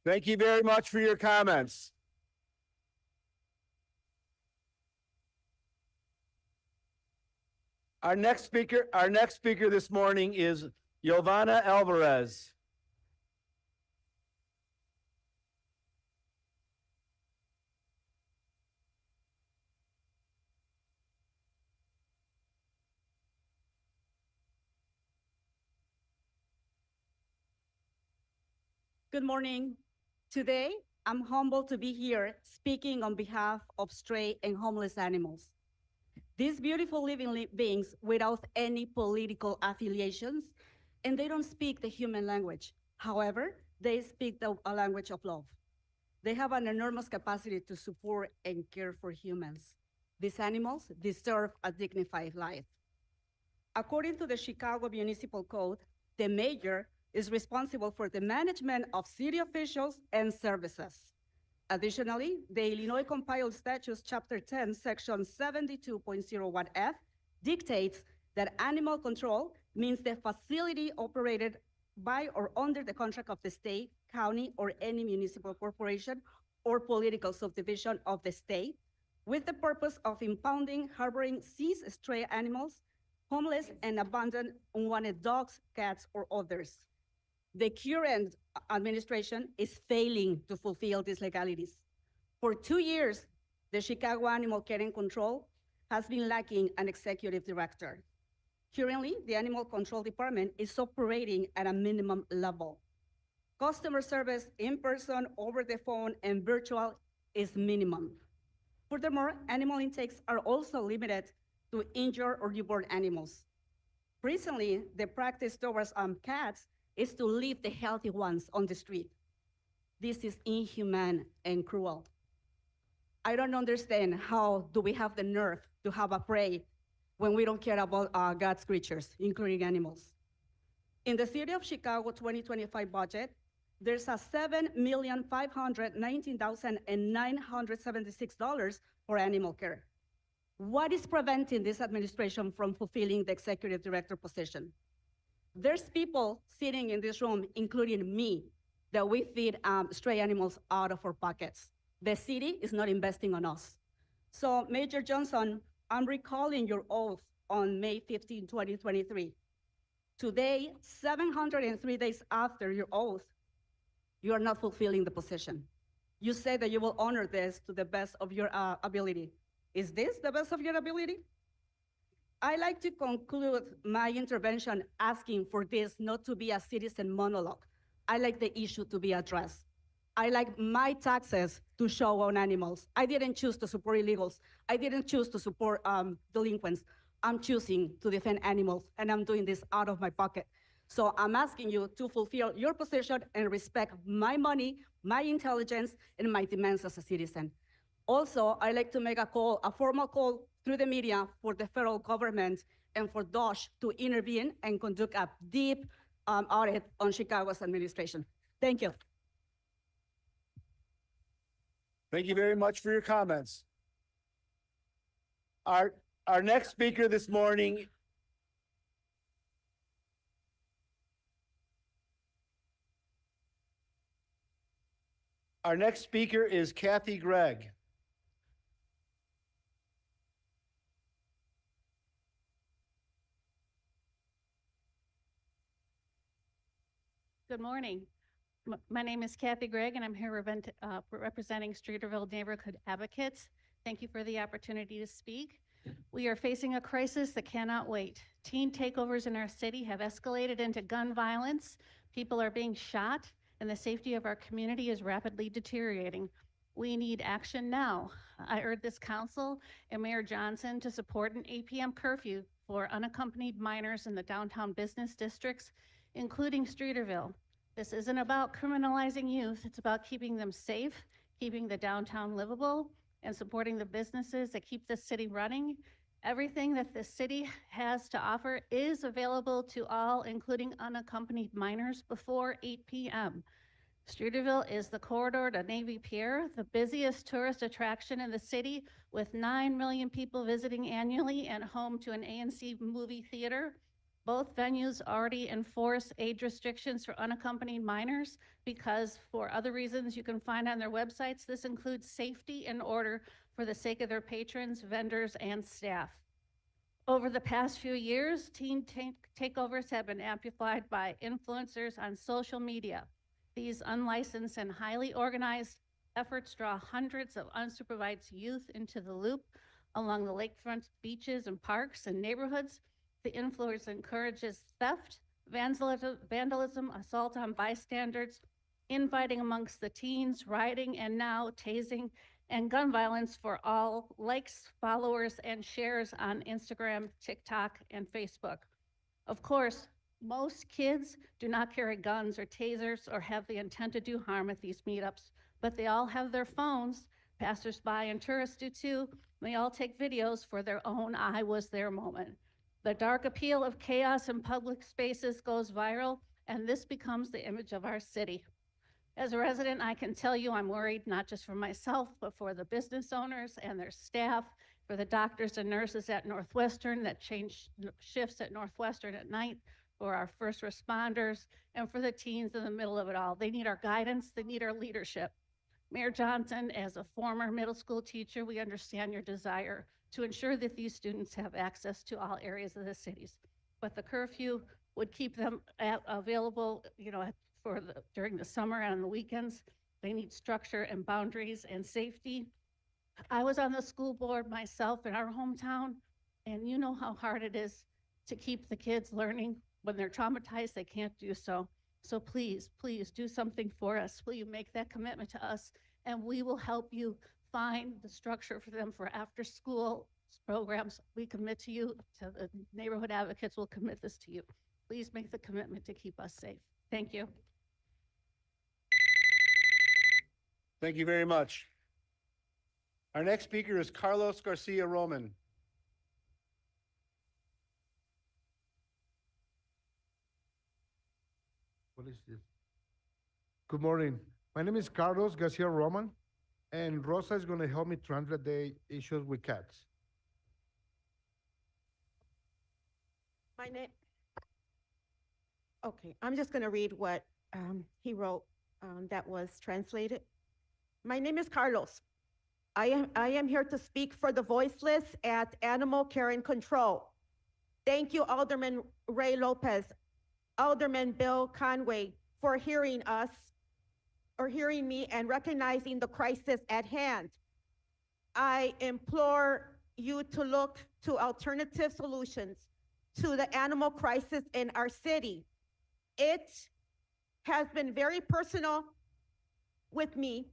Thank you very much for your comments. Our next speaker this morning is Giovanna Alvarez. Good morning. Today, I'm humbled to be here speaking on behalf of stray and homeless animals. These beautiful living beings without any political affiliations, and they don't speak the human language. However, they speak the language of love. They have an enormous capacity to support and care for humans. These animals deserve a dignified life. According to the Chicago Municipal Code, the mayor is responsible for the management of city officials and services. Additionally, the Illinois Compiled Statutes, Chapter 10, Section 72.01F, dictates that animal control means the facility operated by or under the contract of the state, county, or any municipal corporation or political subdivision of the state with the purpose of impounding, harboring, seized stray animals, homeless, and abandoned unwanted dogs, cats, or others. The current administration is failing to fulfill these legalities. For 2 years, the Chicago Animal Care and Control has been lacking an executive director. Currently, the Animal Control Department is operating at a minimum level. Customer service in person, over the phone, and virtual is minimum. Furthermore, animal intakes are also limited to injured or newborn animals. Recently, the practice towards cats is to leave the healthy ones on the street. This is inhumane and cruel. I don't understand how do we have the nerve to have a prey when we don't care about God's creatures, including animals. In the City of Chicago 2025 budget, there's a $7,519,976 for animal care. What is preventing this administration from fulfilling the executive director position? There's people sitting in this room, including me, that we feed stray animals out of our pockets. The city is not investing on us. So, Major Johnson, I'm recalling your oath on May 15, 2023. Today, 703 days after your oath, you are not fulfilling the position. You say that you will honor this to the best of your ability. Is this the best of your ability? I like to conclude my intervention asking for this not to be a citizen monologue. I like the issue to be addressed. I like my taxes to show on animals. I didn't choose to support illegals. I didn't choose to support delinquents. I'm choosing to defend animals, and I'm doing this out of my pocket. So I'm asking you to fulfill your position and respect my money, my intelligence, and my demands as a citizen. Also, I'd like to make a formal call through the media for the federal government and for DOSH to intervene and conduct a deep audit on Chicago's administration. Thank you. Thank you very much for your comments. Our next speaker this morning is Kathy Gregg. Good morning. My name is Kathy Gregg, and I'm here representing Streeterville Neighborhood Advocates. Thank you for the opportunity to speak. We are facing a crisis that cannot wait. Teen takeovers in our city have escalated into gun violence. People are being shot, and the safety of our community is rapidly deteriorating. We need action now. I urge this council and Mayor Johnson to support an 8 p.m. curfew for unaccompanied minors in the downtown business districts, including Streeterville. This isn't about criminalizing youth, it's about keeping them safe, keeping the downtown livable, and supporting the businesses that keep the city running. Everything that the city has to offer is available to all, including unaccompanied minors, before 8 p.m. Streeterville is the corridor to Navy Pier, the busiest tourist attraction in the city, with 9 million people visiting annually and home to an ANC movie theater. Both venues already enforce age restrictions for unaccompanied minors because for other reasons you can find on their websites, this includes safety and order for the sake of their patrons, vendors, and staff. Over the past few years, teen takeovers have been amplified by influencers on social media. These unlicensed and highly organized efforts draw hundreds of unsupervised youth into the loop along the lakefront beaches and parks and neighborhoods. The influence encourages theft, vandalism, assault on bystanders, infighting amongst the teens, rioting, and now tasing, and gun violence for all likes, followers, and shares on Instagram, TikTok, and Facebook. Of course, most kids do not carry guns or tasers or have the intent to do harm at these meetups, but they all have their phones. Passersby and tourists do too. They all take videos for their own "I was there" moment. The dark appeal of chaos in public spaces goes viral, and this becomes the image of our city. As a resident, I can tell you I'm worried not just for myself, but for the business owners and their staff, for the doctors and nurses at Northwestern that change shifts at Northwestern at night, for our first responders, and for the teens in the middle of it all. They need our guidance, they need our leadership. Mayor Johnson, as a former middle school teacher, we understand your desire to ensure that these students have access to all areas of the cities. But the curfew would keep them available, during the summer and on the weekends. They need structure and boundaries and safety. I was on the school board myself in our hometown, and you know how hard it is to keep the kids learning. When they're traumatized, they can't do so. So please, please do something for us. Will you make that commitment to us? And we will help you find the structure for them for after school programs. We commit to you, to the neighborhood advocates will commit this to you. Please make the commitment to keep us safe. Thank you. Thank you very much. Our next speaker is Carlos Garcia Roman. What is this? Good morning. My name is Carlos Garcia Roman, and Rosa is going to help me translate the issues with cats. My name. Okay, I'm just going to read what he wrote that was translated. My name is Carlos. I am here to speak for the voiceless at Animal Care and Control. Thank you, Alderman Ray Lopez, Alderman Bill Conway, for hearing me and recognizing the crisis at hand. I implore you to look to alternative solutions to the animal crisis in our city. It has been very personal with me,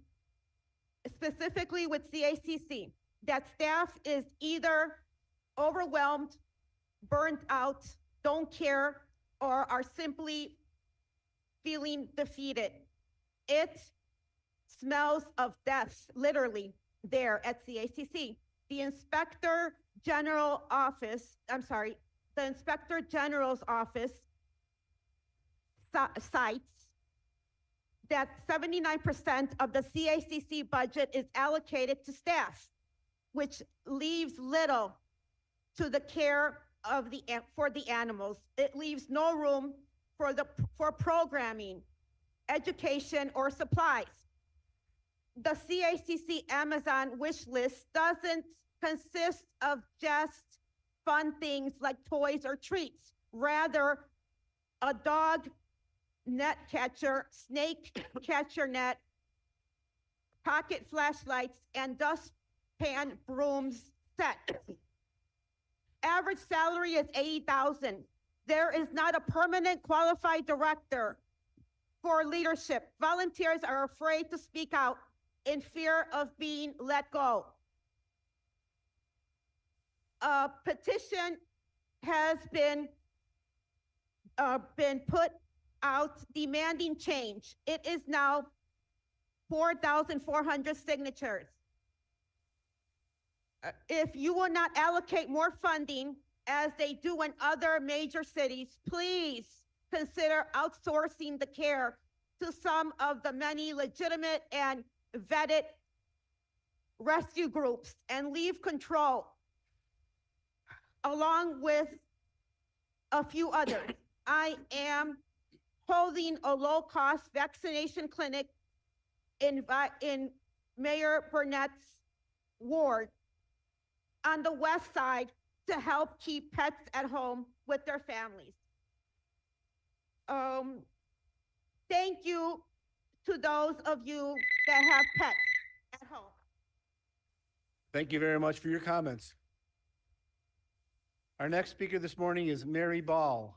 specifically with CACC, that staff is either overwhelmed, burnt out, don't care, or are simply feeling defeated. It smells of death, literally, there at CACC. The Inspector General's office cites that 79% of the CACC budget is allocated to staff, which leaves little to the care of for the animals. It leaves no room for programming, education, or supplies. The CACC Amazon wish list doesn't consist of just fun things like toys or treats. Rather, a dog net catcher, snake catcher net, pocket flashlights, and dustpan brooms set. Average salary is $80,000. There is not a permanent qualified director for leadership. Volunteers are afraid to speak out in fear of being let go. A petition has been put out demanding change. It is now 4,400 signatures. If you will not allocate more funding, as they do in other major cities, please consider outsourcing the care to some of the many legitimate and vetted rescue groups and leave control, along with a few others. I am holding a low-cost vaccination clinic in Mayor Burnett's ward on the west side to help keep pets at home with their families. Thank you to those of you that have pets at home. Thank you very much for your comments. Our next speaker this morning is Mary Ball.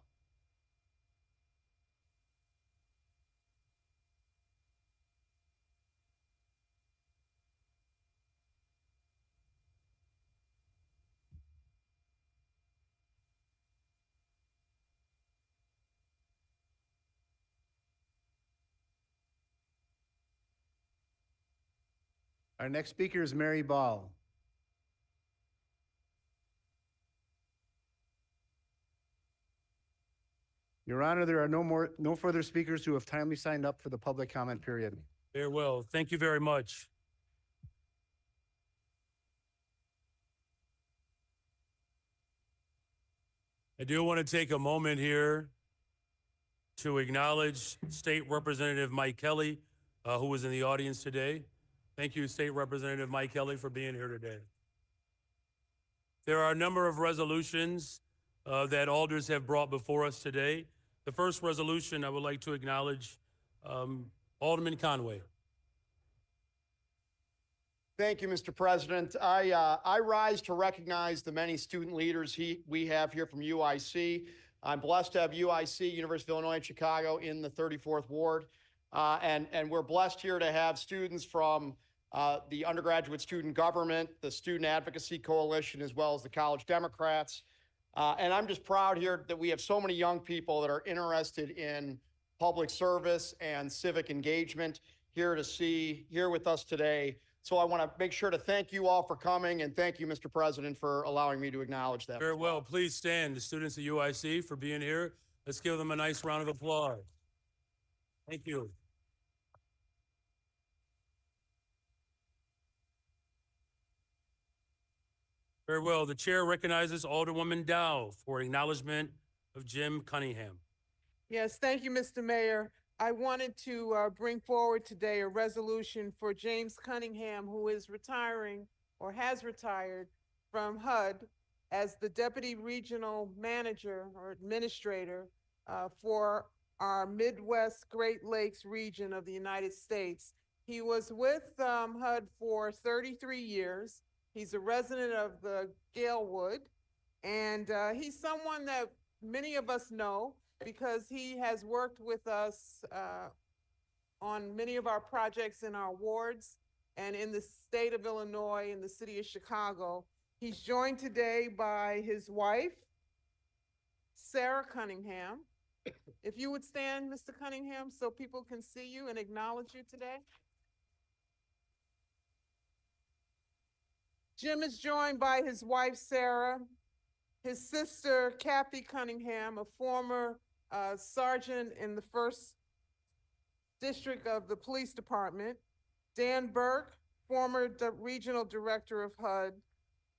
Our next speaker is Mary Ball. Your Honor, there are no further speakers who have timely signed up for the public comment period. Very well. Thank you very much. I do want to take a moment here to acknowledge State Representative Mike Kelly, who was in the audience today. Thank you, State Representative Mike Kelly, for being here today. There are a number of resolutions that alders have brought before us today. The first resolution I would like to acknowledge Alderman Conway. Thank you, Mr. President. I rise to recognize the many student leaders we have here from UIC. I'm blessed to have UIC, University of Illinois at Chicago, in the 34th Ward. And we're blessed here to have students from the undergraduate student government, the Student Advocacy Coalition, as well as the College Democrats. And I'm just proud here that we have so many young people that are interested in public service and civic engagement here with us today. So I want to make sure to thank you all for coming, and thank you, Mr. President, for allowing me to acknowledge that. Very well. Please stand, the students at UIC, for being here. Let's give them a nice round of applause. Thank you. Very well. The chair recognizes Alderwoman Dow for acknowledgement of Jim Cunningham. Yes, thank you, Mr. Mayor. I wanted to bring forward today a resolution for James Cunningham, who is retiring or has retired from HUD as the Deputy Regional Manager or Administrator for our Midwest Great Lakes region of the United States. He was with HUD for 33 years. He's a resident of the Galewood, and he's someone that many of us know because he has worked with us on many of our projects in our wards and in the state of Illinois and the city of Chicago. He's joined today by his wife, Sarah Cunningham. If you would stand, Mr. Cunningham, so people can see you and acknowledge you today. Jim is joined by his wife, Sarah, his sister, Kathy Cunningham, a former sergeant in the 1st District of the Police Department, Dan Burke, former Regional Director of HUD,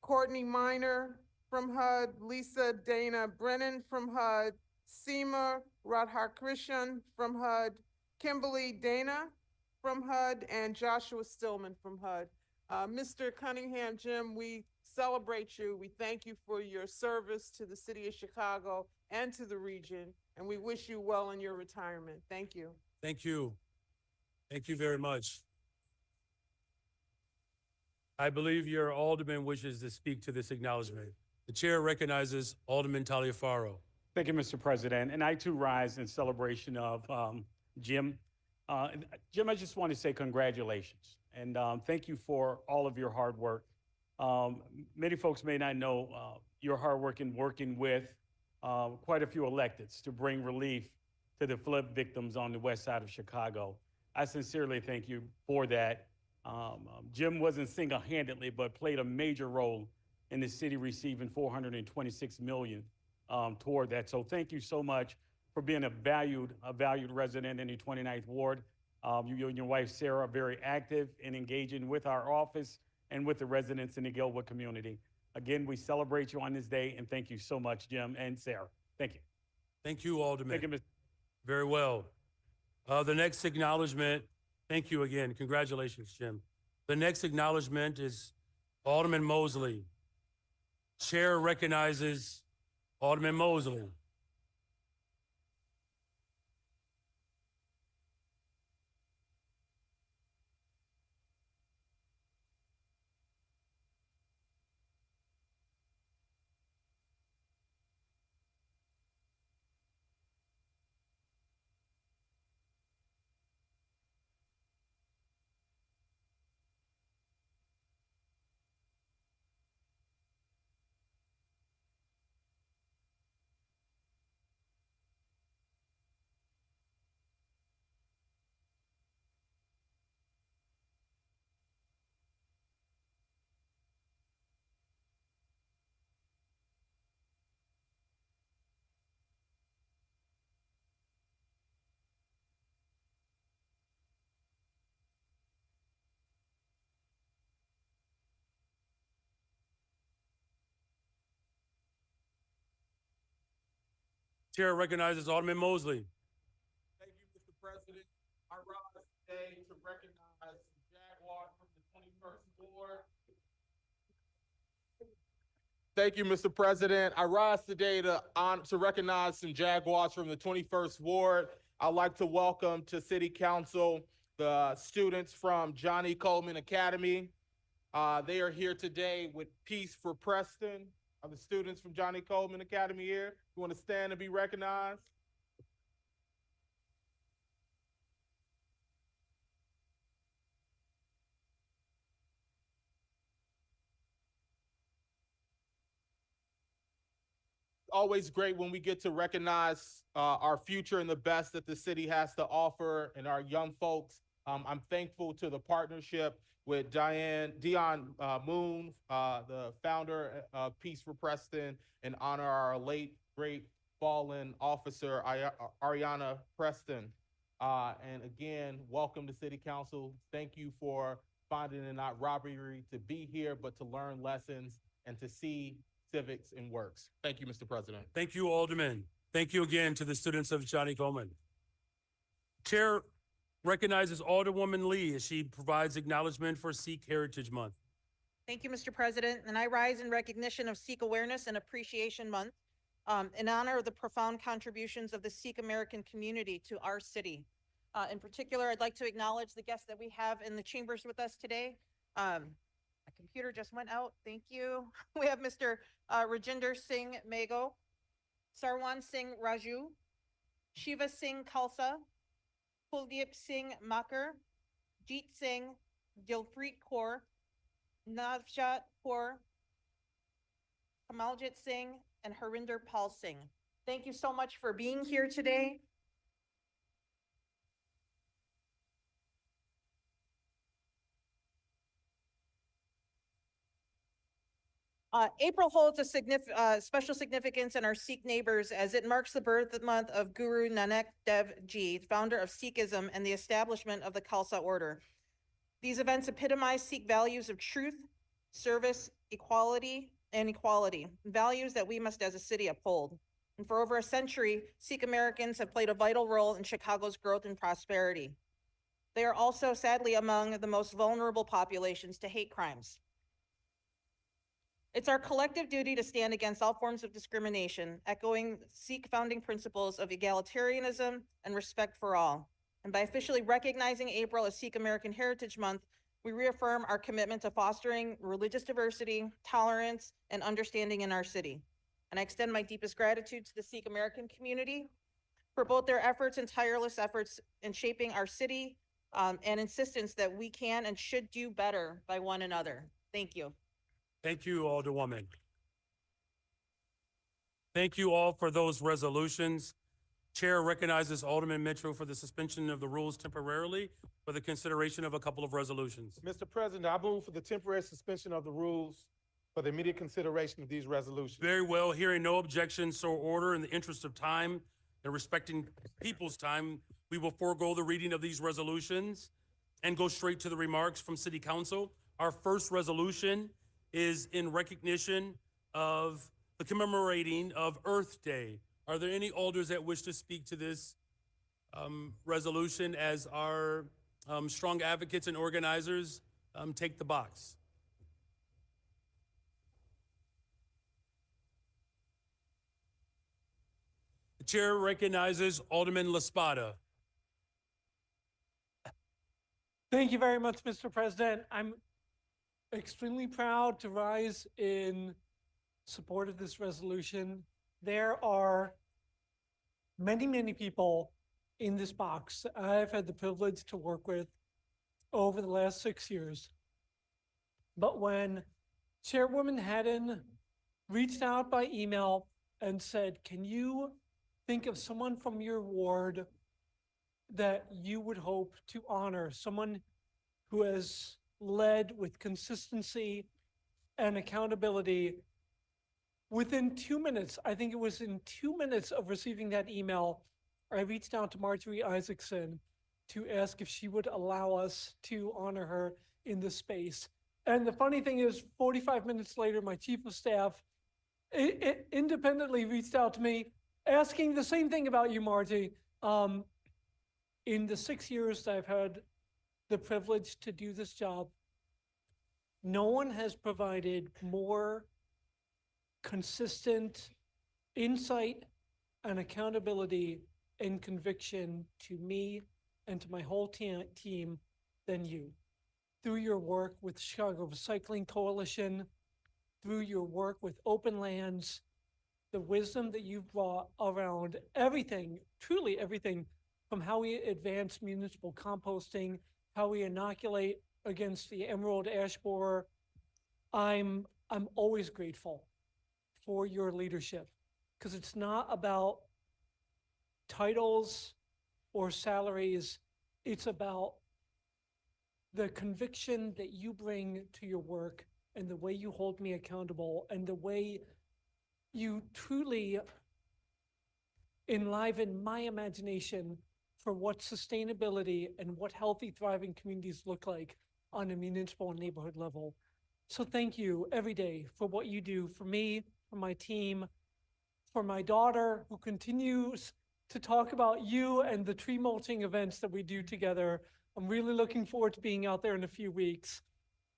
Courtney Miner from HUD, Lisa Dana Brennan from HUD, Seema Radhakrishnan from HUD, Kimberly Dana from HUD, and Joshua Stillman from HUD. Mr. Cunningham, Jim, we celebrate you. We thank you for your service to the city of Chicago and to the region, and we wish you well in your retirement. Thank you. Thank you. Thank you very much. I believe your alderman wishes to speak to this acknowledgement. The chair recognizes Alderman Taliaferro. Thank you, Mr. President. And I too rise in celebration of Jim. Jim, I just want to say congratulations and thank you for all of your hard work. Many folks may not know your hard work in working with quite a few electeds to bring relief to the flood victims on the west side of Chicago. I sincerely thank you for that. Jim wasn't single-handedly, but played a major role in the city receiving $426 million toward that. So thank you so much for being a valued resident in the 29th Ward. You and your wife, Sarah, are very active and engaging with our office and with the residents in the Galewood community. Again, we celebrate you on this day, and thank you so much, Jim and Sarah. Thank you. Thank you, Alderman. Thank you, Mr. Very well. The next acknowledgement, thank you again. Congratulations, Jim. The next acknowledgement is Alderman Mosley. Chair recognizes Alderman Mosley. Chair recognizes Alderman Mosley. Thank you, Mr. President. I rise today to recognize the Jaguar from the 21st Ward. Thank you, Mr. President. I rise today to recognize some Jaguars from the 21st Ward. I'd like to welcome to City Council the students from Johnny Coleman Academy. They are here today with Peace for Preston. Are the students from Johnny Coleman Academy here? You want to stand and be recognized? Always great when we get to recognize our future and the best that the city has to offer and our young folks. I'm thankful to the partnership with Dion Moon, the founder of Peace for Preston, and honor our late, great fallen officer, Ariana Preston. And again, welcome to City Council. Thank you for finding it not robbery to be here, but to learn lessons and to see civics and works. Thank you, Mr. President. Thank you, Alderman. Thank you again to the students of Johnny Coleman. Chair recognizes Alderwoman Lee as she provides acknowledgement for Sikh Heritage Month. Thank you, Mr. President, and I rise in recognition of Sikh Awareness and Appreciation Month in honor of the profound contributions of the Sikh American community to our city. In particular, I'd like to acknowledge the guests that we have in the chambers with us today. My computer just went out. Thank you. We have Mr. Rajinder Singh Mego, Sarwan Singh Raju, Shiva Singh Khalsa, Kuldeep Singh Makar, Jeet Singh, Dilpreet Kaur, Navjot Kaur, Kamaljit Singh, and Harinder Pal Singh. Thank you so much for being here today. April holds a special significance in our Sikh neighbors as it marks the birth month of Guru Nanak Dev Ji, founder of Sikhism and the establishment of the Khalsa order. These events epitomize Sikh values of truth, service, equality, values that we must as a city uphold. And for over a century, Sikh Americans have played a vital role in Chicago's growth and prosperity. They are also sadly among the most vulnerable populations to hate crimes. It's our collective duty to stand against all forms of discrimination, echoing Sikh founding principles of egalitarianism and respect for all. And by officially recognizing April as Sikh American Heritage Month, we reaffirm our commitment to fostering religious diversity, tolerance, and understanding in our city. And I extend my deepest gratitude to the Sikh American community for both their efforts and tireless efforts in shaping our city and insistence that we can and should do better by one another. Thank you. Thank you, Alderwoman. Thank you all for those resolutions. Chair recognizes Alderman Mitchell for the suspension of the rules temporarily for the consideration of a couple of resolutions. Mr. President, I move for the temporary suspension of the rules for the immediate consideration of these resolutions. Very well, hearing no objections, so order. In the interest of time and respecting people's time, we will forego the reading of these resolutions and go straight to the remarks from City Council. Our first resolution is in recognition of the commemorating of Earth Day. Are there any alders that wish to speak to this resolution as our strong advocates and organizers take the box? The chair recognizes Alderman LaSpada. Thank you very much, Mr. President. I'm extremely proud to rise in support of this resolution. There are many, many people in this box I've had the privilege to work with over the last 6 years. But when Chairwoman Haddon reached out by email and said, can you think of someone from your ward that you would hope to honor, someone who has led with consistency and accountability? Within 2 minutes, I think it was in 2 minutes of receiving that email, I reached out to Marjorie Isaacson to ask if she would allow us to honor her in this space. And the funny thing is, 45 minutes later, my chief of staff independently reached out to me asking the same thing about you, Margie. In the 6 years that I've had the privilege to do this job, no one has provided more consistent insight and accountability and conviction to me and to my whole team than you. Through your work with Chicago Recycling Coalition, through your work with Open Lands, the wisdom that you've brought around everything, truly everything, from how we advance municipal composting, how we inoculate against the emerald ash borer. I'm always grateful for your leadership, because it's not about titles or salaries. It's about the conviction that you bring to your work and the way you hold me accountable and the way you truly enliven my imagination for what sustainability and what healthy, thriving communities look like on a municipal and neighborhood level. So thank you every day for what you do for me, for my team, for my daughter, who continues to talk about you and the tree mulching events that we do together. I'm really looking forward to being out there in a few weeks.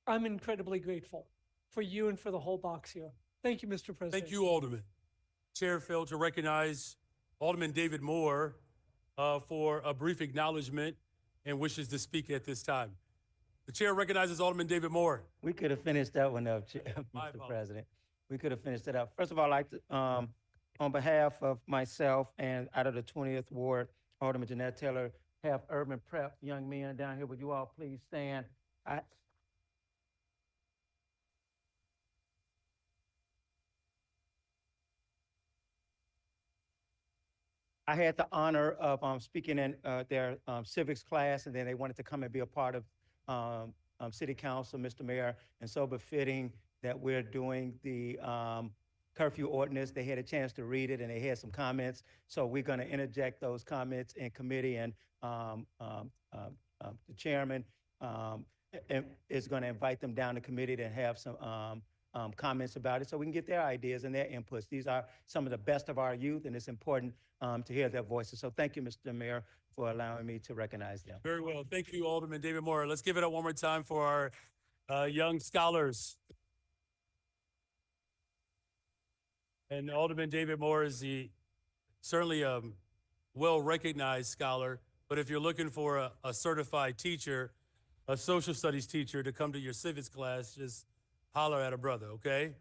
I'm incredibly grateful for you and for the whole box here. Thank you, Mr. President. Thank you, Alderman. Chair failed to recognize Alderman David Moore for a brief acknowledgement and wishes to speak at this time. The chair recognizes Alderman David Moore. We could have finished that one up, My Mr. apologies. President. We could have finished it up. First of all, I'd like to, on behalf of myself and out of the 20th Ward, Alderman Jeanette Taylor, have urban prep young men down here. Would you all please stand? I had the honor of speaking in their civics class, and then they wanted to come and be a part of City Council, Mr. Mayor, and so befitting that we're doing the curfew ordinance. They had a chance to read it, and they had some comments. So we're going to interject those comments in committee, and the chairman is going to invite them down to committee to have some comments about it so we can get their ideas and their inputs. These are some of the best of our youth, and it's important to hear their voices. So thank you, Mr. Mayor, for allowing me to recognize them. Very well. Thank you, Alderman David Moore. Let's give it up one more time for our young scholars. And Alderman David Moore is certainly a well-recognized scholar, but if you're looking for a certified teacher, a social studies teacher to come to your civics class, just holler at a brother, okay?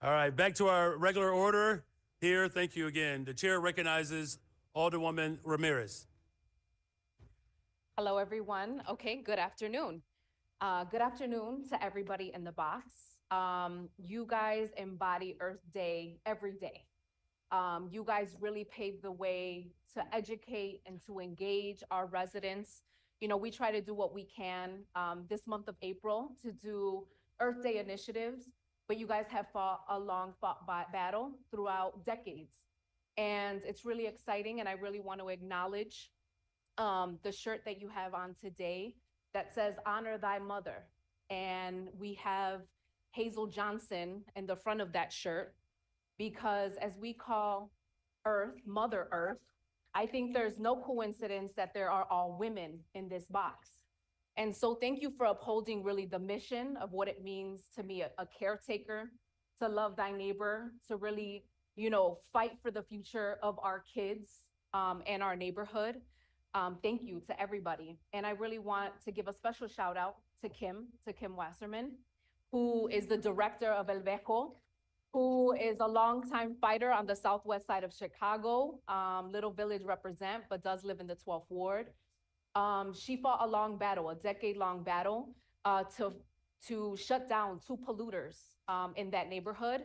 All right, back to our regular order here. Thank you again. The chair recognizes Alderwoman Ramirez. Hello, everyone. Okay, good afternoon. Good afternoon to everybody in the box. You guys embody Earth Day every day. You guys really pave the way to educate and to engage our residents. You know, we try to do what we can this month of April to do Earth Day initiatives, but you guys have fought a long battle throughout decades. And it's really exciting, and I really want to acknowledge the shirt that you have on today that says, "Honor thy mother." And we have Hazel Johnson in the front of that shirt, because as we call Earth, Mother Earth, I think there's no coincidence that there are all women in this box. And so thank you for upholding really the mission of what it means to be a caretaker, to love thy neighbor, to really, fight for the future of our kids and our neighborhood. Thank you to everybody. And I really want to give a special shout out to Kim Wasserman, who is the director of El Vejo, who is a longtime fighter on the southwest side of Chicago, Little Village represent, but does live in the 12th Ward. She fought a long battle, a decade-long battle, to shut down 2 polluters in that neighborhood.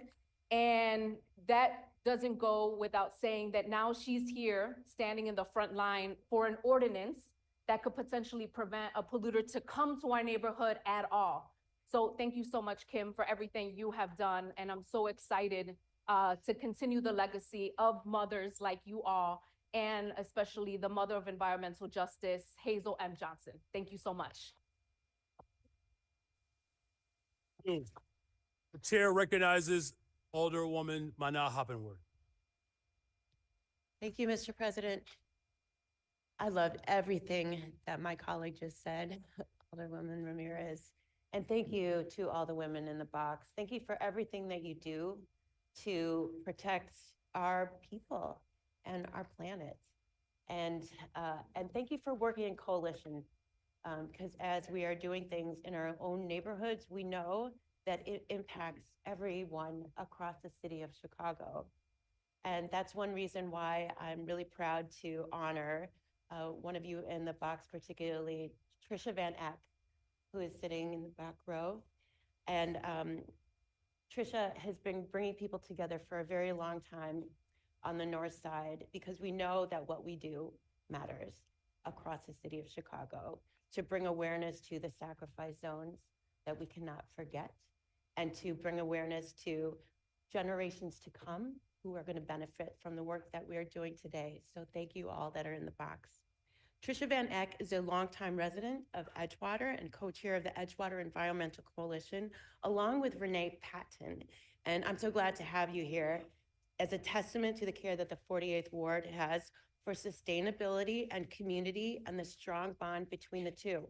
And that doesn't go without saying that now she's here standing in the front line for an ordinance that could potentially prevent a polluter to come to our neighborhood at all. So thank you so much, Kim, for everything you have done. And I'm so excited to continue the legacy of mothers like you all, and especially the mother of environmental justice, Hazel M. Johnson. Thank you so much. The chair recognizes Alderwoman Mana Hoppenworth. Thank you, Mr. President. I loved everything that my colleague just said, Alderwoman Ramirez. And thank you to all the women in the box. Thank you for everything that you do to protect our people and our planet. And thank you for working in coalition, because as we are doing things in our own neighborhoods, we know that it impacts everyone across the city of Chicago. And that's one reason why I'm really proud to honor one of you in the box, particularly Trisha Van Eck, who is sitting in the back row. And Trisha has been bringing people together for a very long time on the north side, because we know that what we do matters across the city of Chicago, to bring awareness to the sacrifice zones that we cannot forget, and to bring awareness to generations to come who are going to benefit from the work that we are doing today. So thank you all that are in the box. Trisha Van Eck is a longtime resident of Edgewater and co-chair of the Edgewater Environmental Coalition, along with Renee Patton. And I'm so glad to have you here as a testament to the care that the 48th Ward has for sustainability and community, and the strong bond between the two.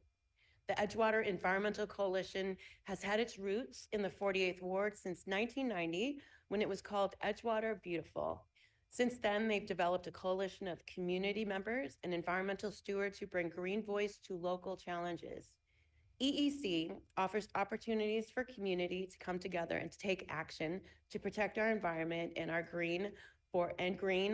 The Edgewater Environmental Coalition has had its roots in the 48th Ward since 1990, when it was called Edgewater Beautiful. Since then, they've developed a coalition of community members and environmental stewards who bring green voice to local challenges. EEC offers opportunities for community to come together and to take action to protect our environment and green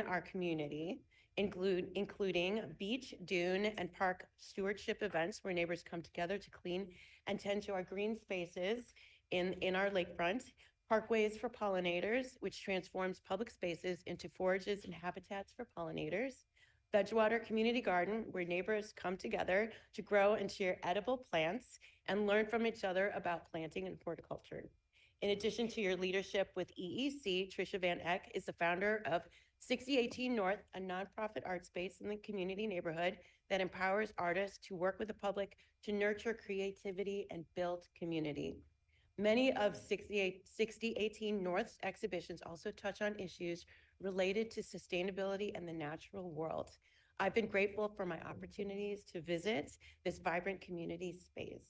our community, including beach, dune, and park stewardship events where neighbors come together to clean and tend to our green spaces in our lakefront, parkways for pollinators, which transforms public spaces into forages and habitats for pollinators, Edgewater Community Garden, where neighbors come together to grow and share edible plants and learn from each other about planting and horticulture. In addition to your leadership with EEC, Trisha Van Eck is the founder of 6018 North, a nonprofit art space in the community neighborhood that empowers artists to work with the public to nurture creativity and build community. Many of 6018 North's exhibitions also touch on issues related to sustainability and the natural world. I've been grateful for my opportunities to visit this vibrant community space.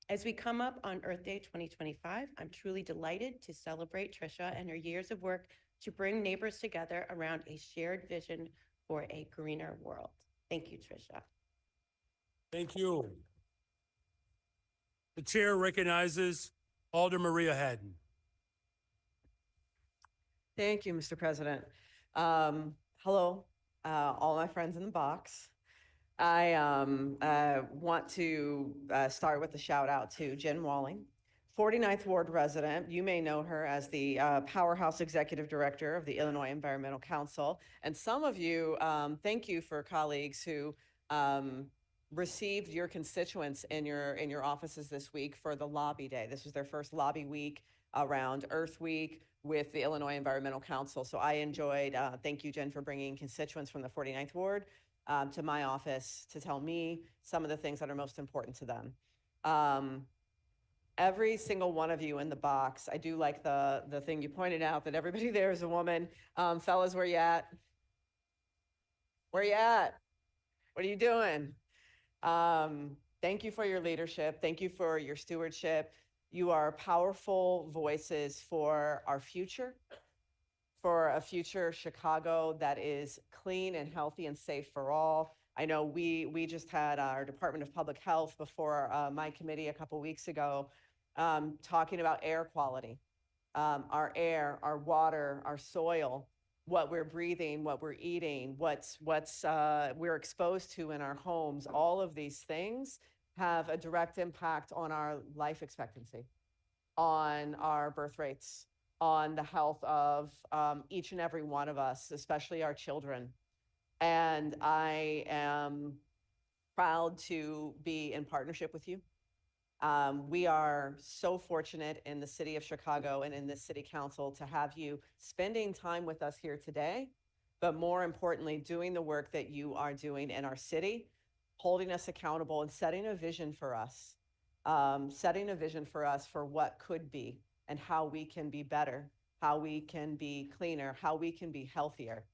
As we come up on Earth Day 2025, I'm truly delighted to celebrate Trisha and her years of work to bring neighbors together around a shared vision for a greener world. Thank you, Trisha. Thank you. The chair recognizes Alder Maria Haddon. Thank you, Mr. President. Hello, all my friends in the box. I want to start with a shout out to Jen Walling, 49th Ward resident. You may know her as the powerhouse executive director of the Illinois Environmental Council. And some of you, thank you for colleagues who received your constituents in your offices this week for the lobby day. This was their first lobby week around Earth Week with the Illinois Environmental Council. So I enjoyed, thank you, Jen, for bringing constituents from the 49th Ward to my office to tell me some of the things that are most important to them. every single one of you in the box. I do like the thing you pointed out that everybody there is a woman. Fellas, where you at? Where you at? What are you doing? Thank you for your leadership. Thank you for your stewardship. You are powerful voices for our future, for a future Chicago that is clean and healthy and safe for all. I know we just had our Department of Public Health before my committee a couple weeks ago, talking about air quality, our air, our water, our soil, what we're breathing, what we're eating, what's we're exposed to in our homes. All of these things have a direct impact on our life expectancy, on our birth rates, on the health of each and every one of us, especially our children. And I am proud to be in partnership with you. We are so fortunate in the city of Chicago and in this city council to have you spending time with us here today, but more importantly, doing the work that you are doing in our city, holding us accountable and setting a vision for us, for what could be and how we can be better, how we can be cleaner, how we can be healthier.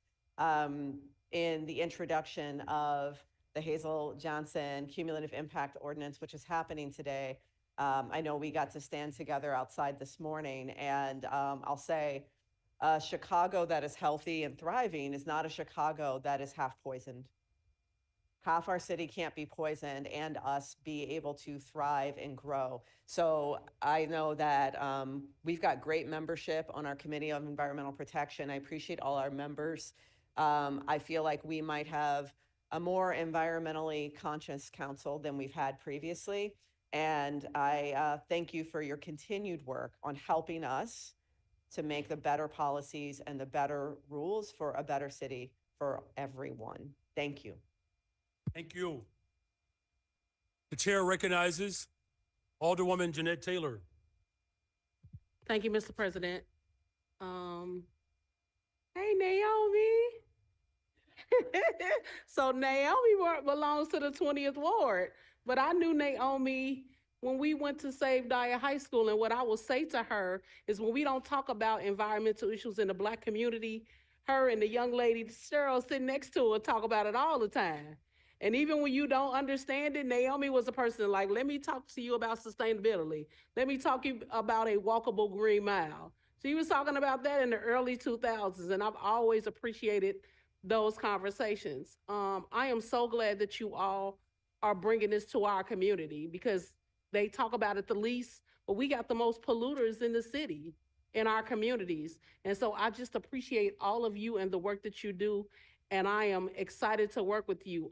In the introduction of the Hazel Johnson Cumulative Impact Ordinance, which is happening today. I know we got to stand together outside this morning, and I'll say a Chicago that is healthy and thriving is not a Chicago that is half poisoned. Half our city can't be poisoned and us be able to thrive and grow. So I know that we've got great membership on our Committee on Environmental Protection. I appreciate all our members. I feel like we might have a more environmentally conscious council than we've had previously. And I thank you for your continued work on helping us to make the better policies and the better rules for a better city for everyone. Thank you. Thank you. The chair recognizes Alderwoman Jeanette Taylor. Thank you, Mr. President. Hey, Naomi. So Naomi belongs to the 20th Ward, but I knew Naomi when we went to Save Dyer High School, and what I will say to her is when we don't talk about environmental issues in the Black community, her and the young lady, Cheryl, sitting next to her, talk about it all the time. And even when you don't understand it, Naomi was a person like, let me talk to you about sustainability. Let me talk to you about a walkable green mile. She was talking about that in the early 2000s, and I've always appreciated those conversations. I am so glad that you all are bringing this to our community because they talk about it the least, but we got the most polluters in the city, in our communities. And so I just appreciate all of you and the work that you do. And I am excited to work with you.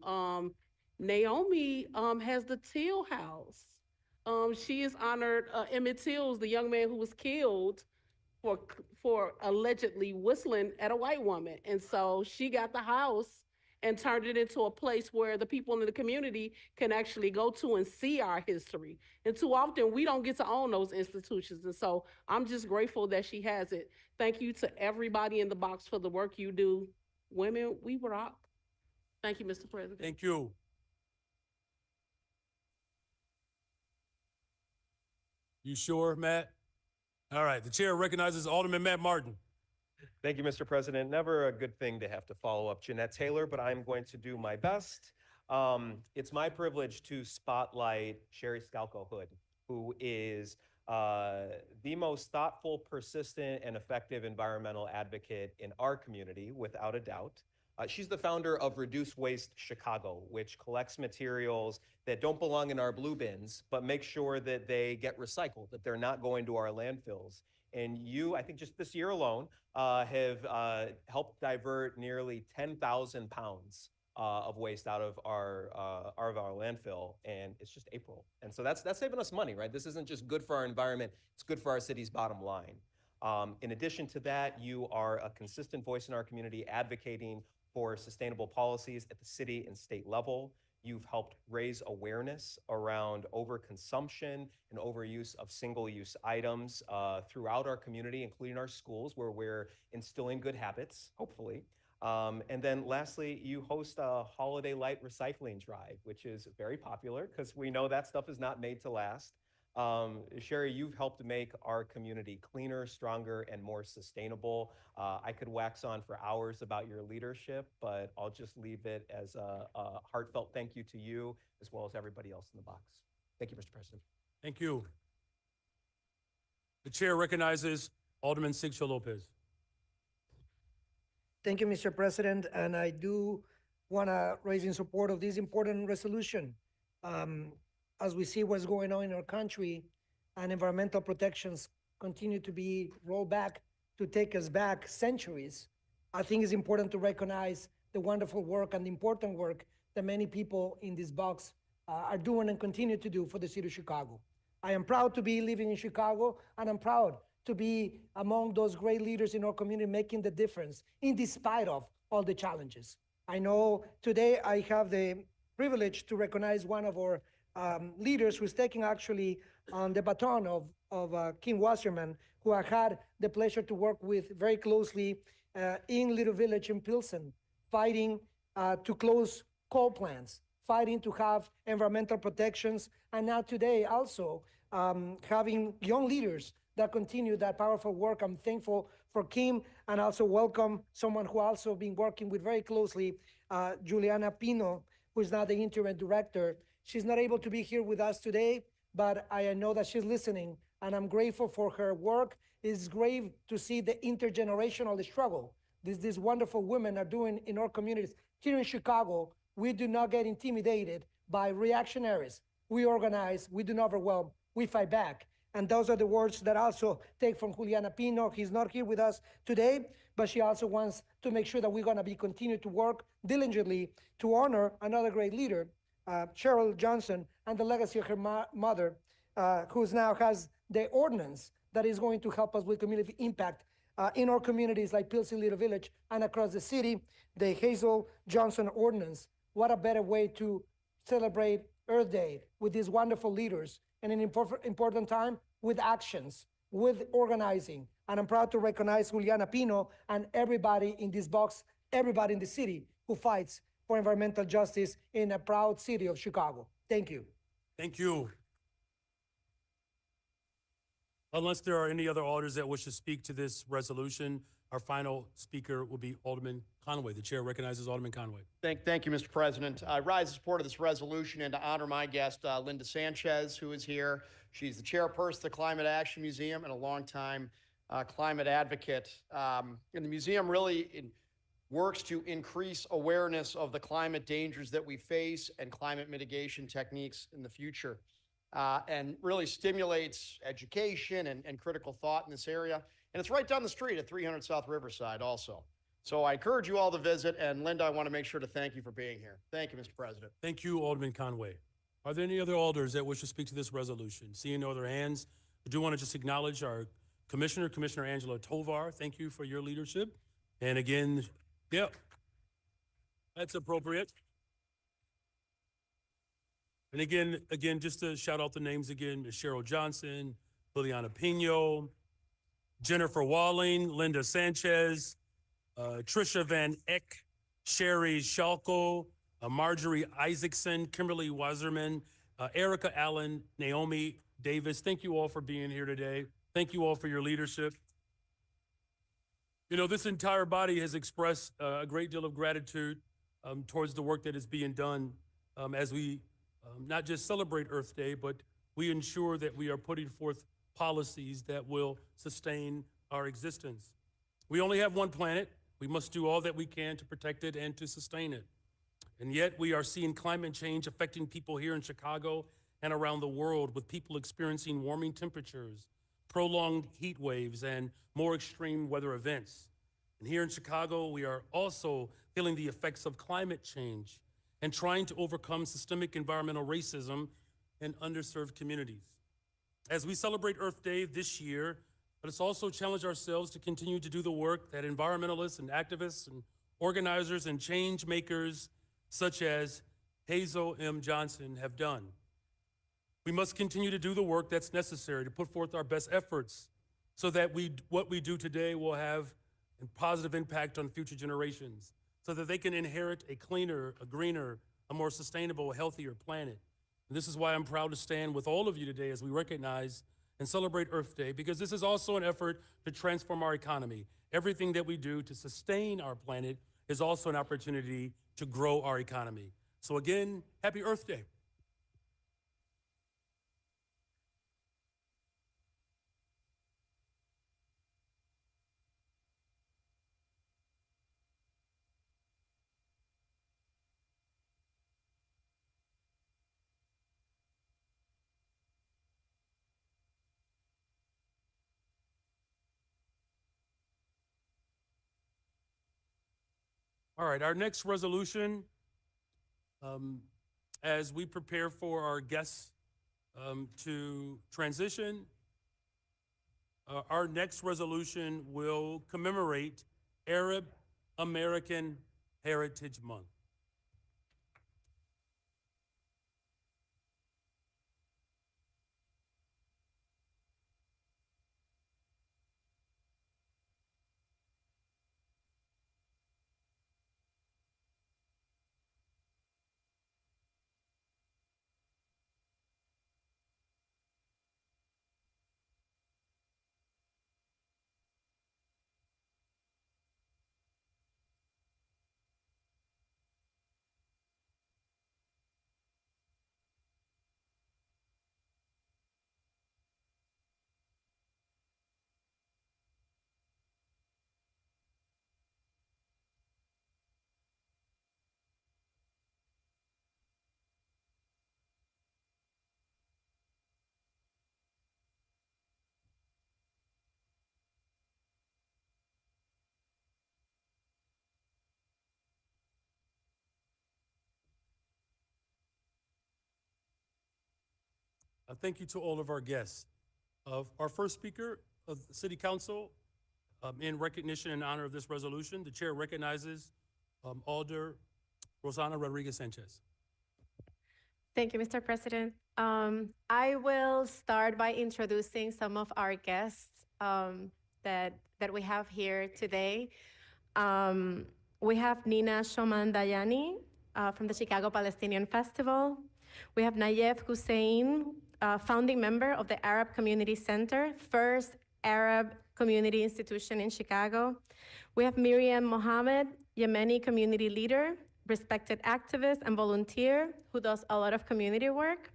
Naomi has the Till House. She has honored Emmett Tills, the young man who was killed for allegedly whistling at a white woman. And so she got the house and turned it into a place where the people in the community can actually go to and see our history. And too often we don't get to own those institutions. And so I'm just grateful that she has it. Thank you to everybody in the box for the work you do. Women, we rock. Thank you, Mr. President. Thank you. You sure, Matt? All right, the chair recognizes Alderman Matt Martin. Thank you, Mr. President. Never a good thing to have to follow up Jeanette Taylor, but I'm going to do my best. It's my privilege to spotlight Sherry Scalco Hood, who is the most thoughtful, persistent, and effective environmental advocate in our community, without a doubt. She's the founder of Reduce Waste Chicago, which collects materials that don't belong in our blue bins, but make sure that they get recycled, that they're not going to our landfills. And you, I think just this year alone, have helped divert nearly 10,000 pounds of waste out of our landfill, and it's just April. And so that's saving us money, right? This isn't just good for our environment, it's good for our city's bottom line. In addition to that, you are a consistent voice in our community advocating for sustainable policies at the city and state level. You've helped raise awareness around overconsumption and overuse of single-use items throughout our community, including our schools, where we're instilling good habits, hopefully. And then lastly, you host a Holiday Light Recycling Drive, which is very popular because we know that stuff is not made to last. Sherry, you've helped make our community cleaner, stronger, and more sustainable. I could wax on for hours about your leadership, but I'll just leave it as a heartfelt thank you to you, as well as everybody else in the box. Thank you, Mr. President. Thank you. The chair recognizes Alderman Sigcho Lopez. Thank you, Mr. President, and I do want to raise in support of this important resolution. As we see what's going on in our country and environmental protections continue to be rolled back to take us back centuries, I think it's important to recognize the wonderful work and the important work that many people in this box are doing and continue to do for the city of Chicago. I am proud to be living in Chicago, and I'm proud to be among those great leaders in our community making the difference in despite of all the challenges. I know today I have the privilege to recognize one of our leaders who's taking actually on the baton of Kim Wasserman, who I had the pleasure to work with very closely in Little Village in Pilsen, fighting to close coal plants, fighting to have environmental protections, and now today also having young leaders that continue that powerful work. I'm thankful for Kim, and also welcome someone who also been working with very closely, Juliana Pino, who is now the interim director. She's not able to be here with us today, but I know that she's listening, and I'm grateful for her work. It's great to see the intergenerational struggle these wonderful women are doing in our communities. Here in Chicago, we do not get intimidated by reactionaries. We organize, we do not overwhelm, we fight back. And those are the words that I also take from Juliana Pino. He's not here with us today, but she also wants to make sure that we're gonna be continue to work diligently to honor another great leader, Cheryl Johnson, and the legacy of her mother, who now has the ordinance that is going to help us with community impact in our communities like Pilsen Little Village and across the city, the Hazel Johnson ordinance. What a better way to celebrate Earth Day with these wonderful leaders in an important time with actions, with organizing. And I'm proud to recognize Juliana Pino and everybody in this box, everybody in the city who fights for environmental justice in a proud city of Chicago. Thank you. Thank you. Unless there are any other alders that wish to speak to this resolution, our final speaker will be Alderman Conway. The chair recognizes Alderman Conway. Thank you, Mr. President. I rise in support of this resolution and to honor my guest, Linda Sanchez, who is here. She's the chairperson of the Climate Action Museum and a longtime climate advocate. And the museum really works to increase awareness of the climate dangers that we face and climate mitigation techniques in the future, and really stimulates education and critical thought in this area. And it's right down the street at 300 South Riverside also. So I encourage you all to visit. And Linda, I want to make sure to thank you for being here. Thank you, Mr. President. Thank you, Alderman Conway. Are there any other alders that wish to speak to this resolution? Seeing no other hands, I do want to just acknowledge our Commissioner Angela Tovar. Thank you for your leadership. And again, yeah, that's appropriate. And again, just to shout out the names again, Cheryl Johnson, Juliana Pino, Jennifer Walling, Linda Sanchez, Trisha Van Eck, Sherry Shalko, Marjorie Isaacson, Kimberly Wasserman, Erica Allen, Naomi Davis. Thank you all for being here today. Thank you all for your leadership. You know, this entire body has expressed a great deal of gratitude towards the work that is being done as we not just celebrate Earth Day, but we ensure that we are putting forth policies that will sustain our existence. We only have one planet. We must do all that we can to protect it and to sustain it. And yet we are seeing climate change affecting people here in Chicago and around the world, with people experiencing warming temperatures, prolonged heat waves, and more extreme weather events. And here in Chicago, we are also feeling the effects of climate change and trying to overcome systemic environmental racism in underserved communities. As we celebrate Earth Day this year, let us also challenge ourselves to continue to do the work that environmentalists and activists and organizers and change makers such as Hazel M. Johnson have done. We must continue to do the work that's necessary to put forth our best efforts so that what we do today will have a positive impact on future generations, so that they can inherit a cleaner, a greener, a more sustainable, healthier planet. And this is why I'm proud to stand with all of you today as we recognize and celebrate Earth Day, because this is also an effort to transform our economy. Everything that we do to sustain our planet is also an opportunity to grow our economy. So again, happy Earth Day. All right, our next resolution, as we prepare for our guests to transition, our next resolution will commemorate Arab American Heritage Month. Thank you to all of our guests. Our first speaker of the City Council, in recognition and honor of this resolution, the chair recognizes Alder Rosanna Rodriguez Sanchez. Thank you, Mr. President. I will start by introducing some of our guests that we have here today. We have Nina Shoman Dayani from the Chicago Palestinian Festival. We have Nayef Hussein, founding member of the Arab Community Center, first Arab community institution in Chicago. We have Miriam Mohammed, Yemeni community leader, respected activist and volunteer who does a lot of community work.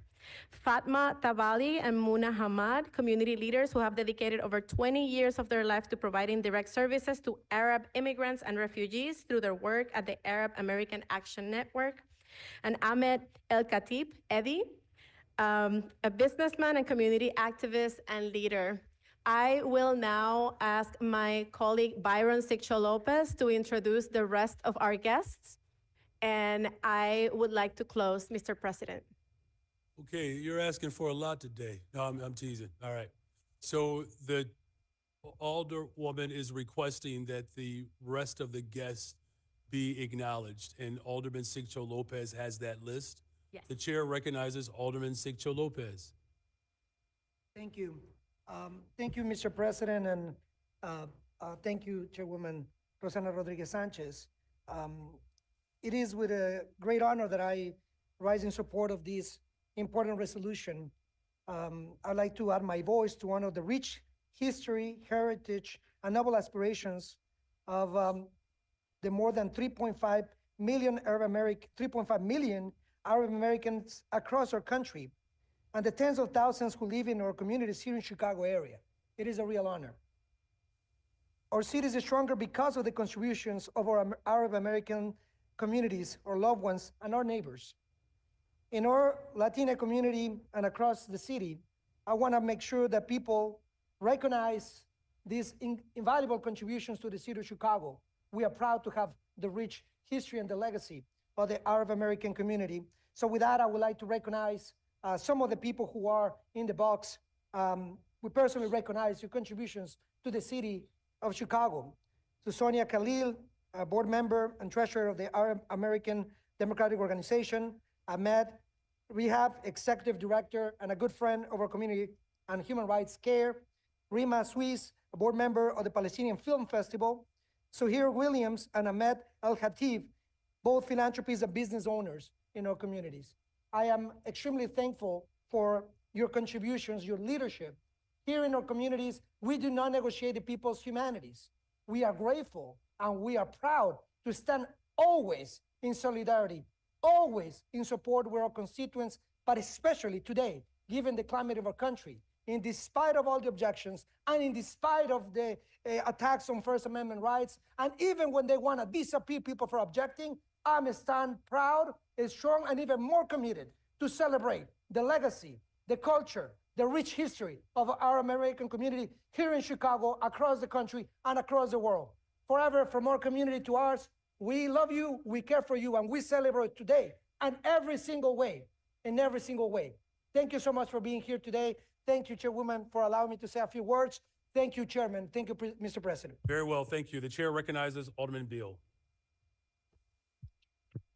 Fatma Tabali and Muna Hamad, community leaders who have dedicated over 20 years of their life to providing direct services to Arab immigrants and refugees through their work at the Arab American Action Network. And Ahmed El Khatib, Eddie, a businessman and community activist and leader. I will now ask my colleague Byron Siccho Lopez to introduce the rest of our guests. And I would like to close, Mr. President. Okay, you're asking for a lot today. No, I'm teasing. All right. So the Alderwoman is requesting that the rest of the guests be acknowledged, and Alderman Siccho Lopez has that list. Yes. The chair recognizes Alderman Siccho Lopez. Thank you. Thank you, Mr. President, and thank you, Chairwoman Rosana Rodriguez Sanchez. It is with a great honor that I rise in support of this important resolution. I'd like to add my voice to honor the rich history, heritage, and noble aspirations of the more than 3.5 million Arab Americans across our country, and the tens of thousands who live in our communities here in Chicago area. It is a real honor. Our city is stronger because of the contributions of our Arab American communities, our loved ones, and our neighbors. In our Latina community and across the city, I want to make sure that people recognize these invaluable contributions to the city of Chicago. We are proud to have the rich history and the legacy of the Arab American community. So with that, I would like to recognize some of the people who are in the box. We personally recognize your contributions to the city of Chicago. To Sonia Khalil, a board member and treasurer of the Arab American Democratic Organization. Ahmed Rehab, executive director and a good friend of our community and human rights care. Rima Swiss, a board member of the Palestinian Film Festival. Suhair Williams and Ahmed El Khatib, both philanthropists and business owners in our communities. I am extremely thankful for your contributions, your leadership. Here in our communities, we do not negotiate the people's humanities. We are grateful and we are proud to stand always in solidarity, always in support with our constituents, but especially today, given the climate of our country, in despite of all the objections and in despite of the attacks on First Amendment rights, and even when they want to disappear people for objecting, I'm stand proud, strong, and even more committed to celebrate the legacy, the culture, the rich history of our American community here in Chicago, across the country, and across the world. Forever, from our community to ours, we love you, we care for you, and we celebrate today and every single way, in every single way. Thank you so much for being here today. Thank you, Chairwoman, for allowing me to say a few words. Thank you, Chairman. Thank you, Mr. President. Very well, thank you. The chair recognizes Alderman Beal.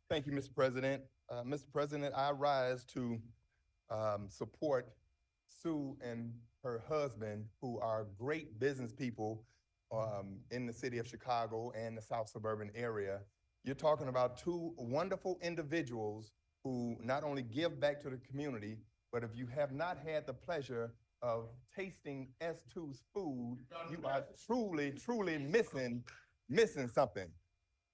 Thank you, Mr. President. Mr. President, I rise to support Sue and her husband, who are great business people in the city of Chicago and the South Suburban area. You're talking about two wonderful individuals who not only give back to the community, but if you have not had the pleasure of tasting S2's food, you are truly, truly missing something.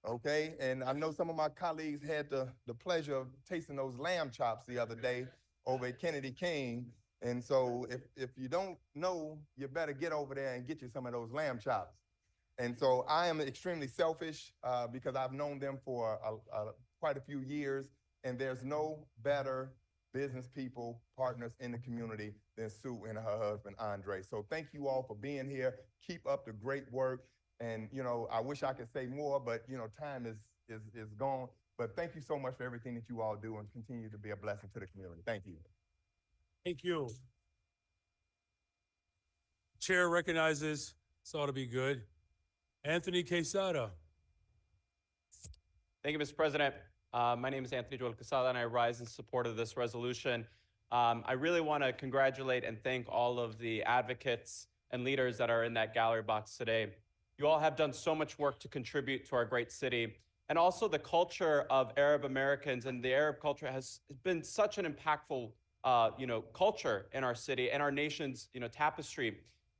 Okay, and I know some of my colleagues had the pleasure of tasting those lamb chops the other day over at Kennedy King. And so if you don't know, you better get over there and get you some of those lamb chops. And so I am extremely selfish because I've known them for quite a few years, and there's no better business people, partners in the community than Sue and her husband, Andre. So thank you all for being here. Keep up the great work. And, you know, I wish I could say more, but, you know, time is gone. But thank you so much for everything that you all do and continue to be a blessing to the community. Thank you. Thank you. Chair recognizes, this ought to be good, Anthony Quesada. Thank you, Mr. President. My name is Anthony Joel Quesada, and I rise in support of this resolution. I really want to congratulate and thank all of the advocates and leaders that are in that gallery box today. You all have done so much work to contribute to our great city. And also the culture of Arab Americans and the Arab culture has been such an impactful culture in our city and our nation's, tapestry.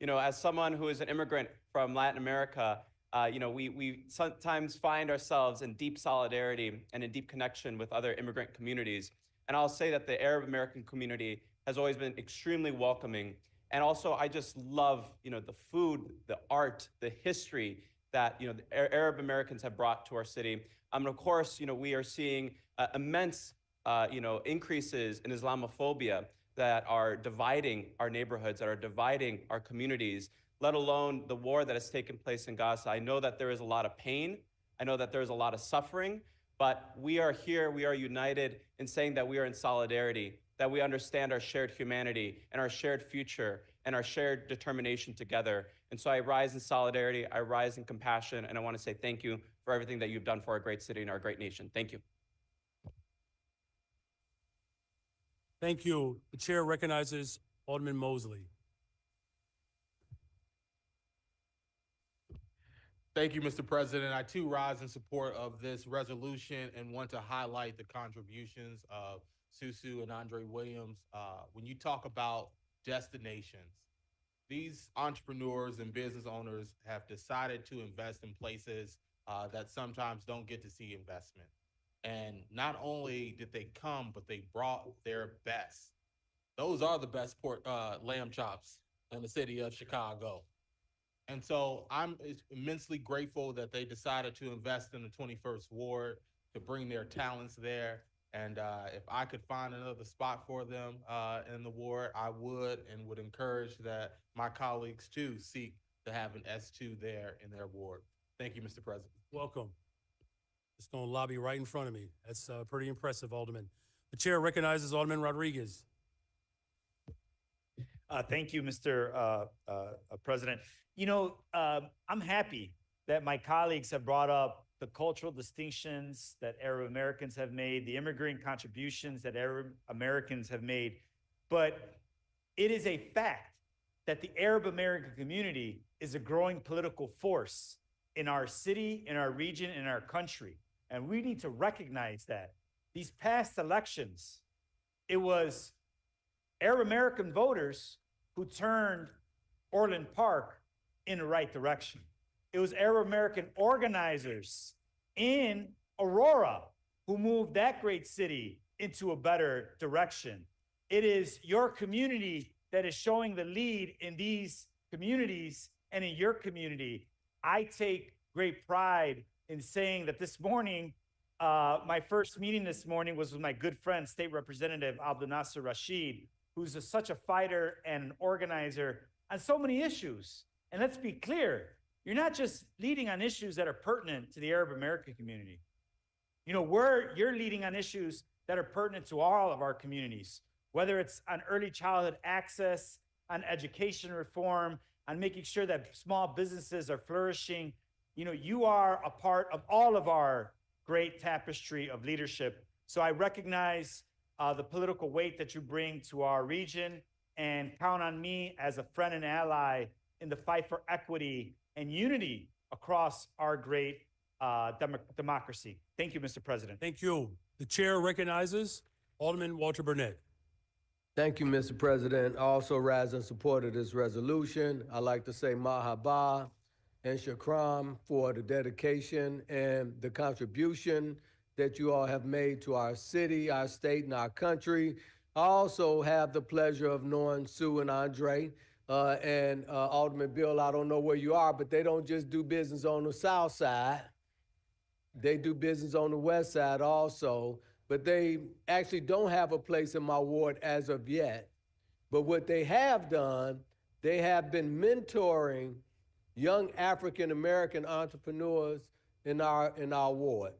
As someone who is an immigrant from Latin America, we sometimes find ourselves in deep solidarity and in deep connection with other immigrant communities. And I'll say that the Arab American community has always been extremely welcoming. And also, I just love, the food, the art, the history that, the Arab Americans have brought to our city. And of course, we are seeing immense, increases in Islamophobia that are dividing our neighborhoods, that are dividing our communities, let alone the war that has taken place in Gaza. I know that there is a lot of pain. I know that there's a lot of suffering, but we are here, we are united in saying that we are in solidarity, that we understand our shared humanity and our shared future and our shared determination together. And so I rise in solidarity, I rise in compassion, and I want to say thank you for everything that you've done for our great city and our great nation. Thank you. Thank you. The chair recognizes Alderman Mosley. Thank you, Mr. President. I too rise in support of this resolution and want to highlight the contributions of Susu and Andre Williams. When you talk about destinations, these entrepreneurs and business owners have decided to invest in places that sometimes don't get to see investment. And not only did they come, but they brought their best. Those are the best lamb chops in the city of Chicago. And so I'm immensely grateful that they decided to invest in the 21st Ward, to bring their talents there. And if I could find another spot for them in the ward, I would, and would encourage that my colleagues too seek to have an S2 there in their ward. Thank you, Mr. President. Welcome. It's going to lobby right in front of me. That's pretty impressive, Alderman. The chair recognizes Alderman Rodriguez. Thank you, Mr. President. I'm happy that my colleagues have brought up the cultural distinctions that Arab Americans have made, the immigrant contributions that Arab Americans have made. But it is a fact that the Arab American community is a growing political force in our city, in our region, in our country. And we need to recognize that. These past elections It was Arab American voters who turned Orland Park in the right direction. It was Arab American organizers in Aurora who moved that great city into a better direction. It is your community that is showing the lead in these communities and in your community. I take great pride in saying that this morning, my first meeting this morning was with my good friend, State Representative Abdul Nasser Rashid, who's such a fighter and an organizer on so many issues. And let's be clear, you're not just leading on issues that are pertinent to the Arab American community. You know, you're leading on issues that are pertinent to all of our communities, whether it's on early childhood access, on education reform, on making sure that small businesses are flourishing. You know, you are a part of all of our great tapestry of leadership. So I recognize the political weight that you bring to our region, and count on me as a friend and ally in the fight for equity and unity across our great democracy. Thank you, Mr. President. Thank you. The chair recognizes Alderman Walter Burnett. Thank you, Mr. President. I also rise in support of this resolution. I'd like to say Mahaba and Shakram for the dedication and the contribution that you all have made to our city, our state, and our country. I also have the pleasure of knowing Sue and Andre and Alderman Bill. I don't know where you are, but they don't just do business on the south side. They do business on the west side also, but they actually don't have a place in my ward as of yet. But what they have done, they have been mentoring young African-American entrepreneurs in our ward.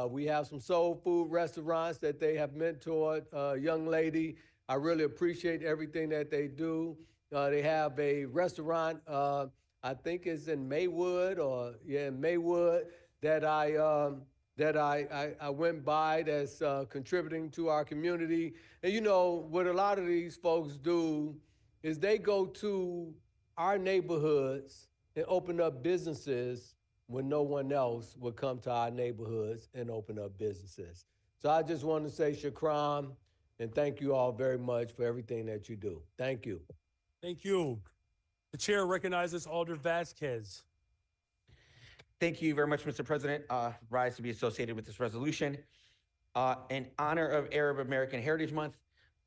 We have some soul food restaurants that they have mentored a young lady. I really appreciate everything that they do. They have a restaurant, I think it's in Maywood Maywood, that I went by that's contributing to our community. And you know, what a lot of these folks do is they go to our neighborhoods and open up businesses when no one else would come to our neighborhoods and open up businesses. So I just want to say Shakram and thank you all very much for everything that you do. Thank you. Thank you. The chair recognizes Alder Vasquez. Thank you very much, Mr. President. Rise to be associated with this resolution. In honor of Arab American Heritage Month,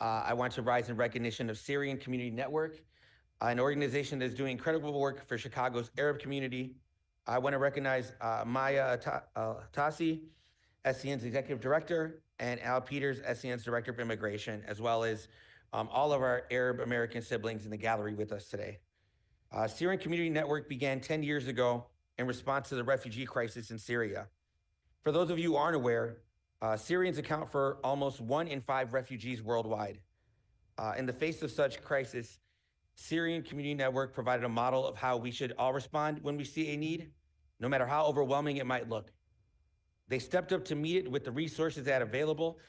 I want to rise in recognition of Syrian Community Network, an organization that is doing incredible work for Chicago's Arab community. I want to recognize Maya Tassi, SCN's Executive Director, and Al Peters, SCN's Director of Immigration, as well as all of our Arab American siblings in the gallery with us today. Syrian Community Network began 10 years ago in response to the refugee crisis in Syria. For those of you who aren't aware, Syrians account for almost 1 in 5 refugees worldwide. In the face of such crisis, Syrian Community Network provided a model of how we should all respond when we see a need, no matter how overwhelming it might look. They stepped up to meet it with the resources they had available.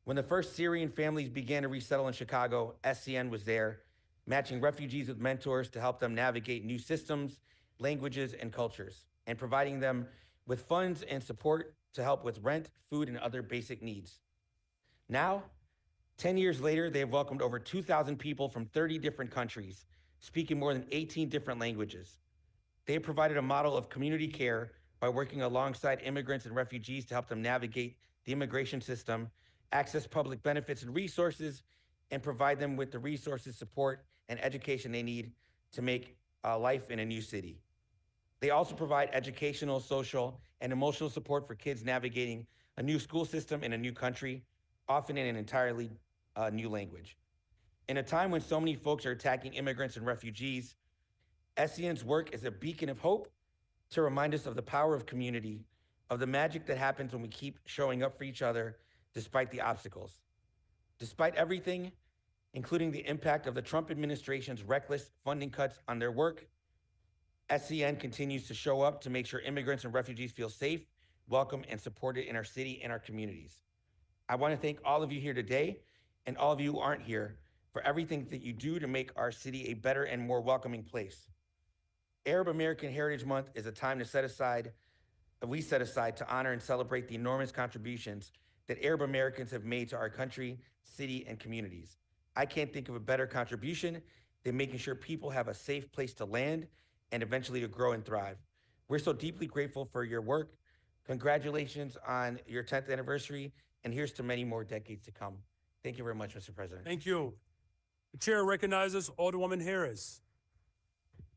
When the first Syrian families began to resettle in Chicago, SCN was there, matching refugees with mentors to help them navigate new systems, languages, and cultures, and providing them with funds and support to help with rent, food, and other basic needs. Now, 10 years later, they have welcomed over 2,000 people from 30 different countries, speaking more than 18 different languages. They have provided a model of community care by working alongside immigrants and refugees to help them navigate the immigration system, access public benefits and resources, and provide them with the resources, support, and education they need to make life in a new city. They also provide educational, social, and emotional support for kids navigating a new school system in a new country, often in an entirely new language. In a time when so many folks are attacking immigrants and refugees, SCN's work is a beacon of hope to remind us of the power of community, of the magic that happens when we keep showing up for each other despite the obstacles. Despite everything, including the impact of the Trump administration's reckless funding cuts on their work, SCN continues to show up to make sure immigrants and refugees feel safe, welcome, and supported in our city and our communities. I want to thank all of you here today and all of you who aren't here for everything that you do to make our city a better and more welcoming place. Arab American Heritage Month is a time to we set aside to honor and celebrate the enormous contributions that Arab Americans have made to our country, city, and communities. I can't think of a better contribution than making sure people have a safe place to land and eventually to grow and thrive. We're so deeply grateful for your work. Congratulations on your 10th anniversary, and here's to many more decades to come. Thank you very much, Mr. President. Thank you. The chair recognizes Alderwoman Harris.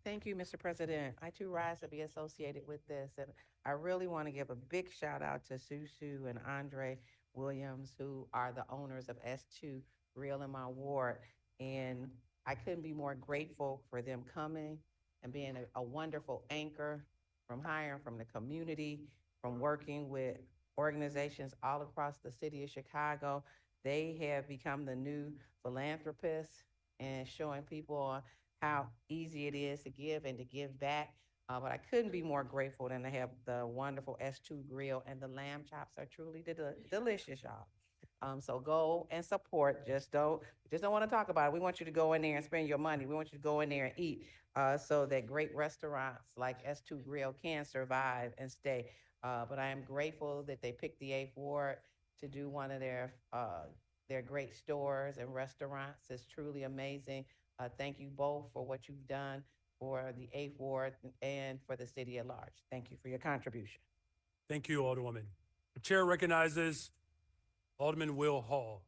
Thank you, Mr. President. I too rise to be associated with this, and I really want to give a big shout out to Susu and Andre Williams, who are the owners of S2 Grill in my ward. And I couldn't be more grateful for them coming and being a wonderful anchor, from hiring from the community, from working with organizations all across the city of Chicago. They have become the new philanthropists and showing people how easy it is to give and to give back. But I couldn't be more grateful than to have the wonderful S2 Grill, and the lamb chops are truly delicious, y'all. So go and support. Just don't want to talk about it. We want you to go in there and spend your money. We want you to go in there and eat, so that great restaurants like S2 Grill can survive and stay. But I am grateful that they picked the 8th Ward to do one of their great stores and restaurants. It's truly amazing. Thank you both for what you've done for the 8th Ward and for the city at large. Thank you for your contribution. Thank you, Alderwoman. The chair recognizes Alderman Will Hall.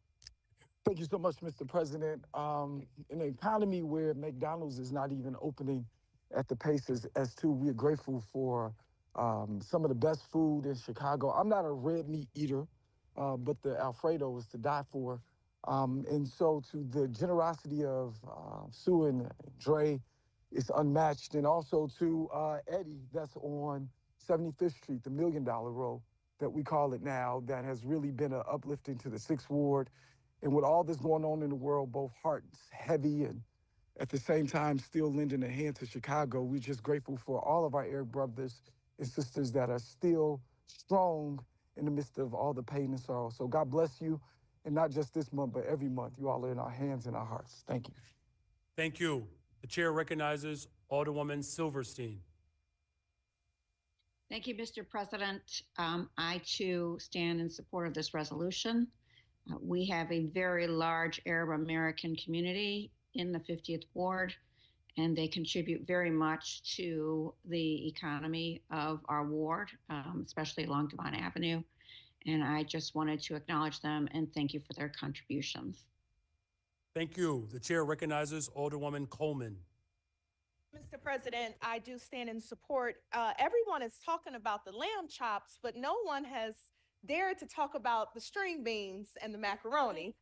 Thank you so much, Mr. President. In an economy where McDonald's is not even opening at the pace as to, we're grateful for some of the best food in Chicago. I'm not a red meat eater, but the Alfredo is to die for. And so to the generosity of Sue and Dre, it's unmatched. And also to Eddie, that's on 75th Street, the $1 Million Row that we call it now, that has really been an uplifting to the 6th Ward. And with all this going on in the world, both hearts heavy and at the same time still lending a hand to Chicago, we're just grateful for all of our Arab brothers and sisters that are still strong in the midst of all the pain and sorrow. So God bless you. And not just this month, but every month. You all are in our hands and our hearts. Thank you. Thank you. The chair recognizes Alderwoman Silverstein. Thank you, Mr. President. I too stand in support of this resolution. We have a very large Arab American community in the 50th Ward, and they contribute very much to the economy of our ward, especially along Devon Avenue. And I just wanted to acknowledge them and thank you for their contributions. Thank you. The chair recognizes Alderwoman Coleman. Mr. President, I do stand in support. Everyone is talking about the lamb chops, but no one has dared to talk about the string beans and the macaroni.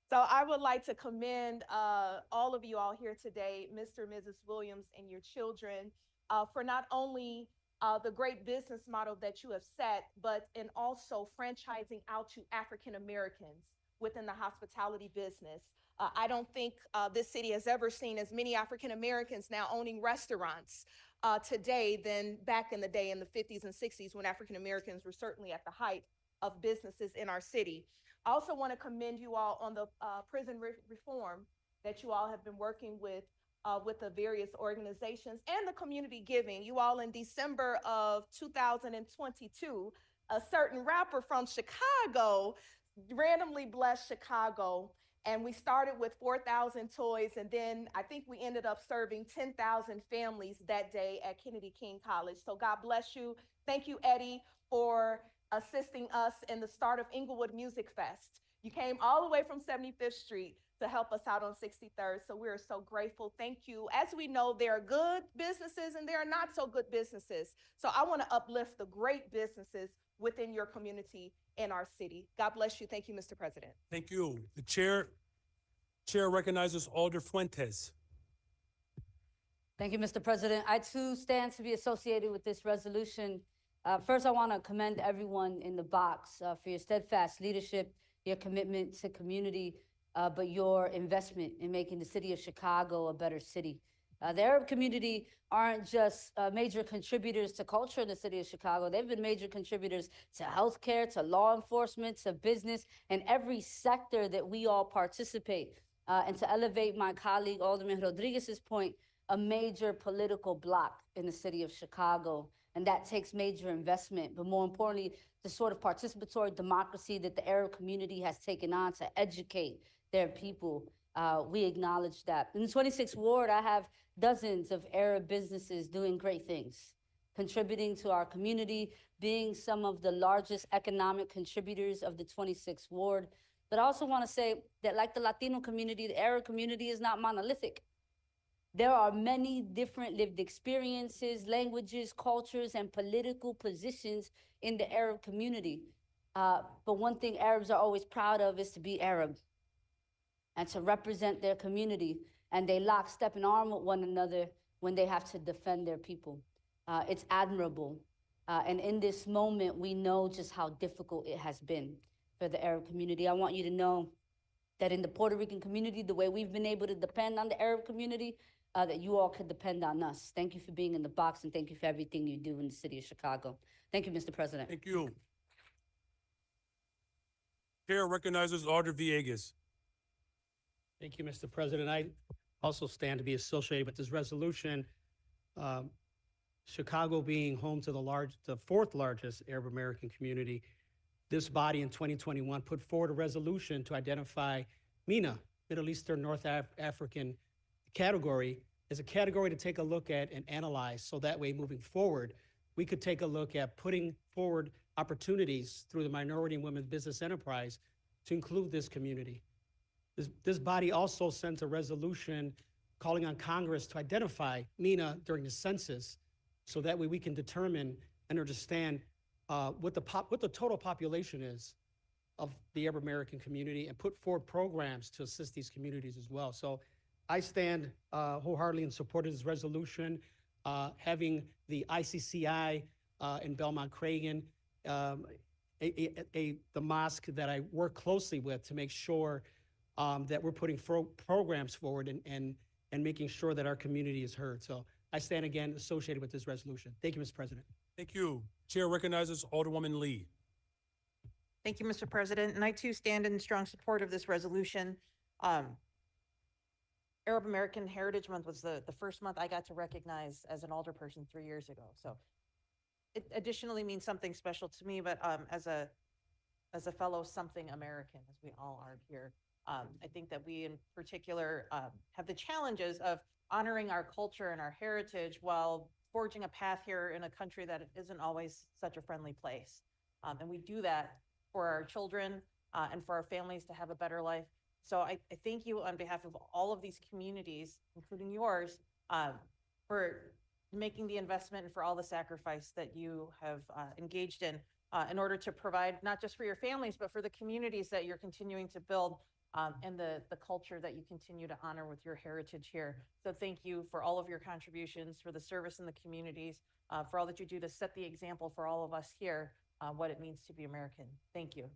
So I would like to commend all of you all here today, Mr. and Mrs. Williams and your children, for not only the great business model that you have set, but in also franchising out to African Americans within the hospitality business. I don't think this city has ever seen as many African Americans now owning restaurants today than back in the day in the 50s and 60s, when African Americans were certainly at the height of businesses in our city. I also want to commend you all on the prison reform that you all have been working with the various organizations and the community giving. You all in December of 2022, a certain rapper from Chicago randomly blessed Chicago. And we started with 4,000 toys. And then I think we ended up serving 10,000 families that day at Kennedy King College. So God bless you. Thank you, Eddie, for assisting us in the start of Inglewood Music Fest. You came all the way from 75th Street to help us out on 63rd. So we're so grateful. Thank you. As we know, there are good businesses and there are not so good businesses. So I want to uplift the great businesses within your community in our city. God bless you. Thank you, Mr. President. Thank you. The chair recognizes Alder Fuentes. Thank you, Mr. President. I too stand to be associated with this resolution. First, I want to commend everyone in the box for your steadfast leadership, your commitment to community, but your investment in making the city of Chicago a better city. The Arab community aren't just major contributors to culture in the city of Chicago. They've been major contributors to healthcare, to law enforcement, to business, and every sector that we all participate. And to elevate my colleague Alderman Rodriguez's point, a major political bloc in the city of Chicago. And that takes major investment, but more importantly, the sort of participatory democracy that the Arab community has taken on to educate their people. We acknowledge that. In the 26th Ward, I have dozens of Arab businesses doing great things, contributing to our community, being some of the largest economic contributors of the 26th Ward. But I also want to say that, like the Latino community, the Arab community is not monolithic. There are many different lived experiences, languages, cultures, and political positions in the Arab community. But one thing Arabs are always proud of is to be Arab and to represent their community. And they lock step and arm with one another when they have to defend their people. It's admirable. And in this moment, we know just how difficult it has been for the Arab community. I want you to know that in the Puerto Rican community, the way we've been able to depend on the Arab community, that you all could depend on us. Thank you for being in the box, and thank you for everything you do in the city of Chicago. Thank you, Mr. President. Thank you. Chair recognizes Audrey Villegas. Thank you, Mr. President. I also stand to be associated with this resolution. Chicago being home to the fourth largest Arab American community, this body in 2021 put forward a resolution to identify MENA, Middle Eastern North African category, as a category to take a look at and analyze, so that way moving forward, we could take a look at putting forward opportunities through the Minority and Women Business Enterprise to include this community. This body also sent a resolution calling on Congress to identify MENA during the census, so that way we can determine and understand what the total population is of the Arab American community and put forward programs to assist these communities as well. So I stand wholeheartedly in support of this resolution, having the ICCI in Belmont-Cragen, the mosque that I work closely with to make sure that we're putting programs forward and making sure that our community is heard. So I stand again associated with this resolution. Thank you, Mr. President. Thank you. Chair recognizes Alderwoman Lee. Thank you, Mr. President. And I too stand in strong support of this resolution. Arab American Heritage Month was the first month I got to recognize as an alderperson 3 years ago. So it additionally means something special to me, but as a fellow something American, as we all are here, I think that we in particular have the challenges of honoring our culture and our heritage while forging a path here in a country that isn't always such a friendly place. And we do that for our children and for our families to have a better life. So I thank you on behalf of all of these communities, including yours, for making the investment and for all the sacrifice that you have engaged in order to provide not just for your families, but for the communities that you're continuing to build and the culture that you continue to honor with your heritage here. So thank you for all of your contributions, for the service in the communities, for all that you do to set the example for all of us here, what it means to be American. Thank you.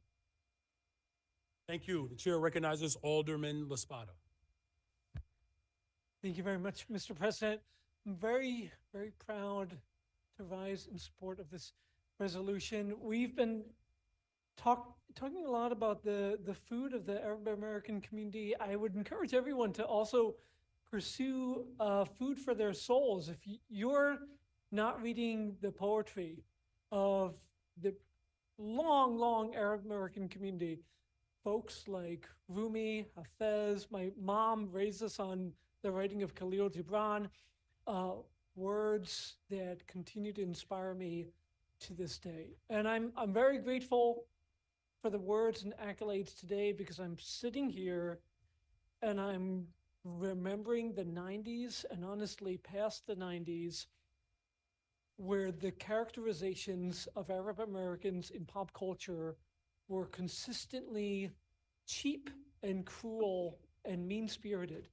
Thank you. The chair recognizes Alderman Laspada. Thank you very much, Mr. President. I'm very, very proud to rise in support of this resolution. We've been talking a lot about the food of the Arab American community. I would encourage everyone to also pursue food for their souls. If you're not reading the poetry of the long Arab American community, folks like Rumi, Hafez, my mom raised us on the writing of Khalil Gibran, words that continue to inspire me to this day. And I'm very grateful for the words and accolades today, because I'm sitting here and I'm remembering the 90s, and honestly past the 90s, where the characterizations of Arab Americans in pop culture were consistently cheap and cruel and mean-spirited,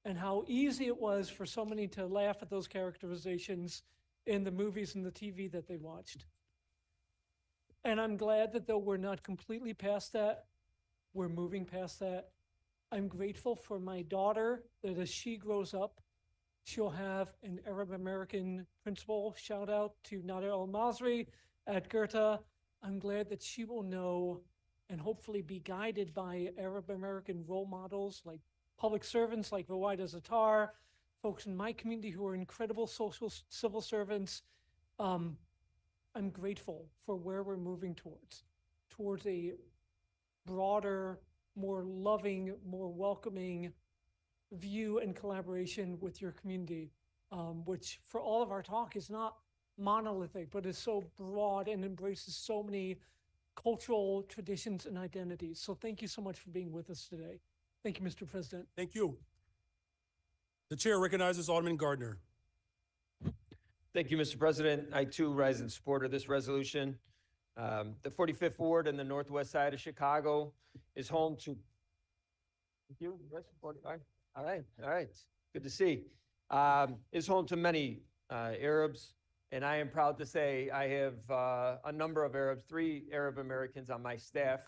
and how easy it was for so many to laugh at those characterizations in the movies and the TV that they watched. And I'm glad that though we're not completely past that, we're moving past that. I'm grateful for my daughter, that as she grows up, she'll have an Arab American principal. Shout out to Nader El-Masri at Goethe. I'm glad that she will know and hopefully be guided by Arab American role models like public servants like Rowaida Zatar, folks in my community who are incredible civil servants, I'm grateful for where we're moving towards a broader, more loving, more welcoming view and collaboration with your community, which for all of our talk is not monolithic, but is so broad and embraces so many cultural traditions and identities. So thank you so much for being with us today. Thank you, Mr. President. Thank you. The chair recognizes Alderman Gardner. Thank you, Mr. President. I too rise in support of this resolution. The 45th Ward in the northwest side of Chicago is home to. Thank you. Yes, 45. All right. Good to see. Is home to many Arabs, and I am proud to say I have a number of Arabs, 3 Arab Americans on my staff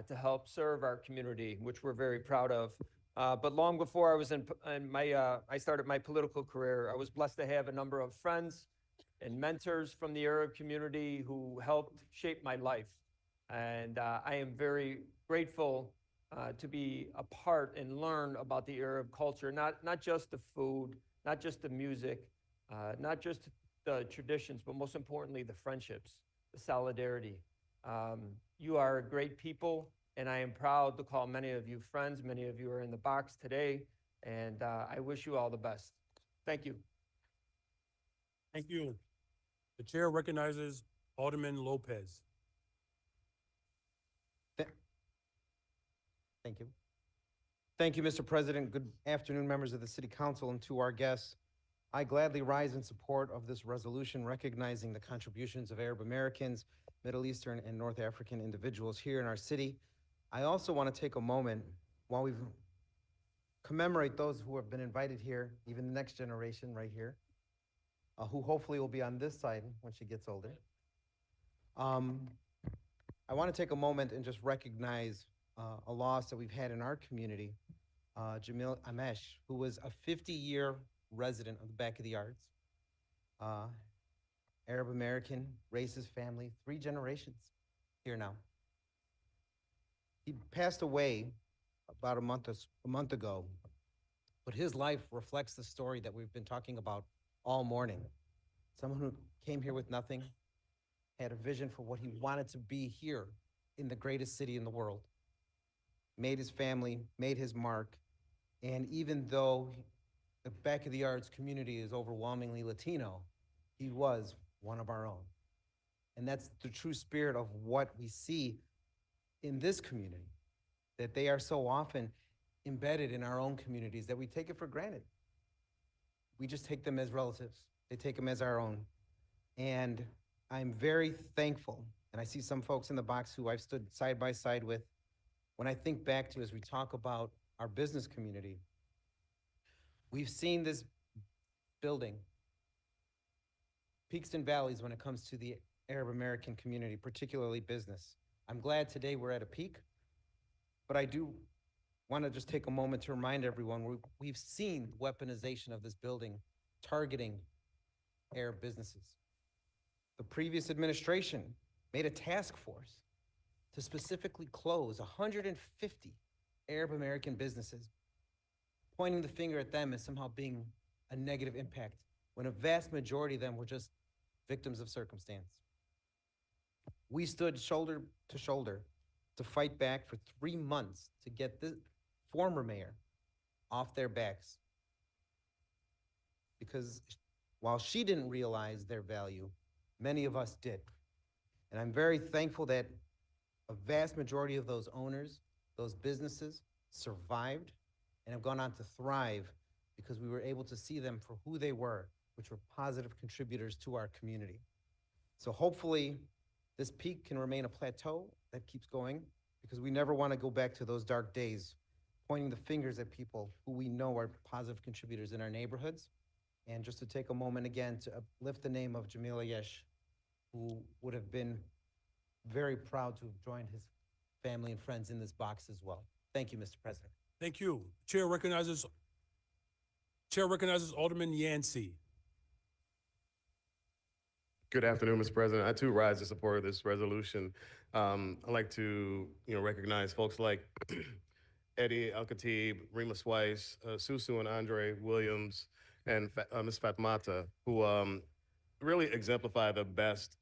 to help serve our community, which we're very proud of. But long before I was I started my political career, I was blessed to have a number of friends and mentors from the Arab community who helped shape my life. And I am very grateful to be a part and learn about the Arab culture, not just the food, not just the music, not just the traditions, but most importantly, the friendships, the solidarity. You are great people, and I am proud to call many of you friends. Many of you are in the box today, and I wish you all the best. Thank you. Thank you. The chair recognizes Alderman Lopez. Thank you. Thank you, Mr. President. Good afternoon, members of the City Council, and to our guests. I gladly rise in support of this resolution recognizing the contributions of Arab Americans, Middle Eastern, and North African individuals here in our city. I also want to take a moment while we commemorate those who have been invited here, even the next generation right here, who hopefully will be on this side when she gets older. I want to take a moment and just recognize a loss that we've had in our community, Jamil Amesh, who was a 50-year resident of the Back of the Yards, Arab American, racist family, 3 generations here now. He passed away about a month ago, but his life reflects the story that we've been talking about all morning. Someone who came here with nothing, had a vision for what he wanted to be here in the greatest city in the world, made his family, made his mark, and even though the Back of the Yards community is overwhelmingly Latino, he was one of our own. And that's the true spirit of what we see in this community, that they are so often embedded in our own communities that we take it for granted. We just take them as relatives. They take them as our own. And I'm very thankful, and I see some folks in the box who I've stood side by side with. When I think back to, as we talk about our business community, we've seen this building peaks and valleys when it comes to the Arab American community, particularly business. I'm glad today we're at a peak, but I do want to just take a moment to remind everyone we've seen weaponization of this building targeting Arab businesses. The previous administration made a task force to specifically close 150 Arab American businesses, pointing the finger at them as somehow being a negative impact, when a vast majority of them were just victims of circumstance. We stood shoulder to shoulder to fight back for 3 months to get the former mayor off their backs. Because while she didn't realize their value, many of us did. And I'm very thankful that a vast majority of those owners, those businesses, survived and have gone on to thrive because we were able to see them for who they were, which were positive contributors to our community. So hopefully this peak can remain a plateau that keeps going, because we never want to go back to those dark days, pointing the fingers at people who we know are positive contributors in our neighborhoods. And just to take a moment again to uplift the name of Jamil Ayesh, who would have been very proud to have joined his family and friends in this box as well. Thank you, Mr. President. Thank you. Chair recognizes Alderman Yancey. Good afternoon, Mr. President. I too rise in support of this resolution. I'd like to, recognize folks like Eddie Al-Khatib, Rima Swice, Susu and Andre Williams, and Ms. Fatmata, who really exemplify the best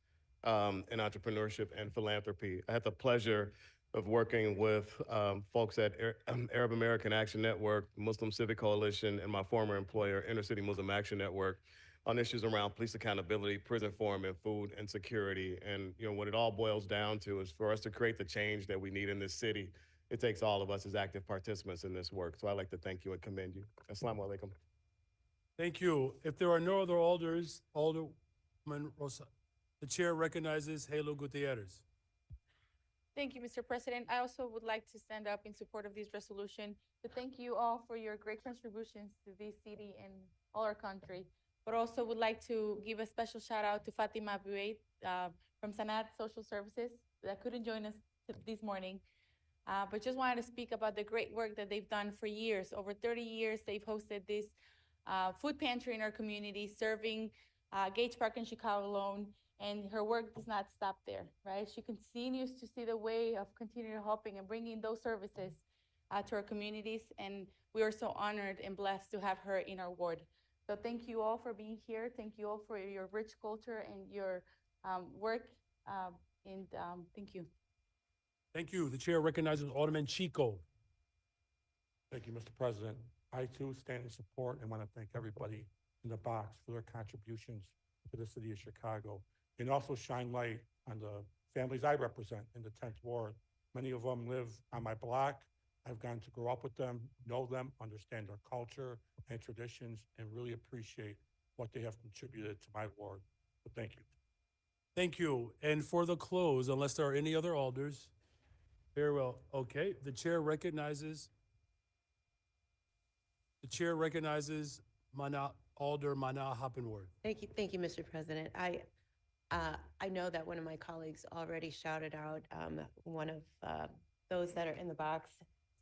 in entrepreneurship and philanthropy. I had the pleasure of working with folks at Arab American Action Network, Muslim Civic Coalition, and my former employer, Inner City Muslim Action Network, on issues around police accountability, prison reform, and food insecurity. And what it all boils down to is for us to create the change that we need in this city, it takes all of us as active participants in this work. So I'd like to thank you and commend you. Assalamu alaikum. Thank you. If there are no other alders, Alderman Rosa, the chair recognizes Halo Gutierrez. Thank you, Mr. President. I also would like to stand up in support of this resolution to thank you all for your great contributions to this city and all our country. But also would like to give a special shout out to Fatima Buait from Sanat Social Services that couldn't join us this morning. But just wanted to speak about the great work that they've done for years. Over 30 years, they've hosted this food pantry in our community, serving Gage Park and Chicago alone. And her work does not stop there, right? She continues to see the way of continuing helping and bringing those services to our communities. And we are so honored and blessed to have her in our ward. So thank you all for being here. Thank you all for your rich culture and your work. Thank you. Thank you. The chair recognizes Alderman Chico. Thank you, Mr. President. I too stand in support and want to thank everybody in the box for their contributions to the city of Chicago, and also shine light on the families I represent in the 10th Ward. Many of them live on my block. I've gotten to grow up with them, know them, understand their culture and traditions, and really appreciate what they have contributed to my ward. So thank you. Thank you. And for the close, unless there are any other alders, very well. Okay, the chair recognizes Alder Mana Hoppenward. Thank you, Mr. President. I know that one of my colleagues already shouted out one of those that are in the box,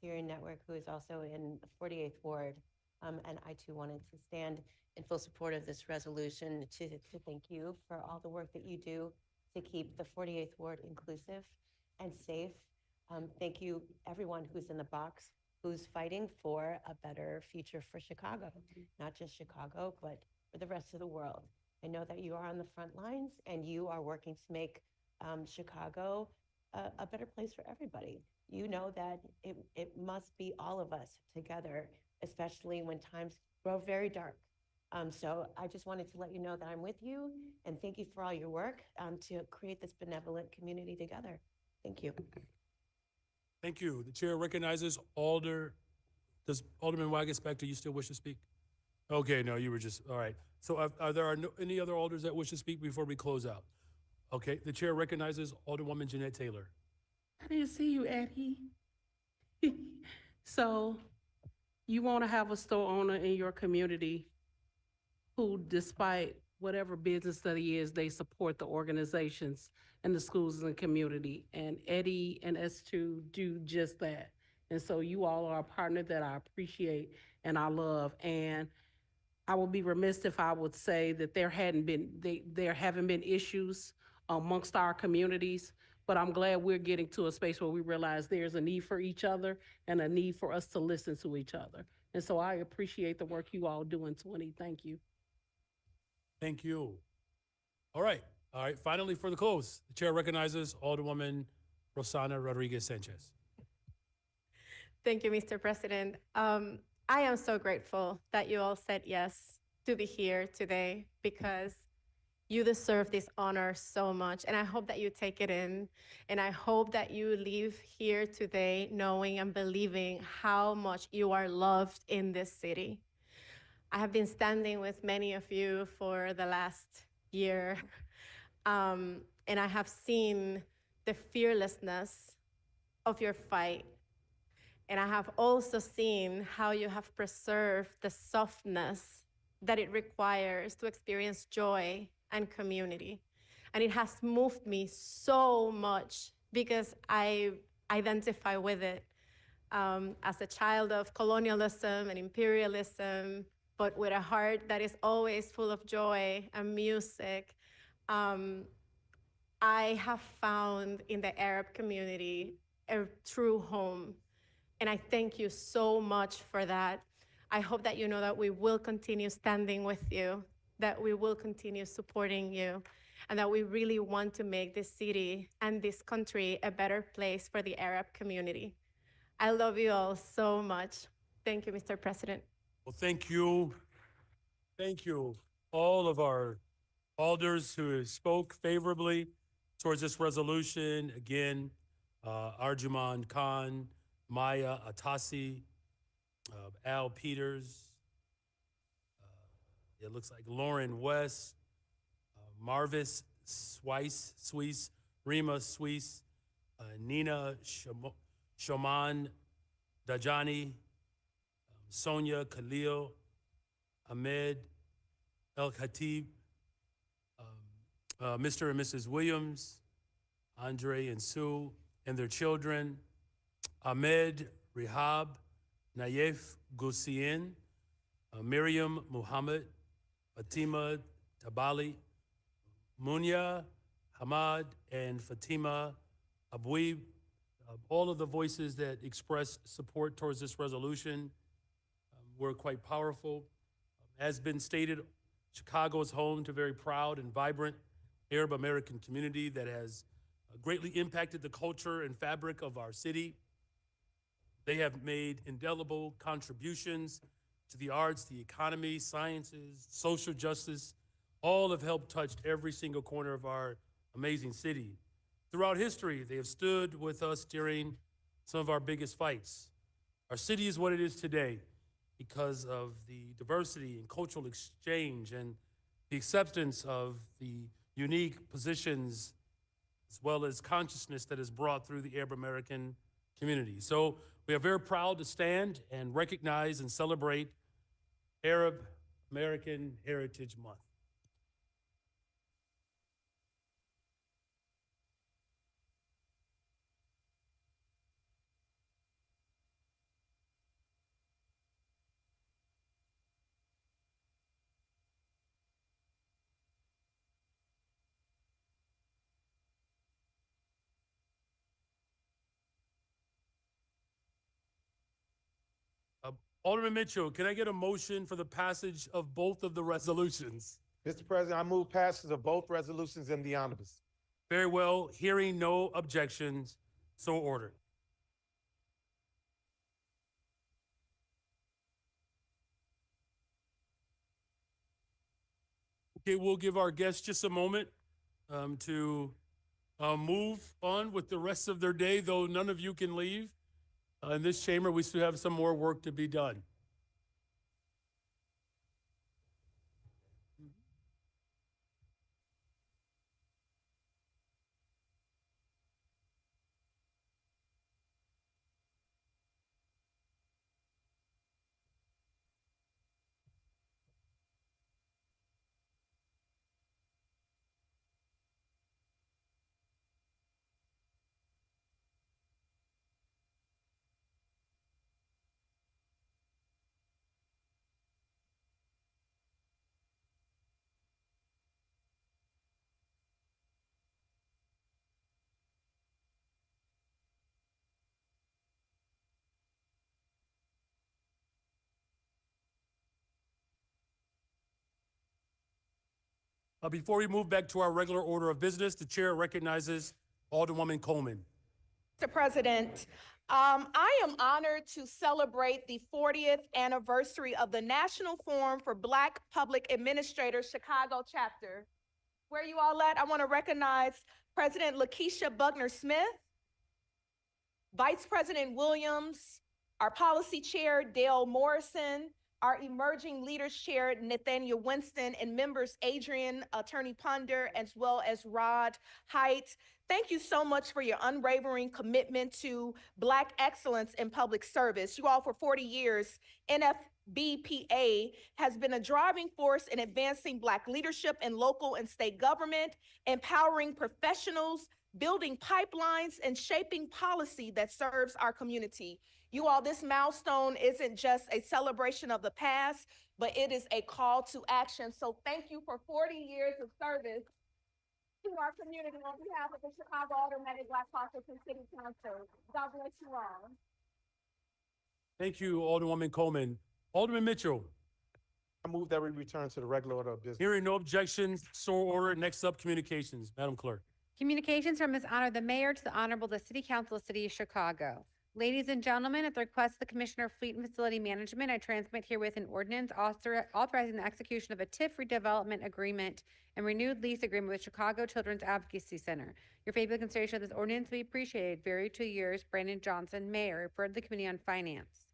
Syrian Network, who is also in the 48th Ward. And I too wanted to stand in full support of this resolution to thank you for all the work that you do to keep the 48th Ward inclusive and safe. Thank you, everyone who's in the box, who's fighting for a better future for Chicago, not just Chicago, but for the rest of the world. I know that you are on the front lines and you are working to make Chicago a better place for everybody. You know that it must be all of us together, especially when times grow very dark. So I just wanted to let you know that I'm with you and thank you for all your work to create this benevolent community together. Thank you. Thank you. The chair recognizes Alderman Wagenspector, do you still wish to speak? Okay, no, you were just, all right. So are there any other alders that wish to speak before we close out? Okay, the chair recognizes Alderwoman Jeanette Taylor. I didn't see you, Eddie. So you want to have a store owner in your community who, despite whatever business that he is, they support the organizations and the schools and the community. And Eddie and S2 do just that. And so you all are a partner that I appreciate and I love. And I would be remiss if I would say that there haven't been issues amongst our communities, but I'm glad we're getting to a space where we realize there's a need for each other and a need for us to listen to each other. And so I appreciate the work you all do in 20. Thank you. Thank you. All right. Finally, for the close, the chair recognizes Alderwoman Rosana Rodriguez Sanchez. Thank you, Mr. President. I am so grateful that you all said yes to be here today because you deserve this honor so much. And I hope that you take it in. And I hope that you leave here today knowing and believing how much you are loved in this city. I have been standing with many of you for the last year. And I have seen the fearlessness of your fight. And I have also seen how you have preserved the softness that it requires to experience joy and community. And it has moved me so much because I identify with it as a child of colonialism and imperialism, but with a heart that is always full of joy and music. I have found in the Arab community a true home. And I thank you so much for that. I hope that you know that we will continue standing with you that we will continue supporting you and that we really want to make this city and this country a better place for the Arab community. I love you all so much. Thank you, Mr. President. Well, thank you. Thank you, all of our alders who spoke favorably towards this resolution. Again, Arjuman Khan, Maya Atasi, Al Peters, it looks like Lauren West, Marvis Swiss, Rima Swiss, Nina Shoman Dajani, Sonia Khalil, Ahmed El Khatib, Mr. and Mrs. Williams, Andre and Sue and their children, Ahmed Rihab, Nayef Gusien, Miriam Muhammad, Fatima Tabali, Munya Hamad, and Fatima Abouib, all of the voices that expressed support towards this resolution were quite powerful. As been stated, Chicago is home to a very proud and vibrant Arab American community that has greatly impacted the culture and fabric of our city. They have made indelible contributions to the arts, the economy, sciences, social justice. All have helped touch every single corner of our amazing city. Throughout history, they have stood with us during some of our biggest fights. Our city is what it is today because of the diversity and cultural exchange and the acceptance of the unique positions as well as consciousness that is brought through the Arab American community. So we are very proud to stand and recognize and celebrate Arab American Heritage Month. Alderman Mitchell, can I get a motion for the passage of both of the resolutions? Mr. President, I move passage of both resolutions in the omnibus. Very well. Hearing no objections, so ordered. Okay, we'll give our guests just a moment to move on with the rest of their day, though none of you can leave. In this chamber, we still have some more work to be done. Before we move back to our regular order of business, the chair recognizes Alderwoman Coleman. Mr. President, I am honored to celebrate the 40th anniversary of the National Forum for Black Public Administrators Chicago chapter. Where you all at? I want to recognize President Lakeisha Buckner Smith, Vice President Williams, our policy chair, Dale Morrison, our emerging leaders chair, Nathaniel Winston, and members Adrian, Attorney Ponder, as well as Rod Height. Thank you so much for your unwavering commitment to Black excellence in public service. You all, for 40 years, NFBPA has been a driving force in advancing Black leadership in local and state government, empowering professionals, building pipelines, and shaping policy that serves our community. You all, this milestone isn't just a celebration of the past, but it is a call to action. So thank you for 40 years of service to our community on behalf of the Chicago Automatic Black Caucus and City Council. God bless you all. Thank you, Alderwoman Coleman. Alderman Mitchell. I move that we return to the regular order of business. Hearing no objections, so ordered. Next up, communications. Madam Clerk. Communications from His Honor the Mayor to the Honorable the City Council of the City of Chicago. Ladies and gentlemen, at the request of the Commissioner of Fleet and Facility Management, I transmit herewith an ordinance authorizing the execution of a TIF redevelopment agreement and renewed lease agreement with Chicago Children's Advocacy Center. Your favorable consideration of this ordinance will be appreciated. Very 2 years, Brandon Johnson, Mayor, referred to the Committee on Finance.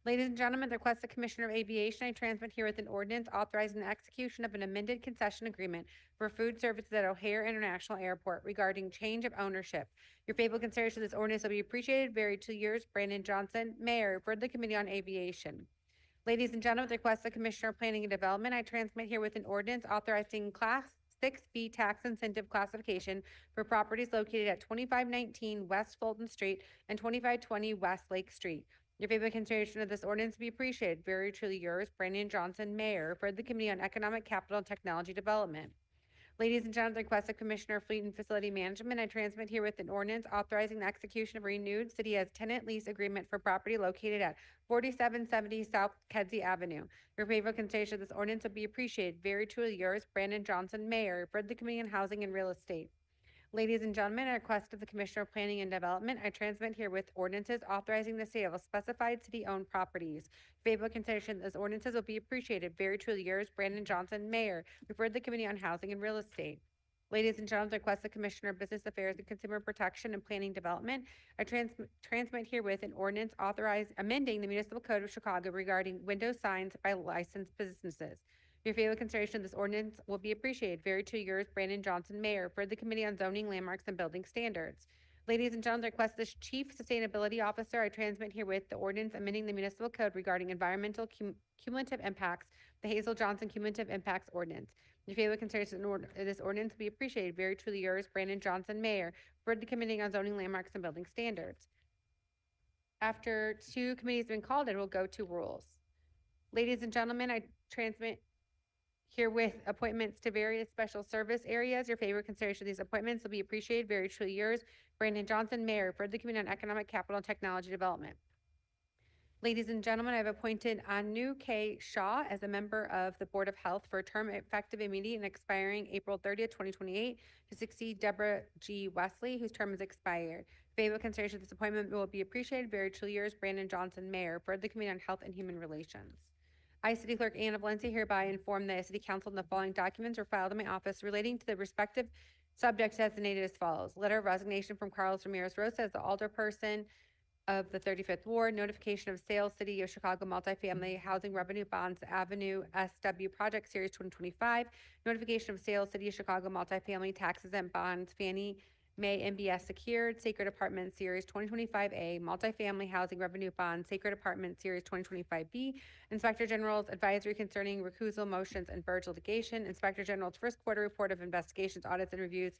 Ladies and gentlemen, at the request of the Commissioner of Aviation, I transmit herewith an ordinance authorizing the execution of an amended concession agreement for food services at O'Hare International Airport regarding change of ownership. Your favorable consideration of this ordinance will be appreciated. Very 2 years, Brandon Johnson, Mayor, referred to the Committee on Aviation. Ladies and gentlemen, at the request of the Commissioner of Planning and Development, I transmit herewith an ordinance authorizing Class 6B tax incentive classification for properties located at 2519 West Fulton Street and 2520 West Lake Street. Your favorable consideration of this ordinance will be appreciated. Very truly yours, Brandon Johnson, Mayor, for the Committee on Economic, Capital, and Technology Development. Ladies and gentlemen, at the request of Commissioner of Fleet and Facility Management, I transmit herewith an ordinance authorizing the execution of a renewed city as tenant lease agreement for property located at 4770 South Kedzie Avenue. Your favorable consideration of this ordinance will be appreciated. Very truly yours, Brandon Johnson, Mayor, for the Committee on Housing and Real Estate. Ladies and gentlemen, at request of the Commissioner of Planning and Development, I transmit herewith ordinances authorizing the sale of specified city-owned properties. Favorable consideration of those ordinances will be appreciated. Very truly yours, Brandon Johnson, Mayor, referred to the Committee on Housing and Real Estate. Ladies and gentlemen, at request of the Commissioner of Business Affairs and Consumer Protection and Planning Development, I transmit herewith an ordinance amending the Municipal Code of Chicago regarding window signs by licensed businesses. Your favorable consideration of this ordinance will be appreciated. Very 2 years, Brandon Johnson, Mayor, for the Committee on Zoning, Landmarks, and Building Standards. Ladies and gentlemen, at the request of the Chief Sustainability Officer, I transmit herewith the ordinance amending the Municipal Code regarding environmental cumulative impacts, the Hazel Johnson Cumulative Impacts Ordinance. Your favorable consideration of this ordinance will be appreciated. Very truly yours, Brandon Johnson, Mayor, for the Committee on Zoning, Landmarks, and Building Standards. After 2 committees have been called, it will go to rules. Ladies and gentlemen, I transmit herewith appointments to various special service areas. Your favorite consideration of these appointments will be appreciated. Very truly yours, Brandon Johnson, Mayor, for the Committee on Economic, Capital, and Technology Development. Ladies and gentlemen, I've appointed Anu K. Shaw as a member of the Board of Health for a term effective immediate and expiring April 30th, 2028 to succeed Deborah G. Wesley, whose term has expired. Favorable consideration of this appointment will be appreciated. Very truly yours, Brandon Johnson, Mayor, for the Committee on Health and Human Relations. I, City Clerk Anna Valencia, hereby inform the City Council that the following documents were filed in my office relating to the respective subjects designated as follows. Letter of resignation from Carlos Ramirez Rosa as the alderperson of the 35th Ward, notification of sale, City of Chicago Multifamily Housing Revenue Bonds Avenue SW Project Series 2025, notification of sale, City of Chicago Multifamily Tax Exempt Bonds Fannie May MBS Secured, Sacred Apartment Series 2025A, Multifamily Housing Revenue Bond, Sacred Apartment Series 2025B, Inspector General's Advisory Concerning Recusal Motions and Burge Litigation, Inspector General's First Quarter Report of Investigations, Audits, and Reviews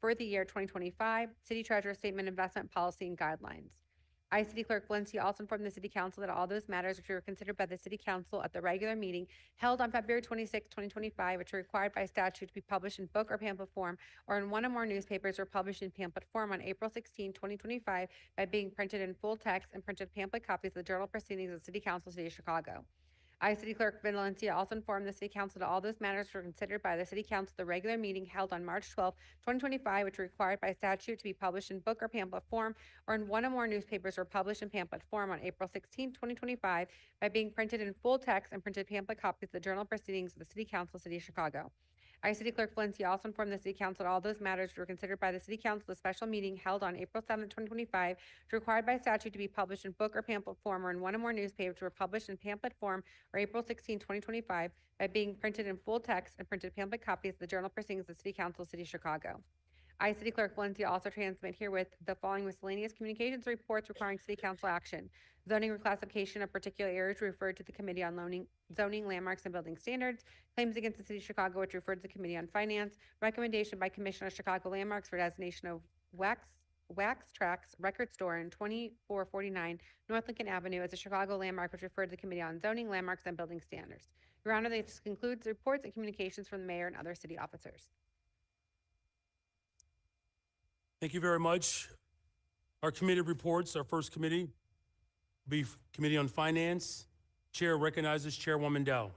for the year 2025, City Treasurer Statement, Investment Policy, and Guidelines. I, City Clerk Valencia, also inform the City Council that all those matters which were considered by the City Council at the regular meeting held on February 26, 2025, which are required by statute to be published in book or pamphlet form or in one or more newspapers or published in pamphlet form on April 16, 2025 by being printed in full text and printed pamphlet copies of the Journal Proceedings of the City Council, City of Chicago. I, City Clerk Valencia, also inform the City Council that all those matters were considered by the City Council at the regular meeting held on March 12, 2025, which are required by statute to be published in book or pamphlet form or in one or more newspapers or published in pamphlet form on April 16, 2025 by being printed in full text and printed pamphlet copies of the Journal Proceedings of the City Council, City of Chicago. I, City Clerk Valencia, also inform the City Council that all those matters were considered by the City Council at a special meeting held on April 7, 2025, which are required by statute to be published in book or pamphlet form or in one or more newspapers were published in pamphlet form or April 16, 2025 by being printed in full text and printed pamphlet copies of the Journal Proceedings of the City Council, City of Chicago. I, City Clerk Valencia, also transmit herewith the following miscellaneous communications reports requiring City Council action. Zoning reclassification of particular areas referred to the Committee on Zoning, Landmarks, and Building Standards. Claims against the City of Chicago, which referred to the Committee on Finance. Recommendation by Commissioner of Chicago Landmarks for designation of Wax Tracks Record Store in 2449 North Lincoln Avenue as a Chicago landmark, which referred to the Committee on Zoning, Landmarks, and Building Standards. Your Honor, this concludes the reports and communications from the Mayor and other city officers. Thank you very much. Our committee reports, our first committee, will be Committee on Finance. Chair recognizes Chairwoman Dow.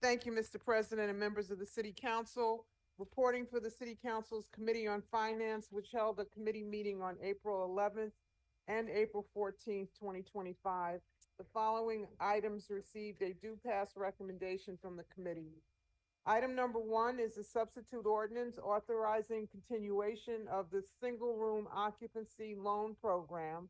Thank you, Mr. President and members of the City Council. Reporting for the City Council's Committee on Finance, which held a committee meeting on April 11th and April 14th, 2025. The following items received a due pass recommendation from the committee. Item number 1 is a substitute ordinance authorizing continuation of the single room occupancy loan program,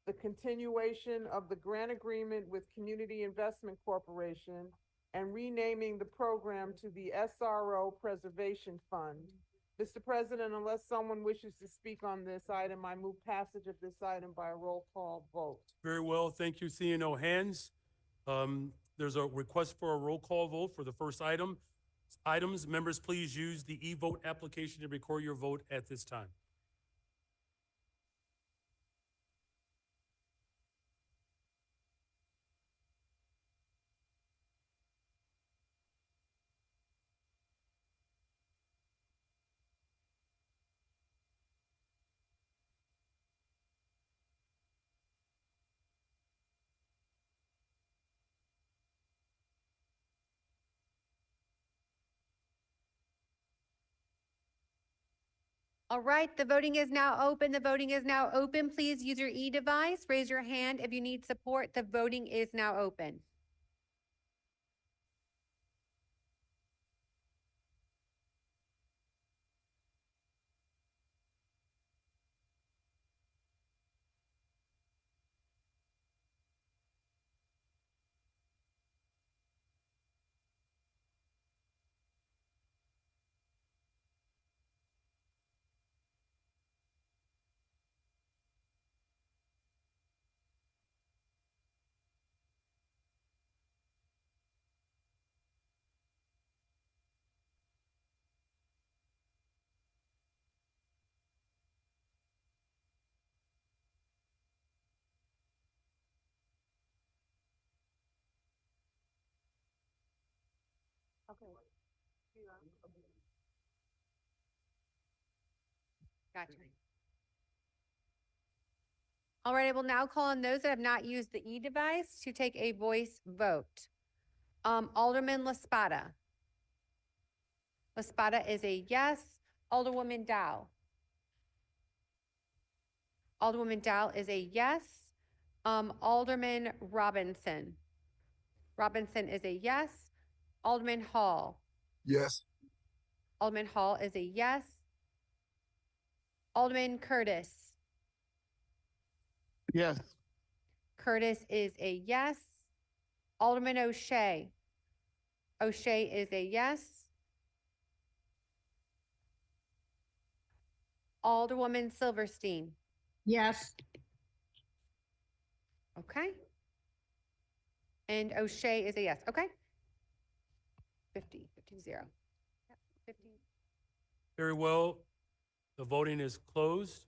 the continuation of the grant agreement with Community Investment Corporation, and renaming the program to the SRO Preservation Fund. Mr. President, unless someone wishes to speak on this item, I move passage of this item by a roll call vote. Very well, thank you. Seeing no hands, there's a request for a roll call vote for the first items. Members, please use the e-vote application to record your vote at this time. All right, the voting is now open. The voting is now open. Please use your e-device. Raise your hand if you need support. The voting is now open. Gotcha. All right, I will now call on those that have not used the e-device to take a voice vote. Alderman LaSpada. LaSpada is a yes. Alderwoman Dow. Alderwoman Dow is a yes. Alderman Robinson. Robinson is a yes. Alderman Hall. Yes. Alderman Hall is a yes. Alderman Curtis. Yes. Curtis is a yes. Alderman O'Shea. O'Shea is a yes. Alderwoman Silverstein. Yes. Okay. And O'Shea is a yes. Okay. 50, 0. 50. Very well. The voting is closed.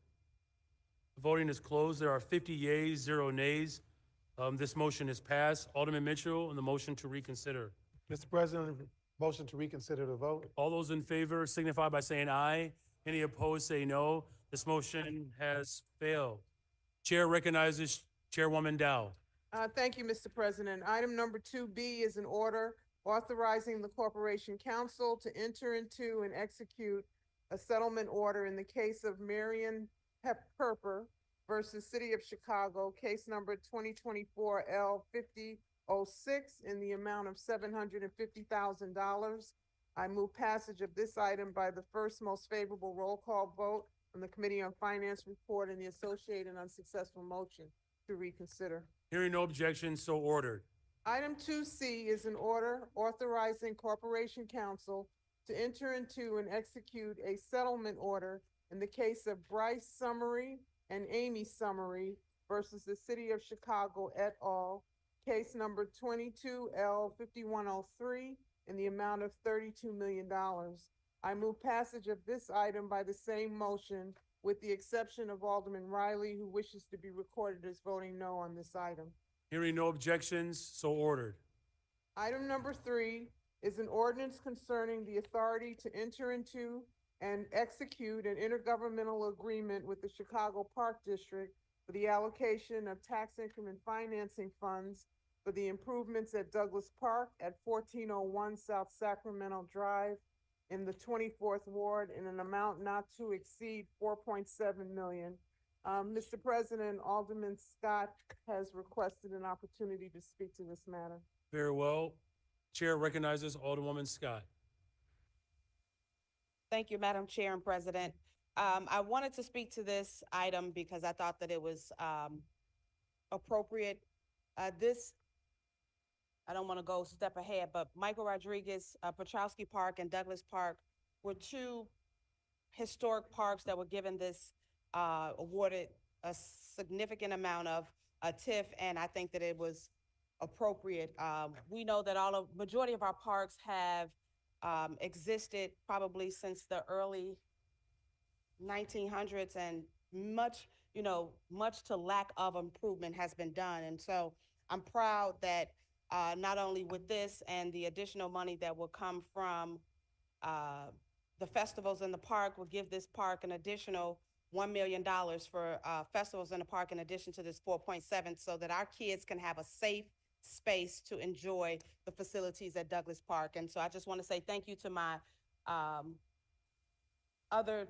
The voting is closed. There are 50 yeas, 0 nays. This motion is passed. Alderman Mitchell on the motion to reconsider. Mr. President, motion to reconsider the vote. All those in favor signify by saying aye. Any opposed say no. This motion has failed. Chair recognizes Chairwoman Dow. Thank you, Mr. President. Item number 2B is an order authorizing the Corporation Council to enter into and execute a settlement order in the case of Marion Perper versus City of Chicago, case number 2024 L5006 in the amount of $750,000. I move passage of this item by the first most favorable roll call vote from the Committee on Finance report and the associated unsuccessful motion to reconsider. Hearing no objection, so ordered. Item 2C is an order authorizing Corporation Council to enter into and execute a settlement order in the case of Bryce Summery and Amy Summery versus the City of Chicago et al., case number 22 L5103 in the amount of $32 million. I move passage of this item by the same motion with the exception of Alderman Riley, who wishes to be recorded as voting no on this item. Hearing no objections, so ordered. Item number 3 is an ordinance concerning the authority to enter into and execute an intergovernmental agreement with the Chicago Park District for the allocation of tax increment financing funds for the improvements at Douglas Park at 1401 South Sacramento Drive in the 24th Ward in an amount not to exceed 4.7 million. Mr. President, Alderman Scott has requested an opportunity to speak to this matter. Very well. Chair recognizes Alderwoman Scott. Thank you, Madam Chair and President. I wanted to speak to this item because I thought that it was appropriate. I don't want to go a step ahead, but Michael Rodriguez, Petrowski Park and Douglas Park were two historic parks that were given this awarded a significant amount of TIF, and I think that it was appropriate. We know that majority of our parks have existed probably since the early 1900s, and much to lack of improvement has been done. And so I'm proud that not only with this and the additional money that will come from the festivals in the park will give this park an additional $1 million for festivals in the park in addition to this 4.7, so that our kids can have a safe space to enjoy the facilities at Douglas Park. And so I just want to say thank you to my other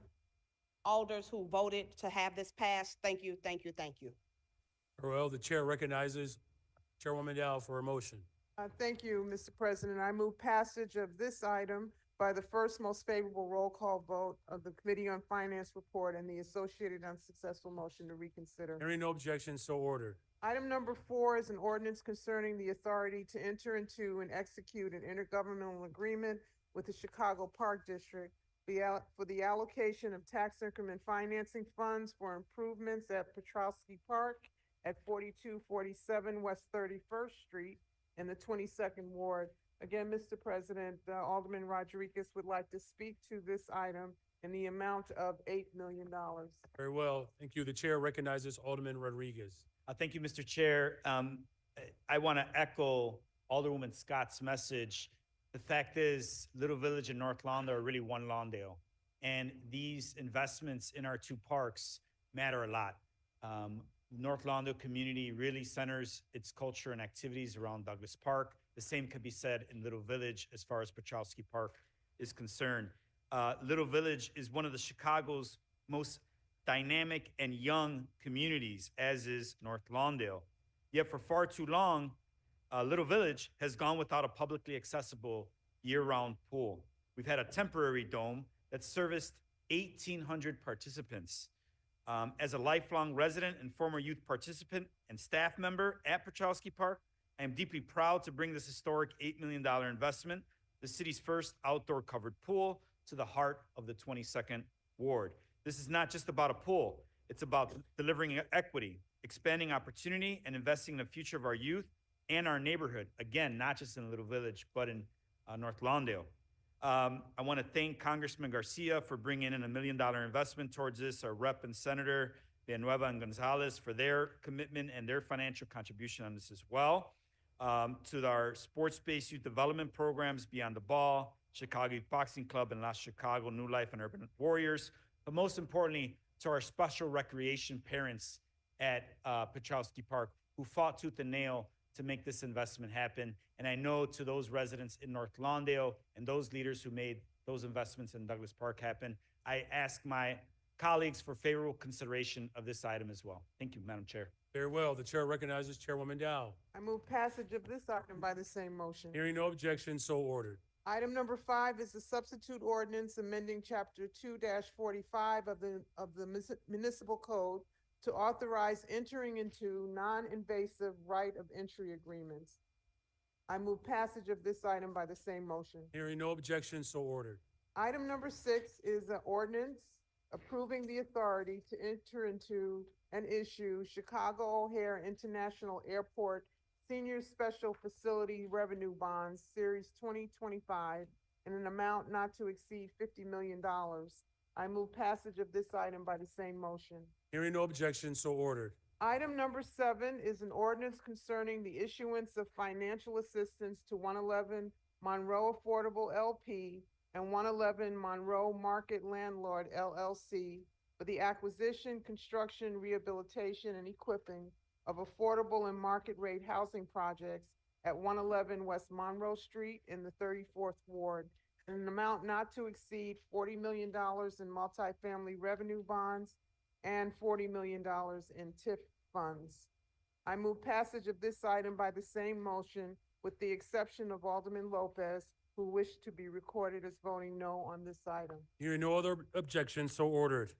alders who voted to have this passed. Thank you, thank you, thank you. Very well. The chair recognizes Chairwoman Dow for a motion. Thank you, Mr. President. I move passage of this item by the first most favorable roll call vote of the Committee on Finance report and the associated unsuccessful motion to reconsider. Hearing no objection, so ordered. Item number 4 is an ordinance concerning the authority to enter into and execute an intergovernmental agreement with the Chicago Park District for the allocation of tax increment financing funds for improvements at Petrowski Park at 4247 West 31st Street in the 22nd Ward. Again, Mr. President, Alderman Rodriguez would like to speak to this item in the amount of $8 million. Very well. Thank you. The chair recognizes Alderman Rodriguez. Thank you, Mr. Chair. I want to echo Alderwoman Scott's message. The fact is, Little Village and North Lawndale are really one Lawndale, and these investments in our two parks matter a lot. North Lawndale community really centers its culture and activities around Douglas Park. The same could be said in Little Village as far as Petrowski Park is concerned. Little Village is one of the Chicago's most dynamic and young communities, as is North Lawndale. Yet for far too long, Little Village has gone without a publicly accessible year-round pool. We've had a temporary dome that serviced 1,800 participants. As a lifelong resident and former youth participant and staff member at Petrowski Park, I am deeply proud to bring this historic $8 million investment, the city's first outdoor covered pool, to the heart of the 22nd Ward. This is not just about a pool. It's about delivering equity, expanding opportunity, and investing in the future of our youth and our neighborhood. Again, not just in Little Village, but in North Lawndale. I want to thank Congressman Garcia for bringing in $1 million investment towards this, our Rep and Senator Villanueva and Gonzalez for their commitment and their financial contribution on this as well. To our sports-based youth development programs, Beyond the Ball, Chicago Youth Boxing Club, and Las Chicago New Life and Urban Warriors. But most importantly, to our special recreation parents at Petrowski Park who fought tooth and nail to make this investment happen. And I know to those residents in North Lawndale and those leaders who made those investments in Douglas Park happen, I ask my colleagues for favorable consideration of this item as well. Thank you, Madam Chair. Very well. The chair recognizes Chairwoman Dow. I move passage of this item by the same motion. Hearing no objection, so ordered. Item number 5 is the substitute ordinance amending Chapter 2-45 of the Municipal Code to authorize entering into non-invasive right of entry agreements. I move passage of this item by the same motion. Hearing no objection, so ordered. Item number 6 is an ordinance approving the authority to enter into and issue Chicago O'Hare International Airport Senior Special Facility Revenue Bonds, Series 2025, in an amount not to exceed $50 million. I move passage of this item by the same motion. Hearing no objection, so ordered. Item number 7 is an ordinance concerning the issuance of financial assistance to 111 Monroe Affordable LP and 111 Monroe Market Landlord LLC for the acquisition, construction, rehabilitation, and equipping of affordable and market rate housing projects at 111 West Monroe Street in the 34th Ward in an amount not to exceed $40 million in multifamily revenue bonds and $40 million in TIF funds. I move passage of this item by the same motion with the exception of Alderman Lopez, who wished to be recorded as voting no on this item. Hearing no other objections, so ordered.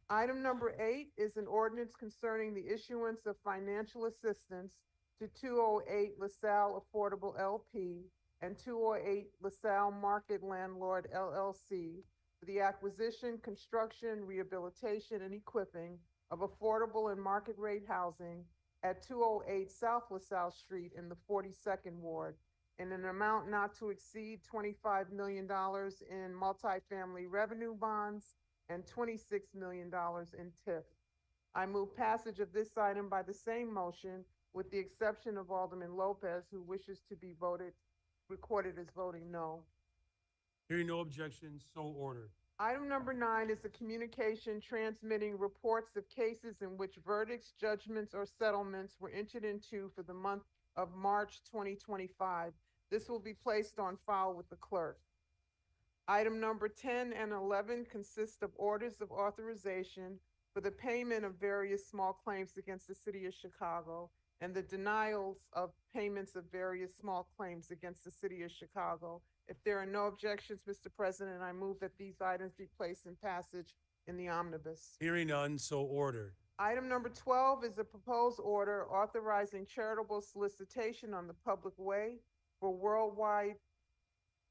Item number 8 is an ordinance concerning the issuance of financial assistance to 208 LaSalle Affordable LP and 208 LaSalle Market Landlord LLC for the acquisition, construction, rehabilitation, and equipping of affordable and market rate housing at 208 South LaSalle Street in the 42nd Ward in an amount not to exceed $25 million in multifamily revenue bonds and $26 million in TIF. I move passage of this item by the same motion with the exception of Alderman Lopez, who wishes to be recorded as voting no. Hearing no objections, so ordered. Item number 9 is a communication transmitting reports of cases in which verdicts, judgments, or settlements were entered into for the month of March 2025. This will be placed on file with the clerk. Item number 10 and 11 consist of orders of authorization for the payment of various small claims against the city of Chicago and the denials of payments of various small claims against the city of Chicago. If there are no objections, Mr. President, I move that these items be placed in passage in the omnibus. Hearing none, so ordered. Item number 12 is a proposed order authorizing charitable solicitation on the public way for Worldwide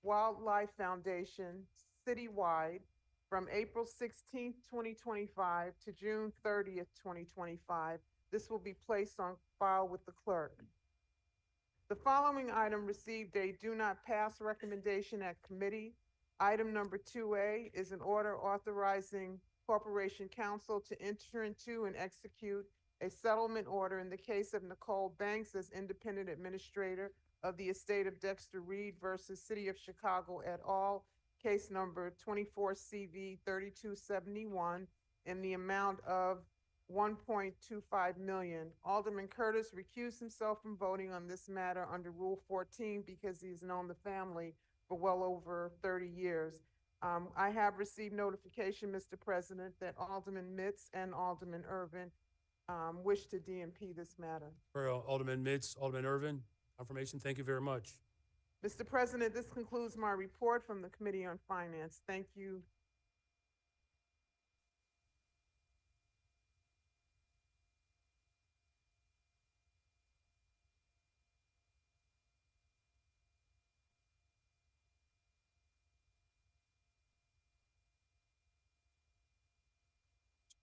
Wildlife Foundation citywide from April 16th, 2025 to June 30th, 2025. This will be placed on file with the clerk. The following item received a do not pass recommendation at committee. Item number 2A is an order authorizing Corporation Counsel to enter into and execute a settlement order in the case of Nicole Banks as independent administrator of the estate of Dexter Reed versus City of Chicago et al., case number 24 CV 3271 in the amount of $1.25 million. Alderman Curtis recused himself from voting on this matter under Rule 14 because he's known the family for well over 30 years. I have received notification, Mr. President, that Alderman Mitz and Alderman Irvin wish to DNP this matter. For Alderman Mitz, Alderman Irvin, confirmation, thank you very much. Mr. President, this concludes my report from the Committee on Finance. Thank you.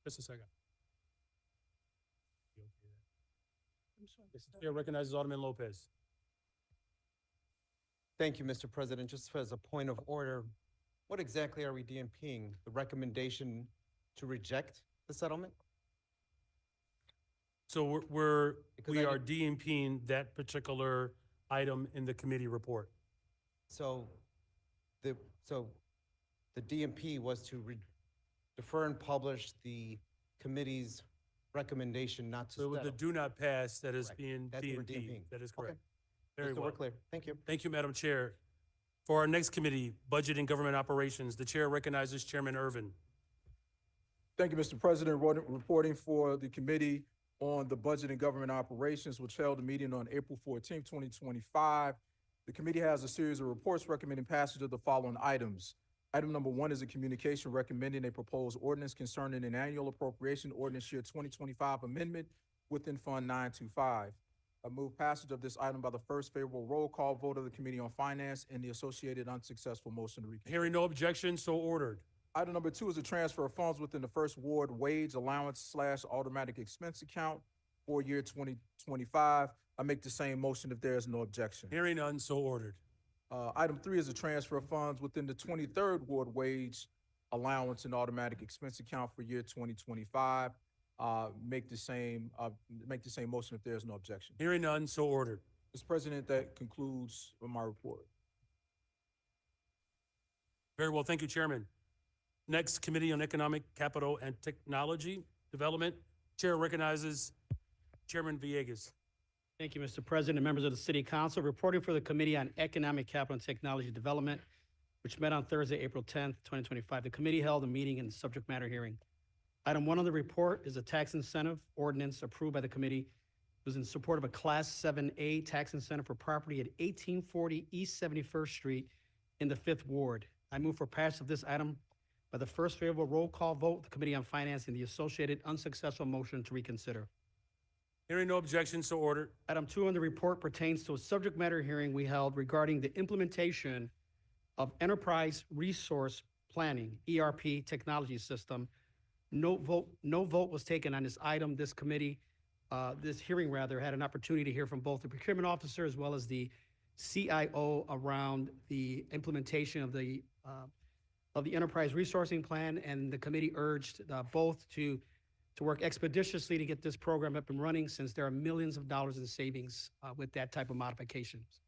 Just a second. The chair recognizes Alderman Lopez. Thank you, Mr. President. Just as a point of order, what exactly are we DNPing? The recommendation to reject the settlement? So we are DNPing that particular item in the committee report. So the DNP was to defer and publish the committee's recommendation not to So with the settle. do not pass that is Correct. being That's what we're DNP'd. DNPing. That is Okay. correct. Very Just so well. we're clear. Thank you. Thank you, Madam Chair. For our next committee, Budget and Government Operations, the chair recognizes Chairman Irvin. Thank you, Mr. President. Reporting for the Committee on the Budget and Government Operations, which held a meeting on April 14th, 2025. The committee has a series of reports recommending passage of the following items. Item number 1 is a communication recommending a proposed ordinance concerning an annual appropriation ordinance year 2025 amendment within Fund 925. I move passage of this item by the first favorable roll call vote of the Committee on Finance and the associated unsuccessful motion to reconsider. Hearing no objection, so ordered. Item number 2 is a transfer of funds within the First Ward wage allowance / automatic expense account for year 2025. I make the same motion if there is no objection. Hearing none, so ordered. Item 3 is a transfer of funds within the 23rd Ward wage allowance and automatic expense account for year 2025. Make the same motion if there is no objection. Hearing none, so ordered. Mr. President, that concludes my report. Very well, thank you, Chairman. Next, Committee on Economic, Capital, and Technology Development. Chair recognizes Chairman Villegas. Thank you, Mr. President and members of the City Council. Reporting for the Committee on Economic, Capital, and Technology Development, which met on Thursday, April 10th, 2025. The committee held a meeting and subject matter hearing. Item 1 on the report is a tax incentive ordinance approved by the committee. It was in support of a Class 7A tax incentive for property at 1840 East 71st Street in the 5th Ward. I move for passage of this item by the first favorable roll call vote, the Committee on Finance, and the associated unsuccessful motion to reconsider. Hearing no objections, so ordered. Item 2 on the report pertains to a subject matter hearing we held regarding the implementation of Enterprise Resource Planning, ERP technology system. No vote was taken on this item. This hearing had an opportunity to hear from both the procurement officer as well as the CIO around the implementation of the Enterprise Resourcing Plan, and the committee urged both to work expeditiously to get this program up and running, since there are millions of dollars in savings with that type of modifications.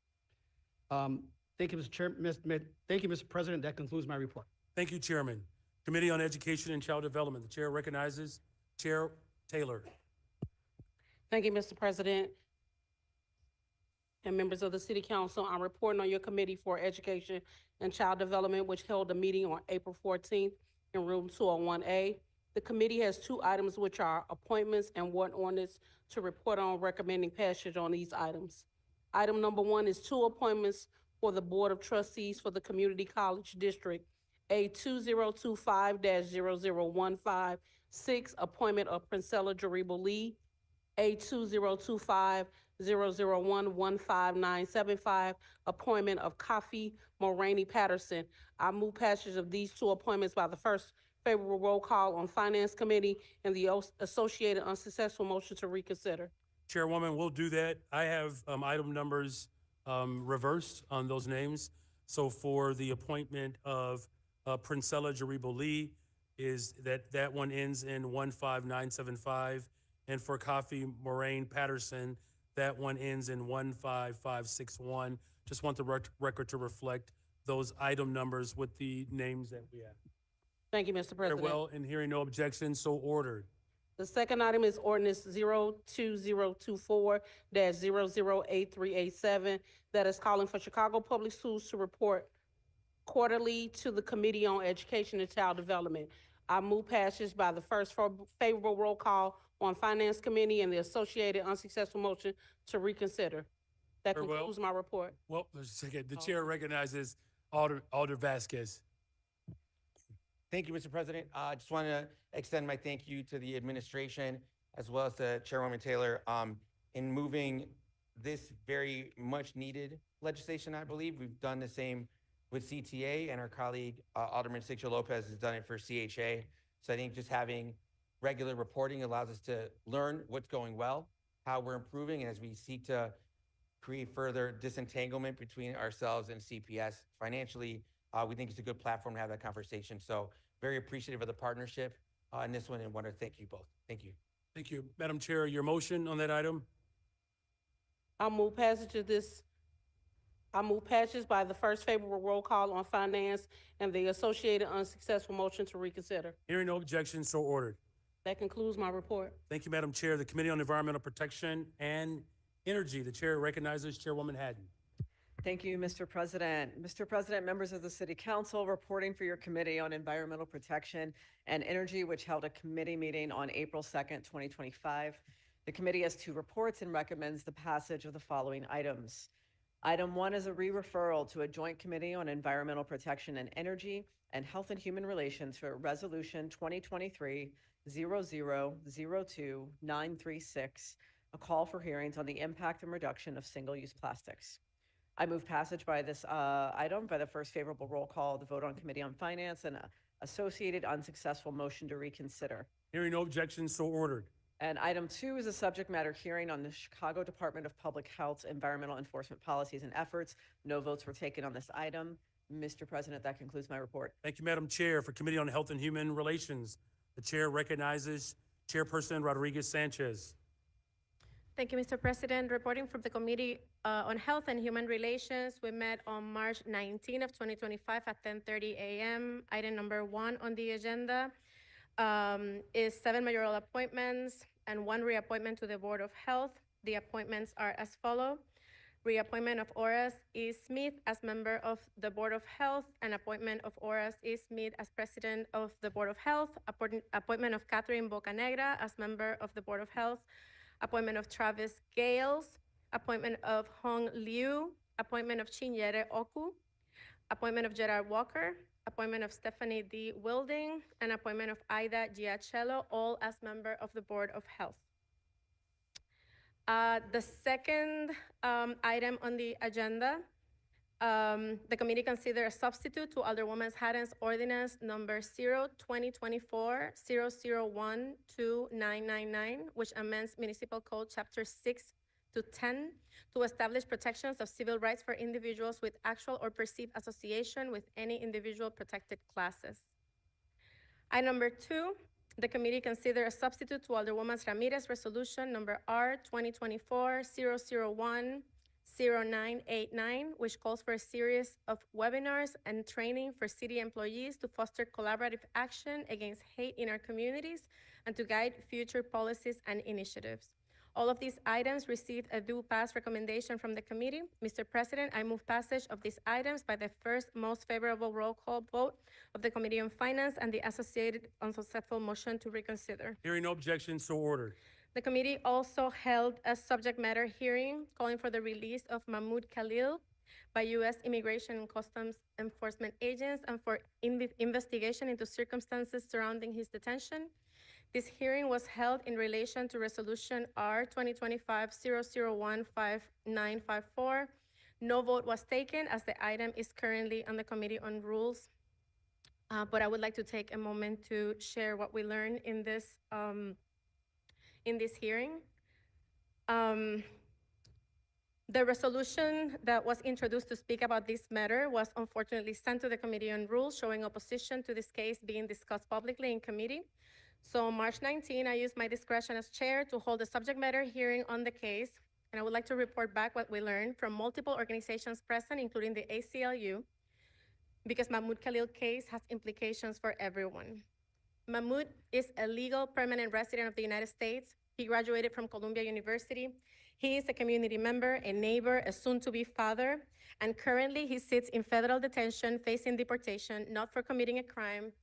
Thank you, Mr. Thank you, Mr. President. That concludes my report. Thank you, Chairman. Committee on Education and Child Development. The chair recognizes Chair Taylor. Thank you, Mr. President. And members of the City Council, I'm reporting on your Committee for Education and Child Development, which held a meeting on April 14th in room 201A. The committee has 2 items, which are appointments and 1 ordinance to report on, recommending passage on these items. Item number 1 is 2 appointments for the Board of Trustees for the Community College District. A 2025-0015, 6, appointment of Princella Jaribu Lee. A 2025-001-15975, appointment of Kafi Moraini Patterson. I move passage of these 2 appointments by the first favorable roll call on Finance Committee and the associated unsuccessful motion to reconsider. Chairwoman, we'll do that. I have item numbers reversed on those names. So for the appointment of Princella Jaribu Lee, is that one ends in 15975. And for Kafi Moraine Patterson, that one ends in 15561. Just want the record to reflect those item numbers with the names that we have. Thank you, Mr. President. Very well, and hearing no objections, so ordered. The second item is ordinance 02024-008387, that is calling for Chicago Public Schools to report quarterly to the Committee on Education and Child Development. I move passage by the first favorable roll call on Finance Committee and the associated unsuccessful motion to reconsider. That Very well. concludes my report. Well, there's a second. The chair recognizes Alder Vasquez. Thank you, Mr. President. I just want to extend my thank you to the administration as well as to Chairwoman Taylor in moving this very much needed legislation. I believe we've done the same with CTA, and our colleague Alderman Sixto Lopez has done it for CHA. So I think just having regular reporting allows us to learn what's going well, how we're improving, and as we seek to create further disentanglement between ourselves and CPS financially, we think it's a good platform to have that conversation. So very appreciative of the partnership in this one, and want to thank you both. Thank you. Thank you. Madam Chair, your motion on that item? I move passage of this. I move passage by the first favorable roll call on Finance and the associated unsuccessful motion to reconsider. Hearing no objections, so ordered. That concludes my report. Thank you, Madam Chair. The Committee on Environmental Protection and Energy. The chair recognizes Chairwoman Hadden. Thank you, Mr. President. Mr. President, members of the City Council, reporting for your Committee on Environmental Protection and Energy, which held a committee meeting on April 2nd, 2025. The committee has 2 reports and recommends the passage of the following items. Item 1 is a re-referral to a joint committee on environmental protection and energy and health and human relations for Resolution 2023-0002-936, a call for hearings on the impact and reduction of single-use plastics. I move passage by this item by the first favorable roll call, the vote on Committee on Finance, and associated unsuccessful motion to reconsider. Hearing no objections, so ordered. And item 2 is a subject matter hearing on the Chicago Department of Public Health's environmental enforcement policies and efforts. No votes were taken on this item. Mr. President, that concludes my report. Thank you, Madam Chair. For Committee on Health and Human Relations, the chair recognizes Chairperson Rodriguez Sanchez. Thank you, Mr. President. Reporting from the Committee on Health and Human Relations, we met on March 19 of 2025 at 10:30 a.m. Item number 1 on the agenda is 7 mayoral appointments. and 1 reappointment to the Board of Health. The appointments are as follow. Reappointment of Horace E. Smith as member of the Board of Health, and appointment of Horace E. Smith as president of the Board of Health. Appointment of Catherine Bocanegra as member of the Board of Health. Appointment of Travis Gales. Appointment of Hong Liu. Appointment of Chinyere Oku. Appointment of Gerard Walker. Appointment of Stephanie D. Wilding, and appointment of Ida Giacello, all as member of the Board of Health. The second item on the agenda, the committee considered a substitute to Alderwoman Haddon's ordinance number 0-2024-001-2999, which amends Municipal Code Chapter 6 to 10 to establish protections of civil rights for individuals with actual or perceived association with any individual protected classes. Item number 2, the committee considered a substitute to Alderwoman Ramirez resolution number R 2024-001-0989, which calls for a series of webinars and training for city employees to foster collaborative action against hate in our communities and to guide future policies and initiatives. All of these items received a due pass recommendation from the committee. Mr. President, I move passage of these items by the first most favorable roll call vote of the Committee on Finance and the associated unsuccessful motion to reconsider. Hearing no objections, so ordered. The committee also held a subject matter hearing calling for the release of Mahmoud Khalil by U.S. Immigration and Customs Enforcement agents and for investigation into circumstances surrounding his detention. This hearing was held in relation to Resolution R 2025-001-5954. No vote was taken as the item is currently on the Committee on Rules. But I would like to take a moment to share what we learned in this hearing. The resolution that was introduced to speak about this matter was unfortunately sent to the Committee on Rules, showing opposition to this case being discussed publicly in committee. So on March 19, I used my discretion as chair to hold a subject matter hearing on the case, and I would like to report back what we learned from multiple organizations present, including the ACLU, because Mahmoud Khalil case has implications for everyone. Mahmoud is a legal permanent resident of the United States. He graduated from Columbia University. He is a community member, a neighbor, a soon-to-be father, and currently he sits in federal detention facing deportation, not for committing a crime,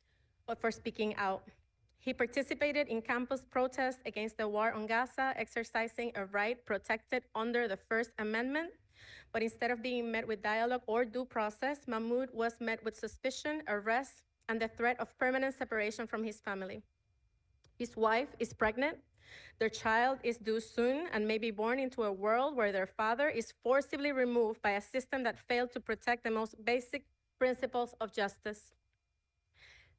but for speaking out. He participated in campus protests against the war on Gaza, exercising a right protected under the First Amendment. But instead of being met with dialogue or due process, Mahmoud was met with suspicion, arrest, and the threat of permanent separation from his family. His wife is pregnant. Their child is due soon and may be born into a world where their father is forcibly removed by a system that failed to protect the most basic principles of justice.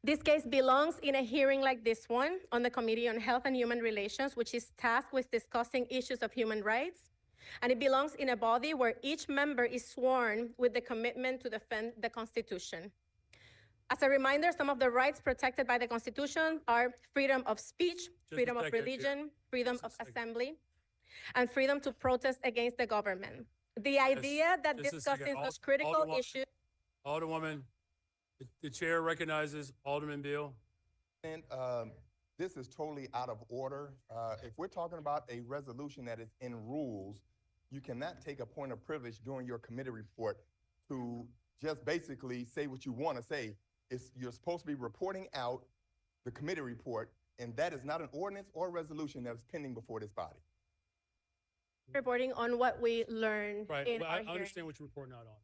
This case belongs in a hearing like this one on the Committee on Health and Human Relations, which is tasked with discussing issues of human rights. And it belongs in a body where each member is sworn with the commitment to defend the Constitution. As a reminder, some of the rights protected by the Constitution are freedom of speech, freedom of religion, freedom of assembly, and freedom to protest against the government. The idea that discussing those critical issues. Alderwoman, the chair recognizes Alderman Beal. And this is totally out of order. If we're talking about a resolution that is in rules, you cannot take a point of privilege during your committee report to just basically say what you want to say. You're supposed to be reporting out the committee report, and that is not an ordinance or resolution that is pending before this body. Reporting on what we learned Right, in well, our I hearing. understand what you're reporting out on.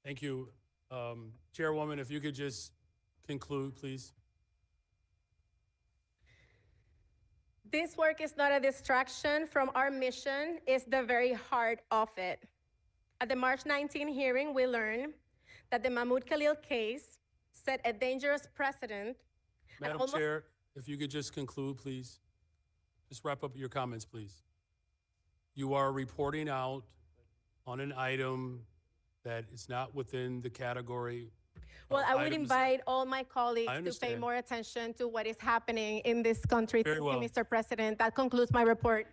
Thank you. Chairwoman, if you could just conclude, please. This work is not a distraction from our mission, it's the very heart of it. At the March 19 hearing, we learned that the Mahmoud Khalil case set a dangerous precedent. Madam Chair, if you could just conclude, please. Just wrap up your comments, please. You are reporting out on an item that is not within the category. Well, I would items- invite all my I colleagues to pay understand. more attention to what is happening in this country. Very Thank you, well. Mr. President. That concludes my report.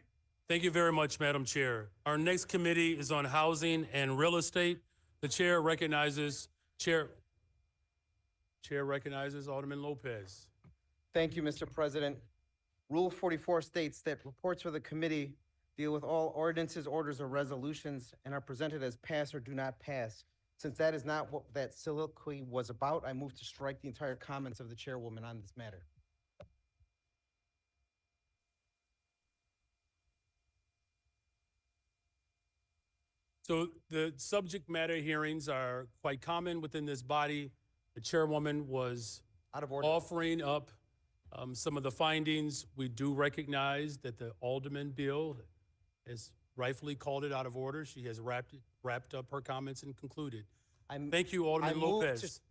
Thank you very much, Madam Chair. Our next committee is on housing and real estate. The chair recognizes Alderman Lopez. Thank you, Mr. President. Rule 44 states that reports for the committee deal with all ordinances, orders, or resolutions and are presented as pass or do not pass. Since that is not what that soliloquy was about, I move to strike the entire comments of the chairwoman on this matter. So the subject matter hearings are quite common within this body. The chairwoman was Out of order. offering up some of the findings. We do recognize that the Alderman bill has rightfully called it out of order. She has wrapped up her comments and concluded. Thank you, Alderman Lopez.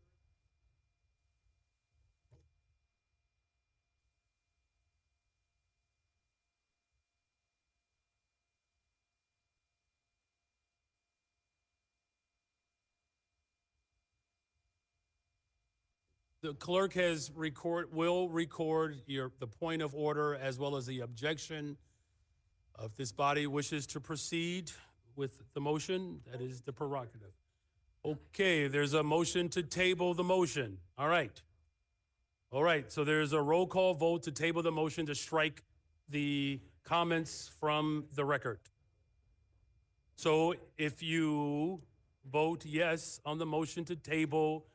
The clerk will record the point of order as well as the objection. If this body wishes to proceed with the motion, that is the prerogative. Okay, there's a motion to table the motion. All right, so there's a roll call vote to table the motion to strike the comments from the record. So if you vote yes on the motion to table,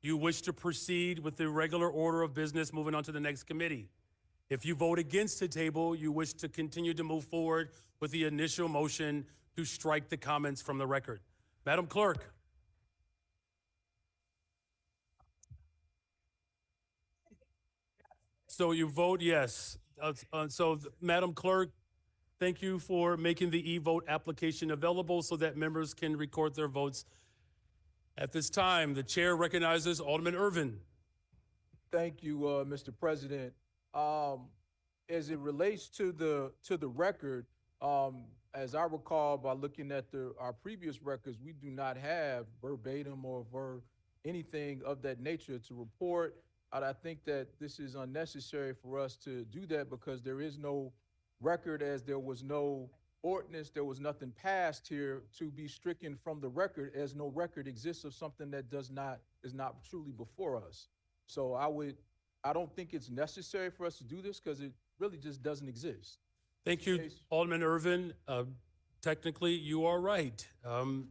you wish to proceed with the regular order of business, moving on to the next committee. If you vote against the table, you wish to continue to move forward with the initial motion to strike the comments from the record. Madam Clerk. So you vote yes. Madam Clerk, thank you for making the e-vote application available so that members can record their votes. At this time, the chair recognizes Alderman Irvin. Thank you, Mr. President. As it relates to the record, as I recall by looking at our previous records, we do not have verbatim or anything of that nature to report. I think that this is unnecessary for us to do that because there is no record, as there was no ordinance, there was nothing passed here to be stricken from the record, as no record exists of something that is not truly before us. So I don't think it's necessary for us to do this because it really just doesn't exist. Thank you, Alderman Irvin. Technically, you are right.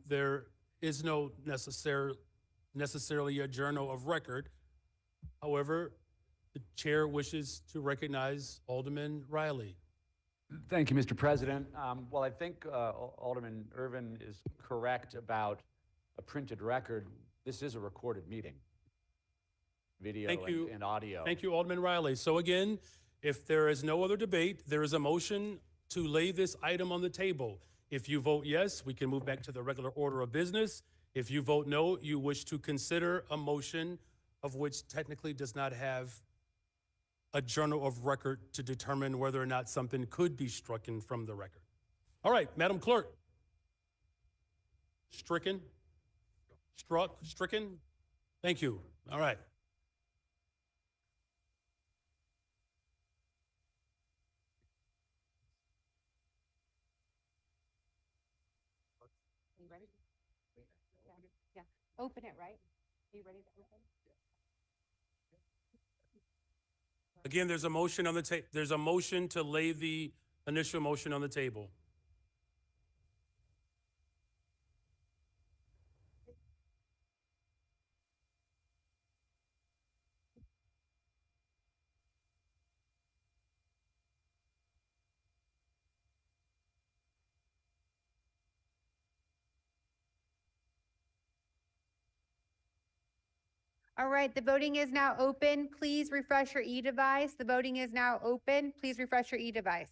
There is no necessarily a journal of record. However, the chair wishes to recognize Alderman Riley. Thank you, Mr. President. Well, I think Alderman Irvin is correct about a printed record. This is a recorded meeting, video and audio. Thank you, Alderman Riley. So again, if there is no other debate, there is a motion to lay this item on the table. If you vote yes, we can move back to the regular order of business. If you vote no, you wish to consider a motion of which technically does not have a journal of record to determine whether or not something could be stricken from the record. All right, Madam Clerk. Stricken? Struck? Stricken? Thank you. All right. Are you ready? Yeah. Open it, right? Are you ready to open? Again, there's a motion on the there's a motion to lay the initial motion on the table. All right, the voting is now open. Please refresh your e-device. The voting is now open. Please refresh your e-device.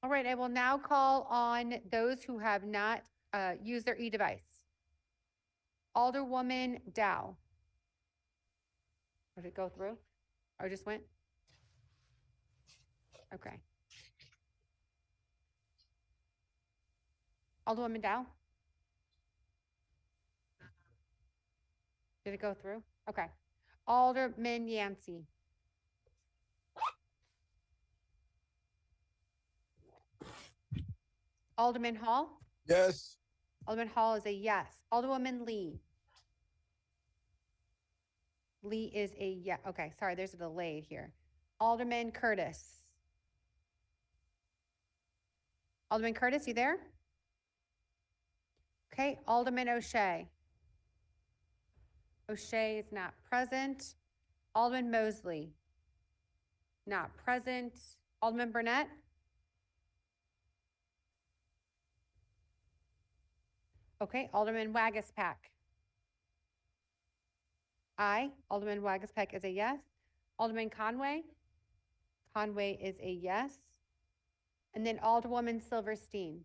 All right, I will now call on those who have not used their e-device. Alderwoman Dow. Did it go through? Or just went? Okay. Alderwoman Dow? Did it go through? Okay. Alderman Yancey. Alderman Hall? Yes. Alderman Hall is a yes. Alderwoman Lee? Lee is a yeah. Okay, sorry, there's a delay here. Alderman Curtis? Alderman Curtis, you there? Okay, Alderman O'Shea? O'Shea is not present. Alderman Mosley? Not present. Alderman Burnett? Okay, Alderman Wagaspack? Aye. Alderman Wagaspack is a yes. Alderman Conway? Conway is a yes. And then Alderwoman Silverstein?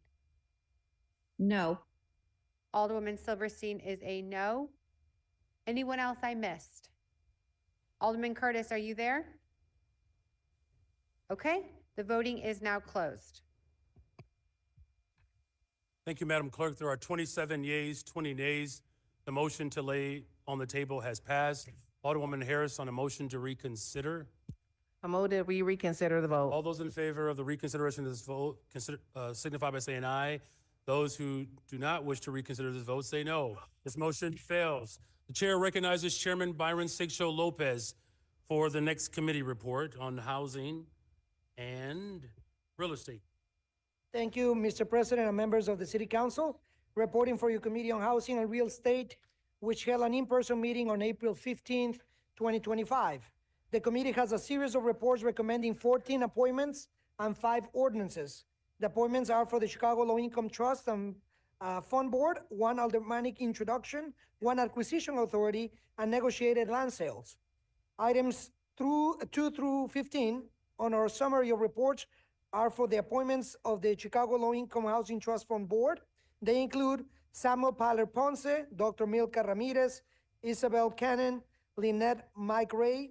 No. Alderwoman Silverstein is a no. Anyone else I missed? Alderman Curtis, are you there? Okay, the voting is now closed. Thank you, Madam Clerk. There are 27 yeas, 20 nays. The motion to lay on the table has passed. Alderwoman Harris on a motion to reconsider. I move that we reconsider the vote. All those in favor of the reconsideration of this vote signify by saying aye. Those who do not wish to reconsider this vote say no. This motion fails. The chair recognizes Chairman Byron Sigshow Lopez for the next committee report on housing and real estate. Thank you, Mr. President and members of the City Council. Reporting for your Committee on Housing and Real Estate, which held an in-person meeting on April 15th, 2025. The committee has a series of reports recommending 14 appointments and 5 ordinances. The appointments are for the Chicago Low Income Trust and Fund Board, 1 aldermanic introduction, 1 acquisition authority, and negotiated land sales. Items 2 through 15 on our summary of reports are for the appointments of the Chicago Low Income Housing Trust Fund Board. They include Samuel Paler Ponce, Dr. Milka Ramirez, Isabel Cannon, Lynette Mike Ray,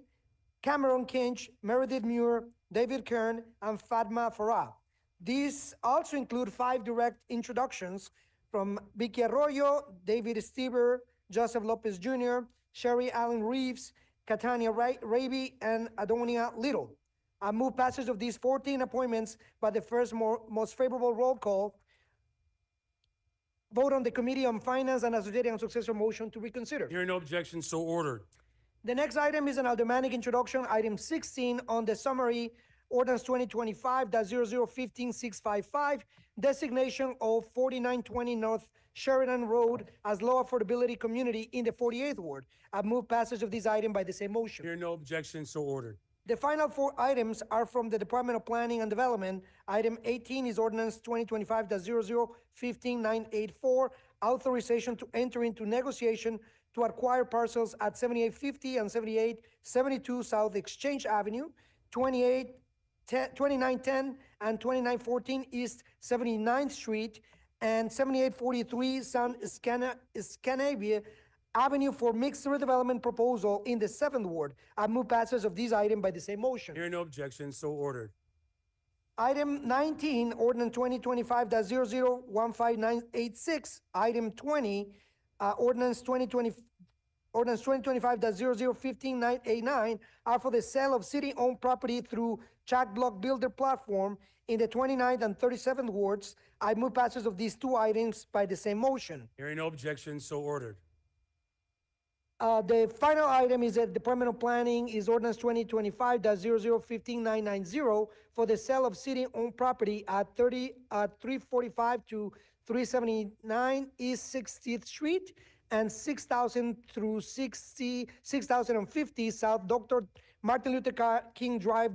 Cameron Kinch, Meredith Muir, David Kern, and Fatma Farah. These also include 5 direct introductions from Vicky Arroyo, David Stever, Joseph Lopez Jr., Sherry Allen Reeves, Catania Raby, and Adonia Little. I move passage of these 14 appointments by the first most favorable roll call. Vote on the Committee on Finance and associated and successor motion to reconsider. Hearing no objection, so ordered. The next item is an aldermanic introduction, item 16 on the summary, ordinance 2025-0015-655, designation of 4920 North Sheridan Road as low affordability community in the 48th Ward. I move passage of this item by the same motion. Hearing no objection, so ordered. The final 4 items are from the Department of Planning and Development. Item 18 is ordinance 2025-0015-984, authorization to enter into negotiation to acquire parcels at 7850 and 7872 South Exchange Avenue, 2910 and 2914 East 79th Street, and 7843 San Scandinavia Avenue for mixed redevelopment proposal in the 7th Ward. I move passage of this item by the same motion. Hearing no objection, so ordered. Item 19, ordinance 2025-0015-986. Item 20, ordinance 2025-0015-989 are for the sale of city-owned property through Jack Block Builder platform in the 29th and 37th Wards. I move passage of these 2 items by the same motion. Hearing no objection, so ordered. The final item is that Department of Planning is ordinance 2025-0015-990 for the sale of city-owned property at 345 to 379 East 60th Street and 6,000 through 6050 South Dr. Martin Luther King Drive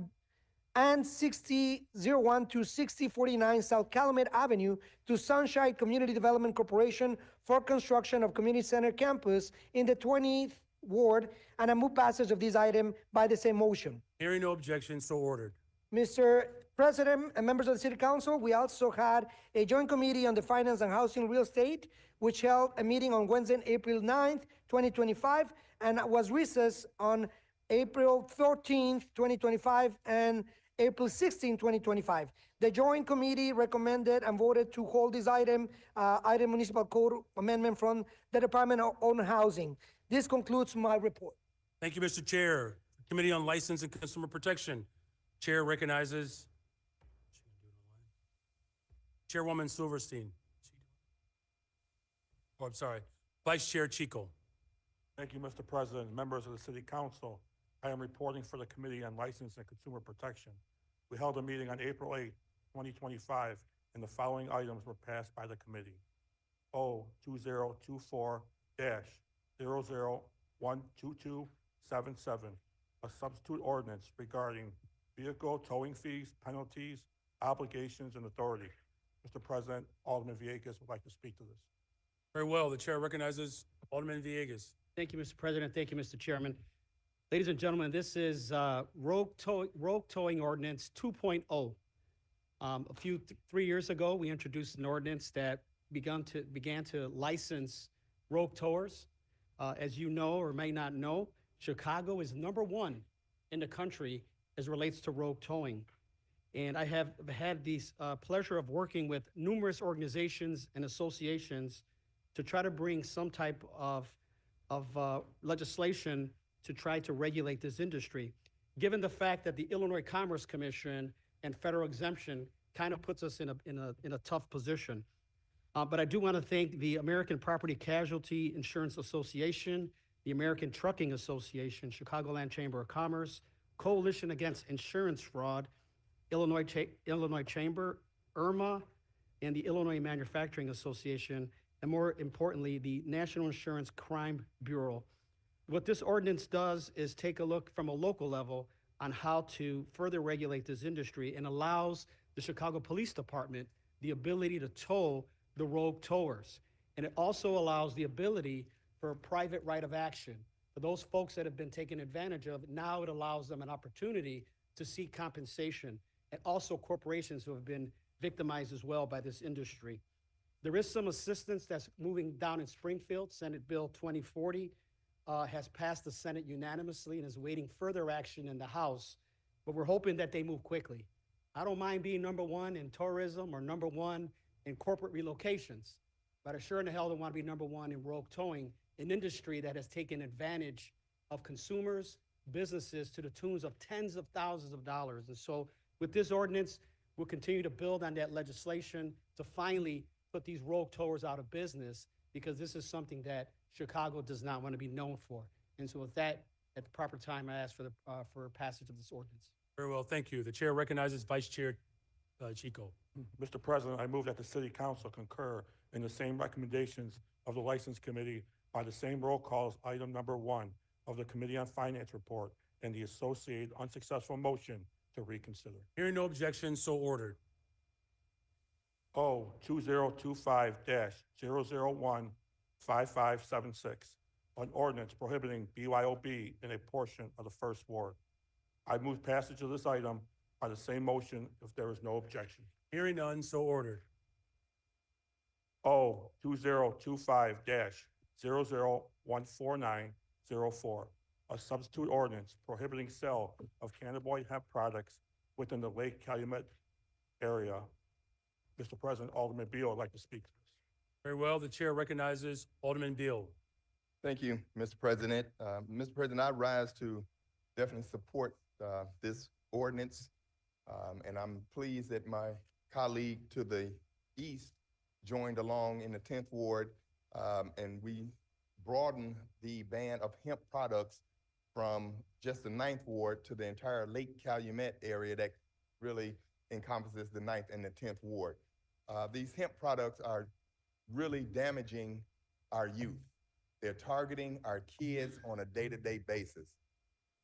and 6001 to 6049 South Calumet Avenue to Sunshine Community Development Corporation for construction of community center campus in the 20th Ward, and I move passage of this item by the same motion. Hearing no objection, so ordered. Mr. President and members of the City Council, we also had a joint committee on the Finance and Housing Real Estate, which held a meeting on Wednesday, April 9th, 2025, and was recessed on April 13th, 2025, and April 16th, 2025. The joint committee recommended and voted to hold this item municipal code amendment from the Department of Housing. This concludes my report. Thank you, Mr. Chair. Committee on License and Consumer Protection. Chair recognizes Chairwoman Silverstein. Oh, I'm sorry. Vice Chair Chico. Thank you, Mr. President, members of the City Council. I am reporting for the Committee on License and Consumer Protection. We held a meeting on April 8th, 2025, and the following items were passed by the committee. 2024-0012277, a substitute ordinance regarding vehicle towing fees, penalties, obligations, and authority. Mr. President, Alderman Villegas would like to speak to this. Very well. The chair recognizes Alderman Villegas. Thank you, Mr. President. Thank you, Mr. Chairman. Ladies and gentlemen, this is rogue towing ordinance 2.0. Three years ago, we introduced an ordinance that began to license rogue towers. As you know or may not know, Chicago is #1 in the country as relates to rogue towing. And I have had the pleasure of working with numerous organizations and associations to try to bring some type of legislation to try to regulate this industry. Given the fact that the Illinois Commerce Commission and federal exemption kind of puts us in a tough position. But I do want to thank the American Property Casualty Insurance Association, the American Trucking Association, Chicagoland Chamber of Commerce, Coalition Against Insurance Fraud, Illinois Chamber, IRMA, and the Illinois Manufacturing Association, and more importantly, the National Insurance Crime Bureau. What this ordinance does is take a look from a local level on how to further regulate this industry and allows the Chicago Police Department the ability to tow the rogue towers. And it also allows the ability for a private right of action. For those folks that have been taken advantage of, now it allows them an opportunity to seek compensation, and also corporations who have been victimized as well by this industry. There is some assistance that's moving down in Springfield. Senate Bill 2040 has passed the Senate unanimously and is waiting further action in the House, but we're hoping that they move quickly. I don't mind being #1 in tourism or #1 in corporate relocations, but I sure in the hell don't want to be #1 in rogue towing, an industry that has taken advantage of consumers, businesses to the tunes of tens of thousands of dollars. And so with this ordinance, we'll continue to build on that legislation to finally put these rogue towers out of business, because this is something that Chicago does not want to be known for. And so with that, at the proper time, I ask for passage of this ordinance. Very well, thank you. The chair recognizes Vice Chair Chico. Mr. President, I move that the City Council concur in the same recommendations of the License Committee by the same roll call as item #1 of the Committee on Finance report and the associated unsuccessful motion to reconsider. Hearing no objection, so ordered. 2025-001-5576, an ordinance prohibiting BYOB in a portion of the First Ward. I move passage of this item by the same motion if there is no objection. Hearing none, so ordered. 2025-0014904, a substitute ordinance prohibiting sale of cannabinoid hemp products within the Lake Calumet area. Mr. President, Alderman Beal would like to speak to this. Very well, the chair recognizes Alderman Beal. Thank you, Mr. President. Mr. President, I rise to definitely support this ordinance. And I'm pleased that my colleague to the east joined along in the 10th Ward, and we broadened the ban of hemp products from just the 9th Ward to the entire Lake Calumet area that really encompasses the 9th and the 10th Ward. These hemp products are really damaging our youth. They're targeting our kids on a day-to-day basis.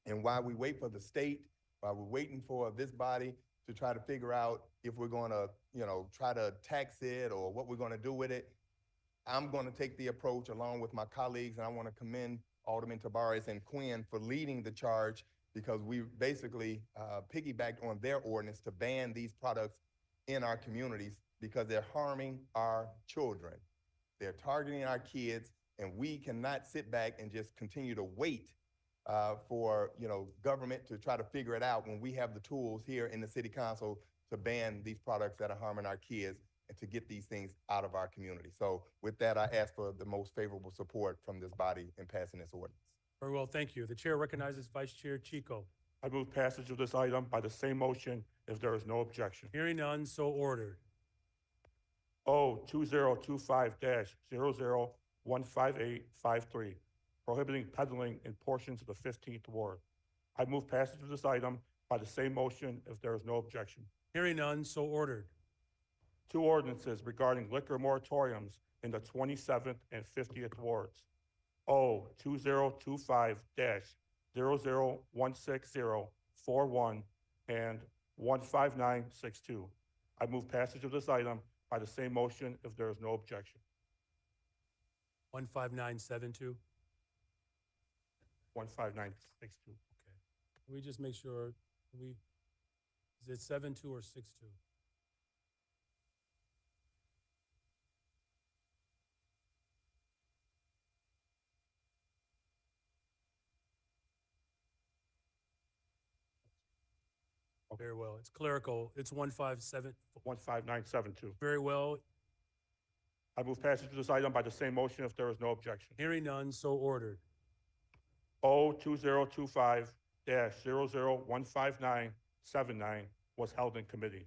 And while we wait for the state, while we're waiting for this body to try to figure out if we're going to, try to tax it or what we're going to do with it, I'm going to take the approach along with my colleagues, and I want to commend Alderman Tabarez and Quinn for leading the charge because we basically piggybacked on their ordinance to ban these products in our communities because they're harming our children. They're targeting our kids, and we cannot sit back and just continue to wait for government to try to figure it out when we have the tools here in the city council to ban these products that are harming our kids and to get these things out of our community. So with that, I ask for the most favorable support from this body in passing this ordinance. Very well, thank you. The chair recognizes Vice Chair Chico. I move passage of this item by the same motion if there is no objection. Hearing none, so ordered. O 2025-00-15853, prohibiting peddling in portions of the 15th Ward. I move passage of this item by the same motion if there is no objection. Hearing none, so ordered. Two ordinances regarding liquor moratoriums in the 27th and 50th Wards. O 2025-00-16041 and 15962. I move passage of this item by the same motion if there is no objection. 15972. 15962. Okay. Can we just make sure, is it 7-2 or 6-2? Very well. It's clerical. It's 15972. Very well. I move passage of this item by the same motion if there is no objection. Hearing none, so ordered. O 2025-00-15979 was held in committee.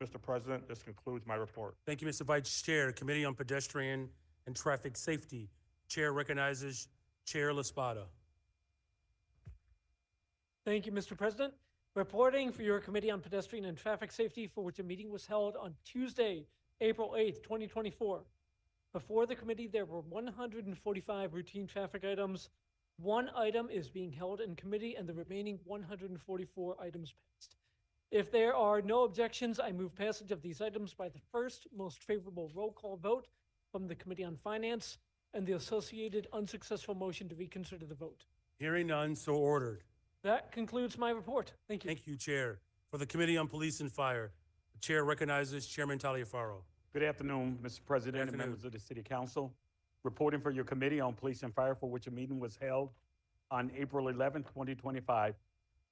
Mr. President, this concludes my report. Thank you, Mr. Vice Chair. Committee on Pedestrian and Traffic Safety. Chair recognizes Chair LaSpada. Thank you, Mr. President. Reporting for your Committee on Pedestrian and Traffic Safety, for which a meeting was held on Tuesday, April 8th, 2024. Before the committee, there were 145 routine traffic items. One item is being held in committee, and the remaining 144 items passed. If there are no objections, I move passage of these items by the first most favorable roll call vote from the Committee on Finance and the associated unsuccessful motion to reconsider the vote. Hearing none, so ordered. That concludes my report. Thank you. Thank you, Chair. For the Committee on Police and Fire, the Chair recognizes Chairman Taliaferro. Good afternoon, Mr. President and members of the City Council. Reporting for your Committee on Police and Fire, for which a meeting was held on April 11, 2025.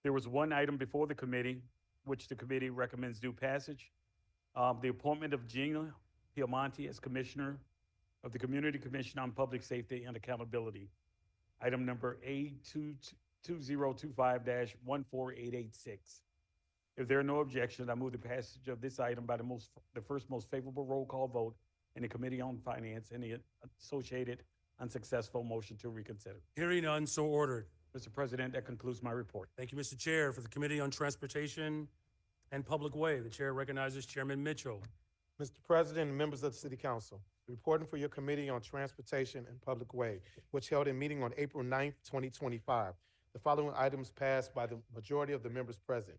There was one item before the committee, which the committee recommends due passage. The appointment of Gina Piemonte as Commissioner of the Community Commission on Public Safety and Accountability. Item number A2025-14886. If there are no objections, I move the passage of this item by the first most favorable roll call vote in the Committee on Finance and the associated unsuccessful motion to reconsider. Hearing none, so ordered. Mr. President, that concludes my report. Thank you, Mr. Chair. For the Committee on Transportation and Public Way, the Chair recognizes Chairman Mitchell. Mr. President and members of the City Council, reporting for your Committee on Transportation and Public Way, which held a meeting on April 9th, 2025. The following items passed by the majority of the members present.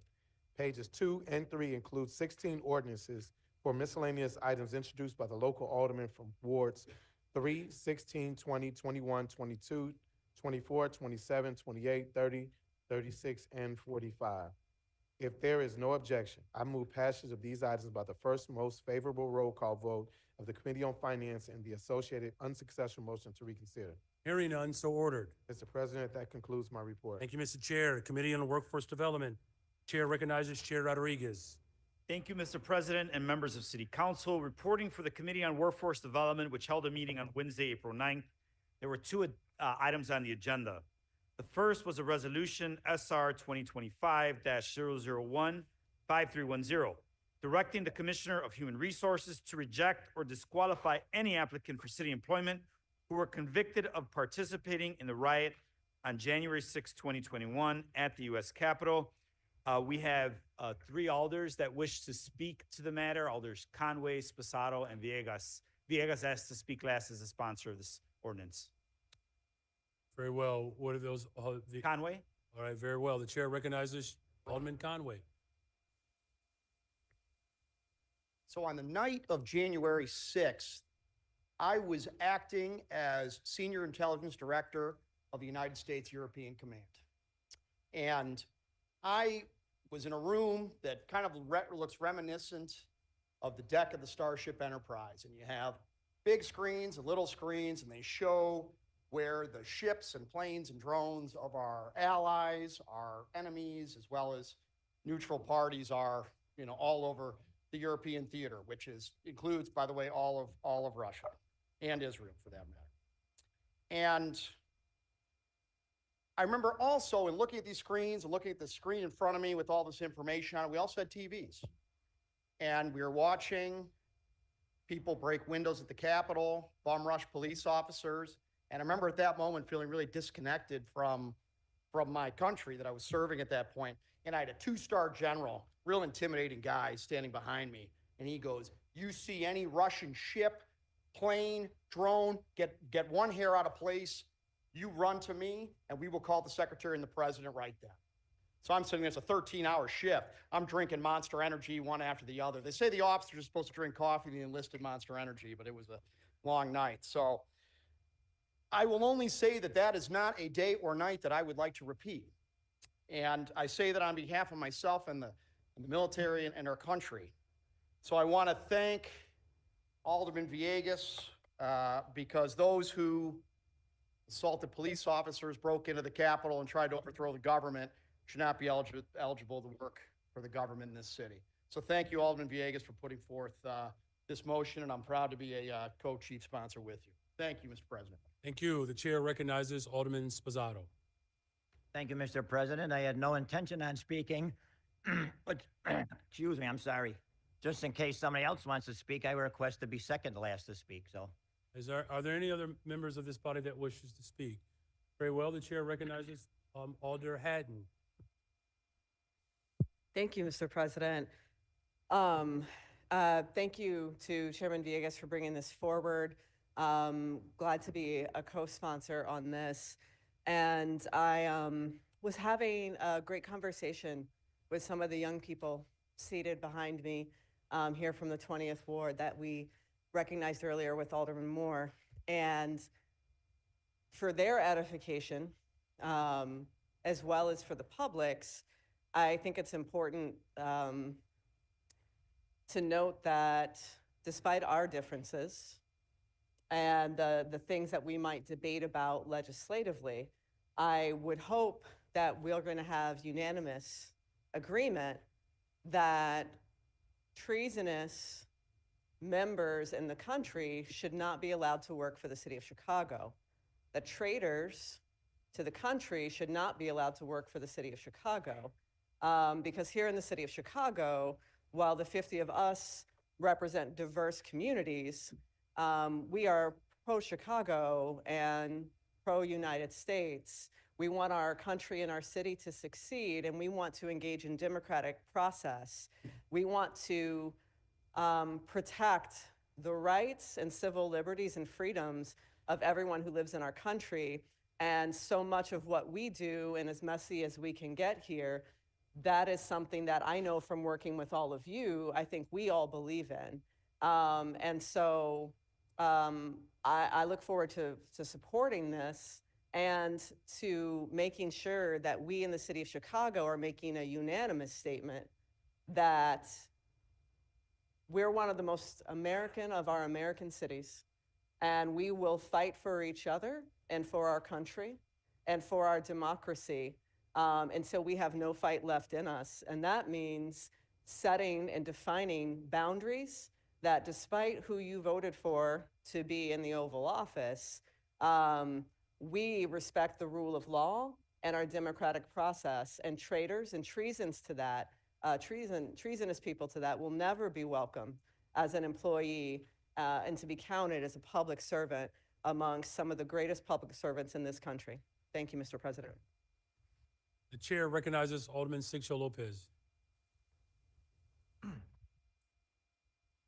Pages 2 and 3 include 16 ordinances for miscellaneous items introduced by the local aldermen from wards 3, 16, 20, 21, 22, 24, 27, 28, 30, 36, and 45. If there is no objection, I move passage of these items by the first most favorable roll call vote of the Committee on Finance and the associated unsuccessful motion to reconsider. Hearing none, so ordered. Mr. President, that concludes my report. Thank you, Mr. Chair. Committee on Workforce Development, Chair recognizes Chair Rodriguez. Thank you, Mr. President and members of City Council. Reporting for the Committee on Workforce Development, which held a meeting on Wednesday, April 9th. There were two items on the agenda. The first was a resolution SR 2025-001-5310, directing the Commissioner of Human Resources to reject or disqualify any applicant for city employment who were convicted of participating in the riot on January 6, 2021 at the U.S. Capitol. We have three alders that wish to speak to the matter: Alders Conway, Sposato, and Villegas. Villegas asked to speak last as a sponsor of this ordinance. Very well. What are those? Conway. All right, very well. The Chair recognizes Alderman Conway. So on the night of January 6th, I was acting as Senior Intelligence Director of the United States European Command. And I was in a room that kind of looks reminiscent of the deck of the Starship Enterprise. And you have big screens and little screens, and they show where the ships and planes and drones of our allies, our enemies, as well as neutral parties are, all over the European theater, which includes, by the way, all of Russia and Israel for that matter. And I remember also in looking at these screens and looking at the screen in front of me with all this information on it, we also had TVs. And we were watching people break windows at the Capitol, bum rush police officers. And I remember at that moment feeling really disconnected from my country that I was serving at that point. And I had a 2-star general, real intimidating guy standing behind me. And he goes, "You see any Russian ship, plane, drone, get one hair out of place, you run to me and we will call the secretary and the president right then." So I'm sitting there, it's a 13-hour shift. I'm drinking Monster Energy one after the other. They say the officers are supposed to drink coffee, the enlisted Monster Energy, but it was a long night. So I will only say that that is not a day or night that I would like to repeat. And I say that on behalf of myself and the military and our country. So I want to thank Alderman Villegas because those who assaulted police officers, broke into the Capitol, and tried to overthrow the government should not be eligible to work for the government in this city. So thank you, Alderman Villegas, for putting forth this motion, and I'm proud to be a co-chief sponsor with you. Thank you, Mr. President. Thank you. The chair recognizes Alderman Sposato. Thank you, Mr. President. I had no intention on speaking, but, excuse me, I'm sorry. Just in case somebody else wants to speak, I request to be second to last to speak, so. Are there any other members of this body that wishes to speak? Very well, the chair recognizes Alder Haddon. Thank you, Mr. President. Thank you to Chairman Villegas for bringing this forward. Glad to be a co-sponsor on this. And I was having a great conversation with some of the young people seated behind me here from the 20th Ward that we recognized earlier with Alderman Moore. And for their edification, as well as for the public's, I think it's important to note that despite our differences and the things that we might debate about legislatively, I would hope that we're going to have unanimous agreement that treasonous members in the country should not be allowed to work for the city of Chicago, that traitors to the country should not be allowed to work for the city of Chicago. Because here in the city of Chicago, while the 50 of us represent diverse communities, we are pro-Chicago and pro-United States. We want our country and our city to succeed, and we want to engage in democratic process. We want to protect the rights and civil liberties and freedoms of everyone who lives in our country. And so much of what we do, and as messy as we can get here, that is something that I know from working with all of you, I think we all believe in. And so I look forward to supporting this and to making sure that we in the city of Chicago are making a unanimous statement that we're one of the most American of our American cities, and we will fight for each other and for our country and for our democracy until we have no fight left in us. And that means setting and defining boundaries that, despite who you voted for to be in the Oval Office, we respect the rule of law and our democratic process, and traitors and treasons to that, treasonous people to that will never be welcome as an employee and to be counted as a public servant amongst some of the greatest public servants in this country. Thank you, Mr. President. The chair recognizes Alderman Sixto Lopez.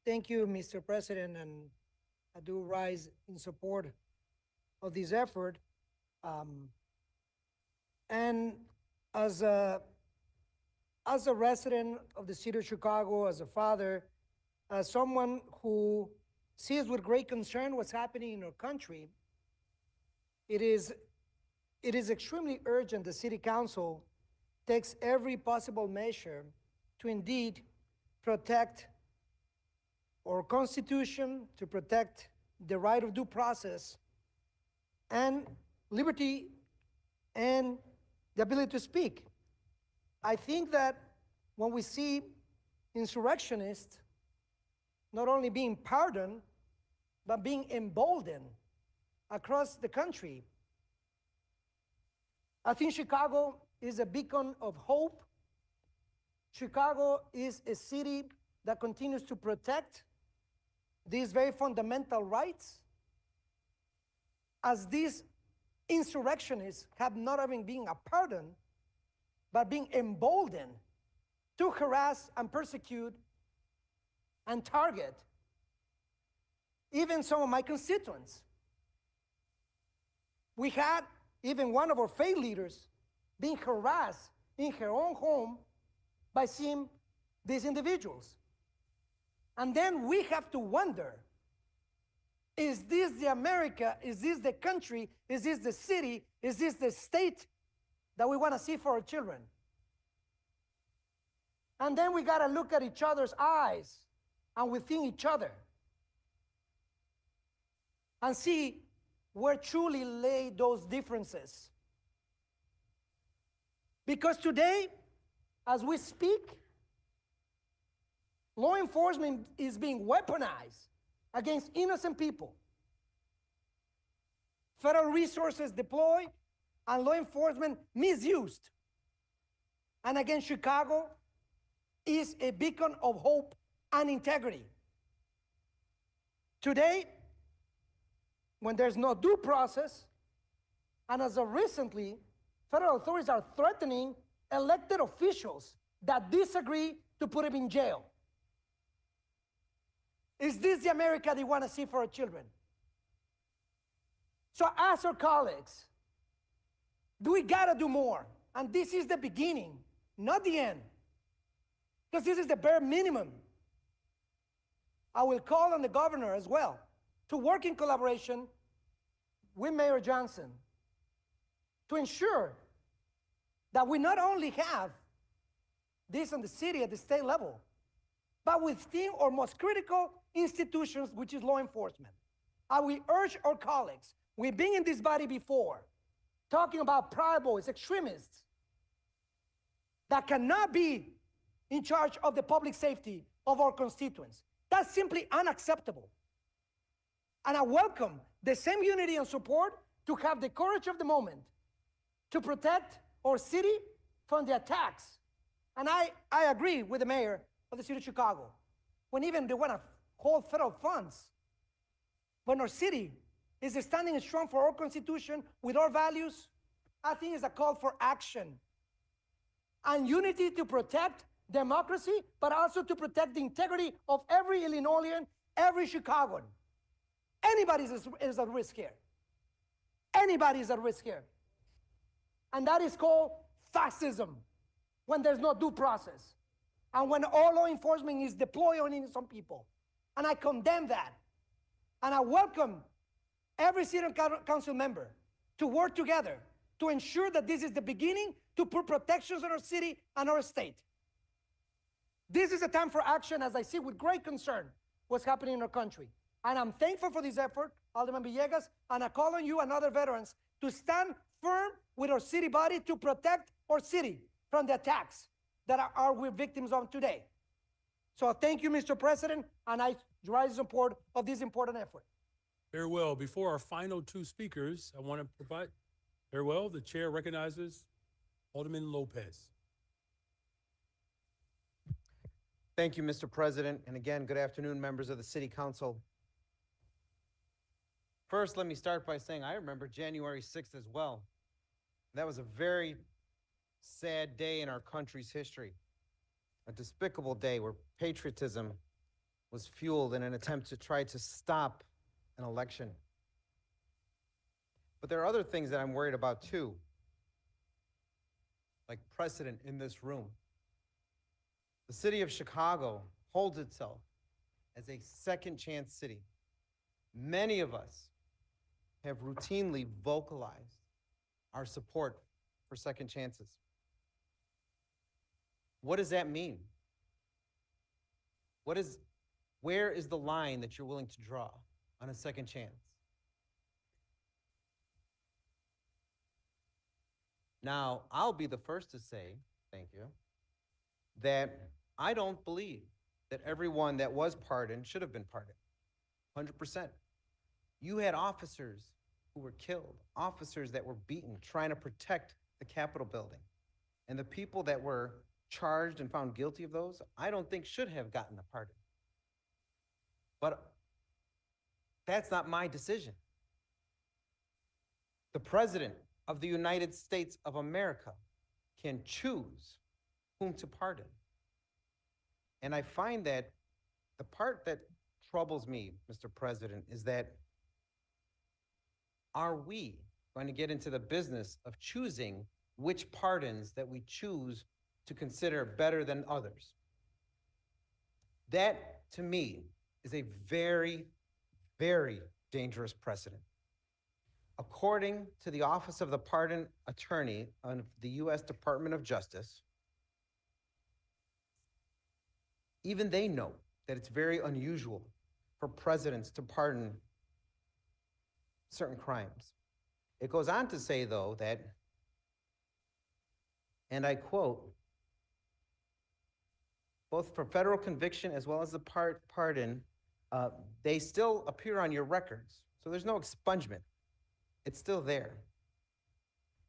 Thank you, Mr. President, and I do rise in support of this effort. And as a resident of the city of Chicago, as a father, as someone who sees with great concern what's happening in our country, it is extremely urgent the city council takes every possible measure to indeed protect our Constitution, to protect the right of due process and liberty and the ability to speak. I think that when we see insurrectionists not only being pardoned, but being emboldened across the country, I think Chicago is a beacon of hope. Chicago is a city that continues to protect these very fundamental rights, as these insurrectionists have not even been pardoned, but being emboldened to harass and persecute and target even some of my constituents. We had even one of our faith leaders being harassed in her own home by seeing these individuals. And then we have to wonder, is this the America, is this the country, is this the city, is this the state that we want to see for our children? And then we got to look at each other's eyes and within each other and see where truly lay those differences. Because today, as we speak, law enforcement is being weaponized against innocent people. Federal resources deployed and law enforcement misused. And again, Chicago is a beacon of hope and integrity. Today, when there's no due process, and as of recently, federal authorities are threatening elected officials that disagree to put them in jail. Is this the America they want to see for our children? So I ask our colleagues, do we gotta do more? And this is the beginning, not the end. Because this is the bare minimum. I will call on the governor as well to work in collaboration with Mayor Johnson to ensure that we not only have this in the city at the state level, but within our most critical institutions, which is law enforcement. I will urge our colleagues, we've been in this body before, talking about Proud Boys, extremists, that cannot be in charge of the public safety of our constituents. That's simply unacceptable. And I welcome the same unity and support to have the courage of the moment to protect our city from the attacks. And I agree with the mayor of the city of Chicago, when even they want to hold federal funds, when our city is standing strong for our Constitution with our values, I think it's a call for action and unity to protect democracy, but also to protect the integrity of every Illinoisan, every Chicagoan. Anybody is at risk here. Anybody is at risk here. And that is called fascism, when there's no due process. And when all law enforcement is deployed on innocent people. And I condemn that. And I welcome every city council member to work together to ensure that this is the beginning to put protections on our city and our state. This is a time for action, as I see with great concern what's happening in our country. And I'm thankful for this effort, Alderman Villegas, and I call on you and other veterans to stand firm with our city body to protect our city from the attacks that we're victims of today. So thank you, Mr. President, and I rise in support of this important effort. Very well. Before our final two speakers, I want to provide, very well, the chair recognizes Alderman Lopez. Thank you, Mr. President. And again, good afternoon, members of the City Council. First, let me start by saying I remember January 6th as well. That was a very sad day in our country's history. A despicable day where patriotism was fueled in an attempt to try to stop an election. But there are other things that I'm worried about too, like precedent in this room. The city of Chicago holds itself as a second chance city. Many of us have routinely vocalized our support for second chances. What does that mean? Where is the line that you're willing to draw on a second chance? Now, I'll be the first to say, thank you, that I don't believe that everyone that was pardoned should have been pardoned. 100%. You had officers who were killed, officers that were beaten trying to protect the Capitol building. And the people that were charged and found guilty of those, I don't think should have gotten a pardon. But that's not my decision. The President of the United States of America can choose whom to pardon. And I find that the part that troubles me, Mr. President, is that are we going to get into the business of choosing which pardons that we choose to consider better than others? That, to me, is a very, very dangerous precedent. According to the Office of the Pardon Attorney of the U.S. Department of Justice, even they know that it's very unusual for presidents to pardon certain crimes. It goes on to say, though, that, and I quote, both for federal conviction as well as the pardon, they still appear on your records. So there's no expungement. It's still there.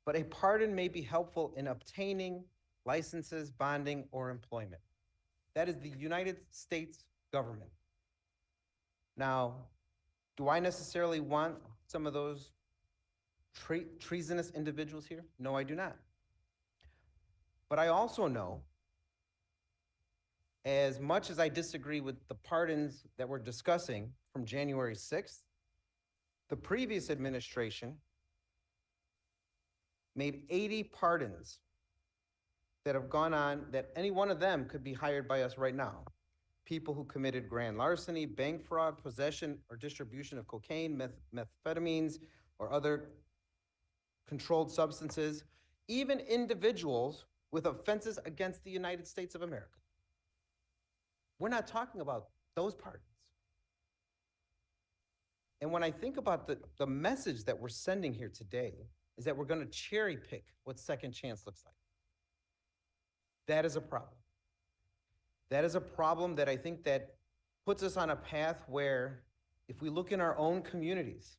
But a pardon may be helpful in obtaining licenses, bonding, or employment. That is the United States government. Now, do I necessarily want some of those treasonous individuals here? No, I do not. But I also know, as much as I disagree with the pardons that we're discussing from January 6th, the previous administration made 80 pardons that have gone on, that any one of them could be hired by us right now. People who committed grand larceny, bank fraud, possession or distribution of cocaine, methamphetamines, or other controlled substances, even individuals with offenses against the United States of America. We're not talking about those pardons. And when I think about the message that we're sending here today, is that we're going to cherry pick what second chance looks like. That is a problem. That is a problem that I think that puts us on a path where if we look in our own communities,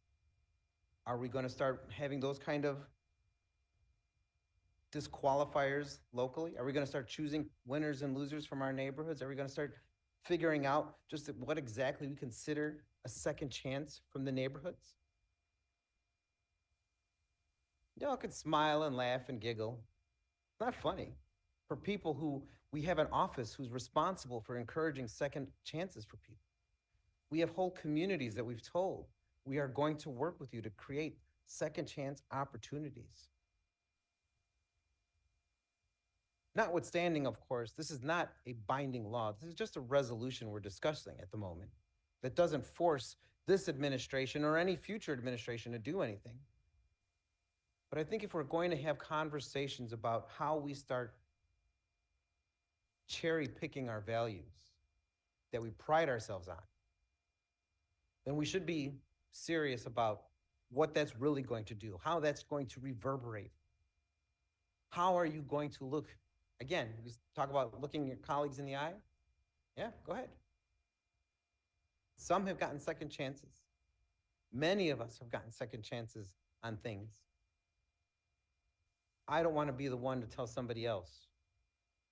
are we going to start having those kind of disqualifiers locally? Are we going to start choosing winners and losers from our neighborhoods? Are we going to start figuring out just what exactly we consider a second chance from the neighborhoods? Y'all could smile and laugh and giggle. It's not funny. For people who we have an office who's responsible for encouraging second chances for people. We have whole communities that we've told we are going to work with you to create second chance opportunities. Notwithstanding, of course, this is not a binding law. This is just a resolution we're discussing at the moment that doesn't force this administration or any future administration to do anything. But I think if we're going to have conversations about how we start cherry picking our values that we pride ourselves on, then we should be serious about what that's really going to do, how that's going to reverberate. How are you going to look? Again, we talk about looking your colleagues in the eye. Yeah, go ahead. Some have gotten second chances. Many of us have gotten second chances on things. I don't want to be the one to tell somebody else.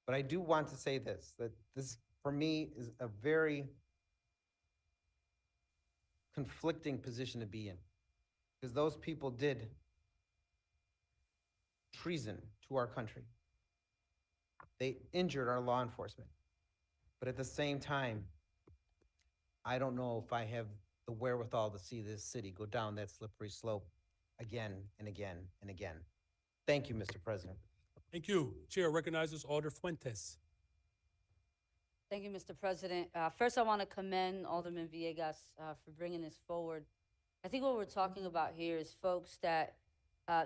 But I do want to say this, that this, for me, is a very conflicting position to be in. Because those people did treason to our country. They injured our law enforcement. But at the same time, I don't know if I have the wherewithal to see this city go down that slippery slope again and again and again. Thank you, Mr. President. Thank you. Chair recognizes Alder Fuentes. Thank you, Mr. President. First, I want to commend Alderman Villegas for bringing this forward. I think what we're talking about here is folks that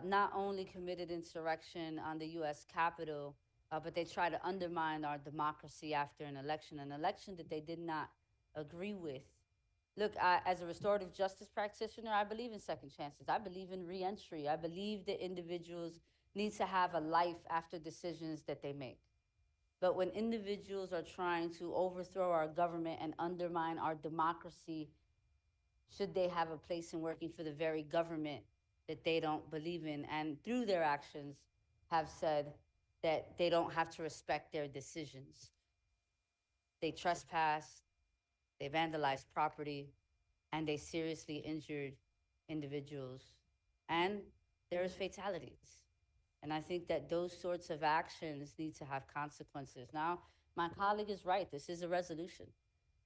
not only committed insurrection on the U.S. Capitol, but they try to undermine our democracy after an election that they did not agree with. Look, as a restorative justice practitioner, I believe in second chances. I believe in reentry. I believe that individuals need to have a life after decisions that they make. But when individuals are trying to overthrow our government and undermine our democracy, should they have a place in working for the very government that they don't believe in, and through their actions have said that they don't have to respect their decisions? They trespassed, they vandalized property, and they seriously injured individuals. And there is fatalities. And I think that those sorts of actions need to have consequences. Now, my colleague is right, this is a resolution.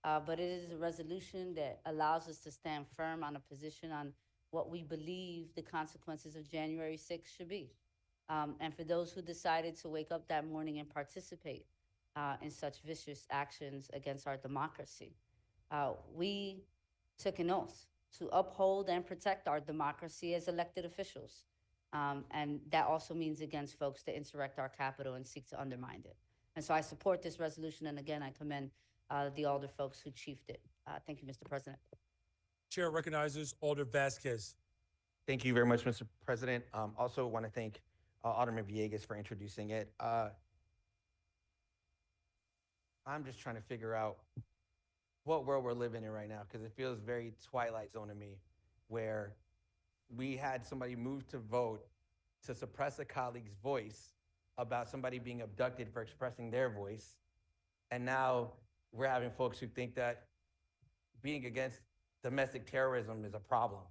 But it is a resolution that allows us to stand firm on a position on what we believe the consequences of January 6th should be. And for those who decided to wake up that morning and participate in such vicious actions against our democracy, we took an oath to uphold and protect our democracy as elected officials. And that also means against folks that insurrect our Capitol and seek to undermine it. And so I support this resolution, and again, I commend the alder folks who chiefed it. Thank you, Mr. President. Chair recognizes Alder Vasquez. Thank you very much, Mr. President. Also want to thank Alderman Villegas for introducing it. I'm just trying to figure out what world we're living in right now, because it feels very Twilight Zone to me, where we had somebody move to vote to suppress a colleague's voice about somebody being abducted for expressing their voice. And now we're having folks who think that being against domestic terrorism is a problem.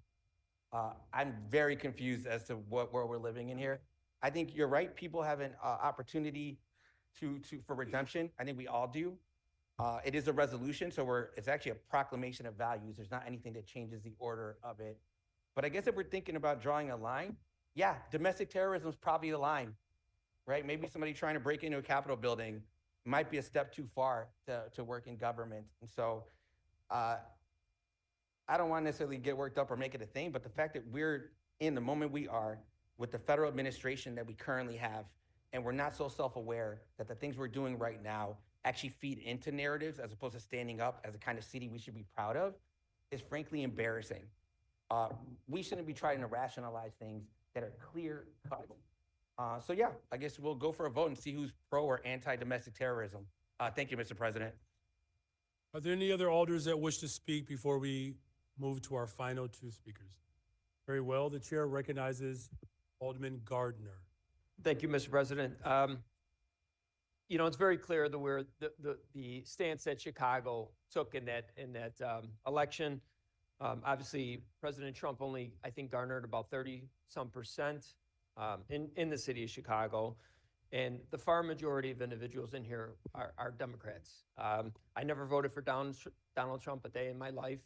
I'm very confused as to what world we're living in here. I think you're right. People have an opportunity for redemption. I think we all do. It is a resolution, so it's actually a proclamation of values. There's not anything that changes the order of it. But I guess if we're thinking about drawing a line, yeah, domestic terrorism is probably the line, right? Maybe somebody trying to break into a Capitol building might be a step too far to work in government. And so I don't want to necessarily get worked up or make it a thing, but the fact that we're in the moment we are with the federal administration that we currently have, and we're not so self-aware that the things we're doing right now actually feed into narratives as opposed to standing up as a kind of city we should be proud of, is frankly embarrassing. We shouldn't be trying to rationalize things that are clear cut. So yeah, I guess we'll go for a vote and see who's pro or anti-domestic terrorism. Thank you, Mr. President. Are there any other alders that wish to speak before we move to our final two speakers? Very well, the chair recognizes Alderman Gardner. Thank you, Mr. President. You know, it's very clear that the stance that Chicago took in that election. Obviously, President Trump only, I think, garnered about 30-some% in the city of Chicago. And the far majority of individuals in here are Democrats. I never voted for Donald Trump a day in my life.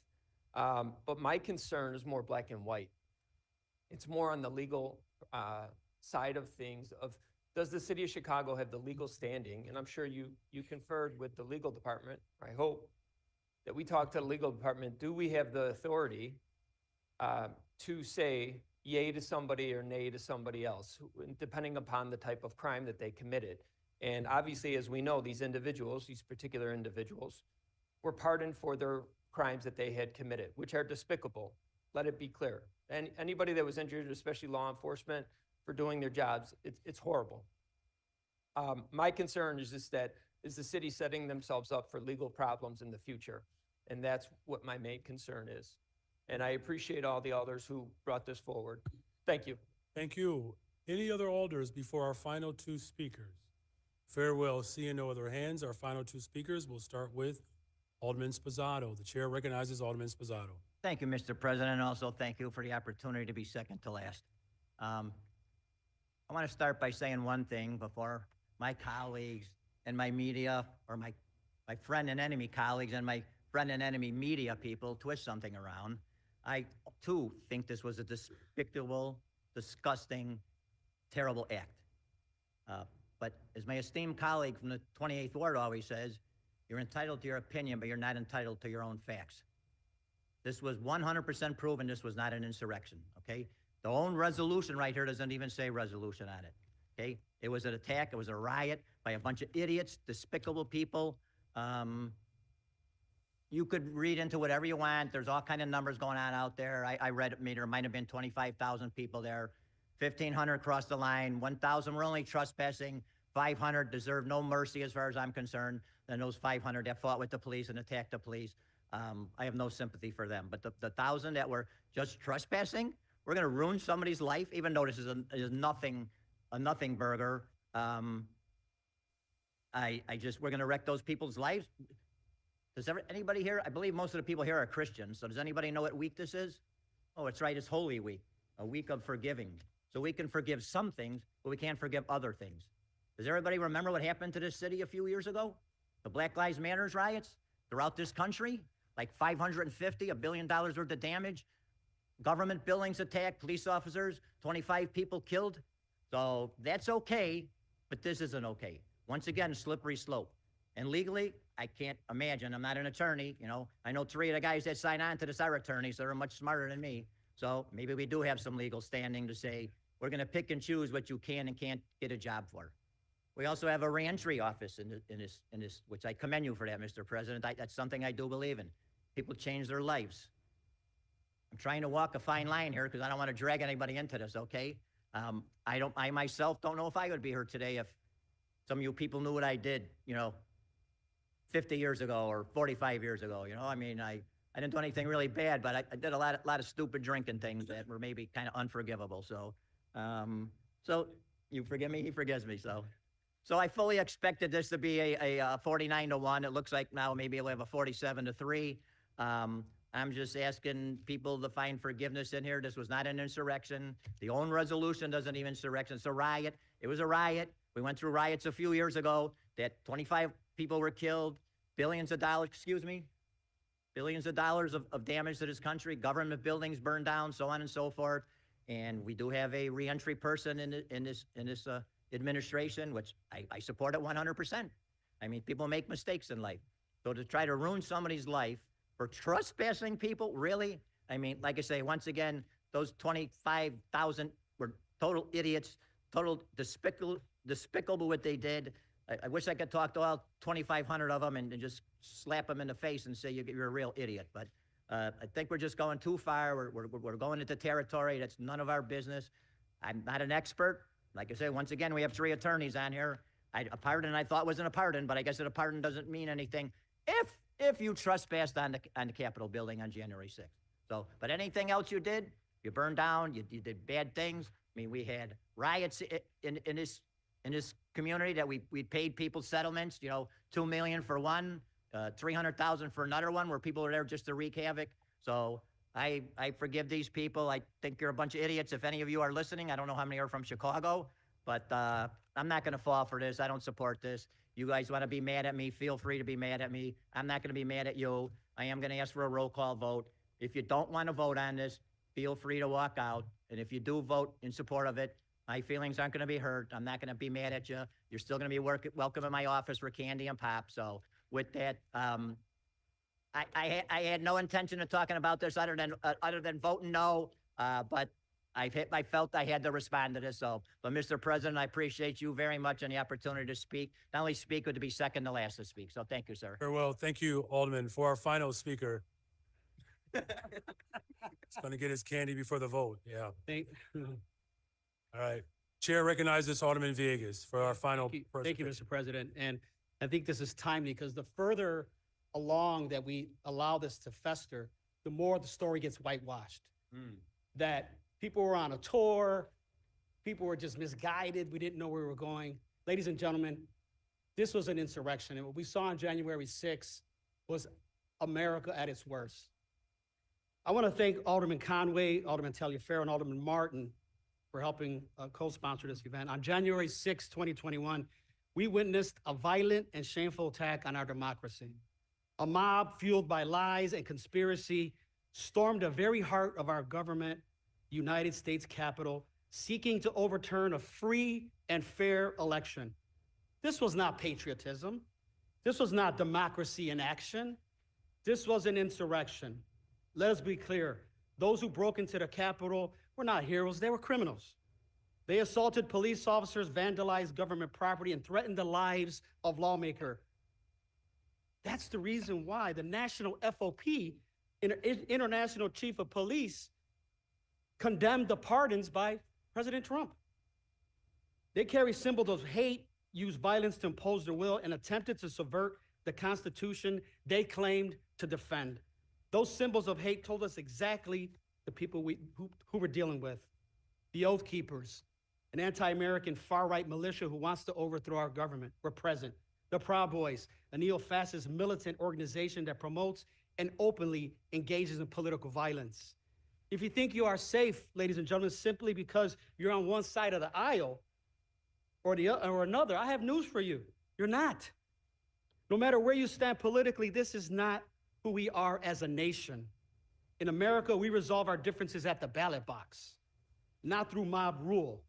But my concern is more black and white. It's more on the legal side of things of, does the city of Chicago have the legal standing? And I'm sure you conferred with the legal department, I hope, that we talked to the legal department. Do we have the authority to say yay to somebody or nay to somebody else, depending upon the type of crime that they committed? And obviously, as we know, these individuals, these particular individuals, were pardoned for their crimes that they had committed, which are despicable. Let it be clear. And anybody that was injured, especially law enforcement, for doing their jobs, it's horrible. My concern is just that, is the city setting themselves up for legal problems in the future? And that's what my main concern is. And I appreciate all the alders who brought this forward. Thank you. Thank you. Any other alders before our final two speakers? Farewell. Seeing no other hands, our final two speakers will start with Alderman Sposato. The chair recognizes Alderman Sposato. Thank you, Mr. President, and also thank you for the opportunity to be second to last. I want to start by saying one thing before my colleagues and my media, or my friend and enemy colleagues and my friend and enemy media people twist something around. I, too, think this was a despicable, disgusting, terrible act. But as my esteemed colleague from the 28th Ward always says, you're entitled to your opinion, but you're not entitled to your own facts. This was 100% proven this was not an insurrection, okay? The own resolution right here doesn't even say resolution on it. okay? It was an attack, it was a riot by a bunch of idiots, despicable people. You could read into whatever you want. There's all kind of numbers going on out there. I read it, there might have been 25,000 people there. 1,500 crossed the line, 1,000 were only trespassing, 500 deserve no mercy as far as I'm concerned, than those 500 that fought with the police and attacked the police. I have no sympathy for them. But the 1,000 that were just trespassing, we're gonna ruin somebody's life, even though this is a nothing burger. We're gonna wreck those people's lives. Does anybody here, I believe most of the people here are Christians, so does anybody know what week this is? Oh, it's right, it's Holy Week, a week of forgiving. So we can forgive some things, but we can't forgive other things. Does everybody remember what happened to this city a few years ago? The Black Lives Matter riots throughout this country? Like 550, $1 billion worth of damage. Government buildings attacked, police officers, 25 people killed. So that's okay, but this isn't okay. Once again, slippery slope. And legally, I can't imagine, I'm not an attorney, you know. I know 3 of the guys that sign on to this are attorneys, so they're much smarter than me. So maybe we do have some legal standing to say, we're gonna pick and choose what you can and can't get a job for. We also have a reentry office in this, which I commend you for that, Mr. President. That's something I do believe in. People change their lives. I'm trying to walk a fine line here because I don't want to drag anybody into this, okay? I myself don't know if I would be here today if some of you people knew what I did, you know, 50 years ago or 45 years ago, you know? I mean, I didn't do anything really bad, but I did a lot of stupid drinking things that were maybe kind of unforgivable. So, so you forgive me, he forgives me, so. So I fully expected this to be a 49-1. It looks like now maybe we'll have a 47-3. I'm just asking people to find forgiveness in here. This was not an insurrection. The own resolution doesn't even insurrection. It's a riot. It was a riot. We went through riots a few years ago that 25 people were killed, billions of dollars of damage to this country, government buildings burned down, so on and so forth. And we do have a reentry person in this administration, which I support it 100%. I mean, people make mistakes in life. So to try to ruin somebody's life for trespassing people, really? I mean, like I say, once again, those 25,000 were total idiots, total despicable what they did. I wish I could talk to all 2,500 of them and just slap them in the face and say you're a real idiot. But I think we're just going too far. We're going into territory that's none of our business. I'm not an expert. Like I said, once again, we have 3 attorneys on here. A pardon I thought wasn't a pardon, but I guess that a pardon doesn't mean anything if you trespassed on the Capitol building on January 6th. So, but anything else you did, you burned down, you did bad things. I mean, we had riots in this community that we paid people settlements, you know, $2 million for one, 300,000 for another one, where people were there just to wreak havoc. So I forgive these people. I think you're a bunch of idiots. If any of you are listening, I don't know how many are from Chicago, but I'm not going to fall for this. I don't support this. You guys want to be mad at me, feel free to be mad at me. I'm not going to be mad at you. I am going to ask for a roll call vote. If you don't want to vote on this, feel free to walk out. And if you do vote in support of it, my feelings aren't going to be hurt. I'm not going to be mad at you. You're still going to be welcome in my office for candy and pop. So with that, I had no intention of talking about this other than voting no, but I felt I had to respond to this. So, but Mr. President, I appreciate you very much and the opportunity to speak. Not only speak, but to be second to last to speak. So thank you, sir. Very well. Thank you, Alderman. For our final speaker. He's going to get his candy before the vote. Yeah. All right. Chair recognizes Alderman Villegas for our final person. Thank you, Mr. President. And I think this is timely because the further along that we allow this to fester, the more the story gets whitewashed. That people were on a tour, people were just misguided, we didn't know where we were going. Ladies and gentlemen, this was an insurrection, and what we saw on January 6th was America at its worst. I want to thank Alderman Conway, Alderman Taliaferro, and Alderman Martin for helping co-sponsor this event. On January 6, 2021, we witnessed a violent and shameful attack on our democracy. A mob fueled by lies and conspiracy stormed the very heart of our government, United States Capitol, seeking to overturn a free and fair election. This was not patriotism. This was not democracy in action. This was an insurrection. Let us be clear. Those who broke into the Capitol were not heroes, they were criminals. They assaulted police officers, vandalized government property, and threatened the lives of lawmakers. That's the reason why the national FOP, International Chief of Police, condemned the pardons by President Trump. They carry symbols of hate, used violence to impose their will, and attempted to subvert the Constitution they claimed to defend. Those symbols of hate told us exactly the people who we're dealing with. The Oath Keepers, an anti-American far-right militia who wants to overthrow our government, were present. The Proud Boys, a neo-fascist militant organization that promotes and openly engages in political violence. If you think you are safe, ladies and gentlemen, simply because you're on one side of the aisle or another, I have news for you. You're not. No matter where you stand politically, this is not who we are as a nation. In America, we resolve our differences at the ballot box, not through mob rule.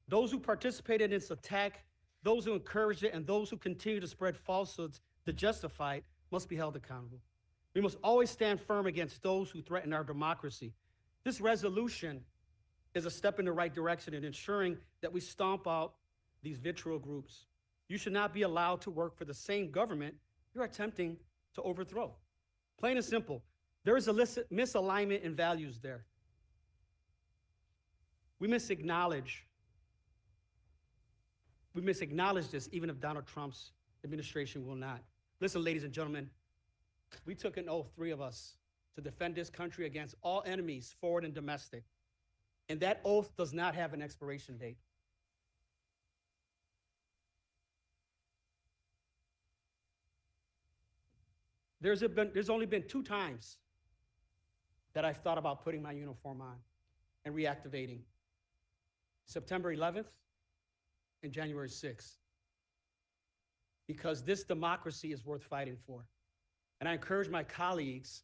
Those who participated in this attack, those who encouraged it, and those who continue to spread falsehoods to justify it must be held accountable. We must always stand firm against those who threaten our democracy. This resolution is a step in the right direction in ensuring that we stomp out these vitriol groups. You should not be allowed to work for the same government you're attempting to overthrow. Plain and simple, there is a misalignment in values there. We must acknowledge this, even if Donald Trump's administration will not. Listen, ladies and gentlemen, we took an oath, 3 of us, to defend this country against all enemies, foreign and domestic. And that oath does not have an expiration date. There's only been 2 times that I've thought about putting my uniform on and reactivating. September 11th and January 6th. Because this democracy is worth fighting for. And I encourage my colleagues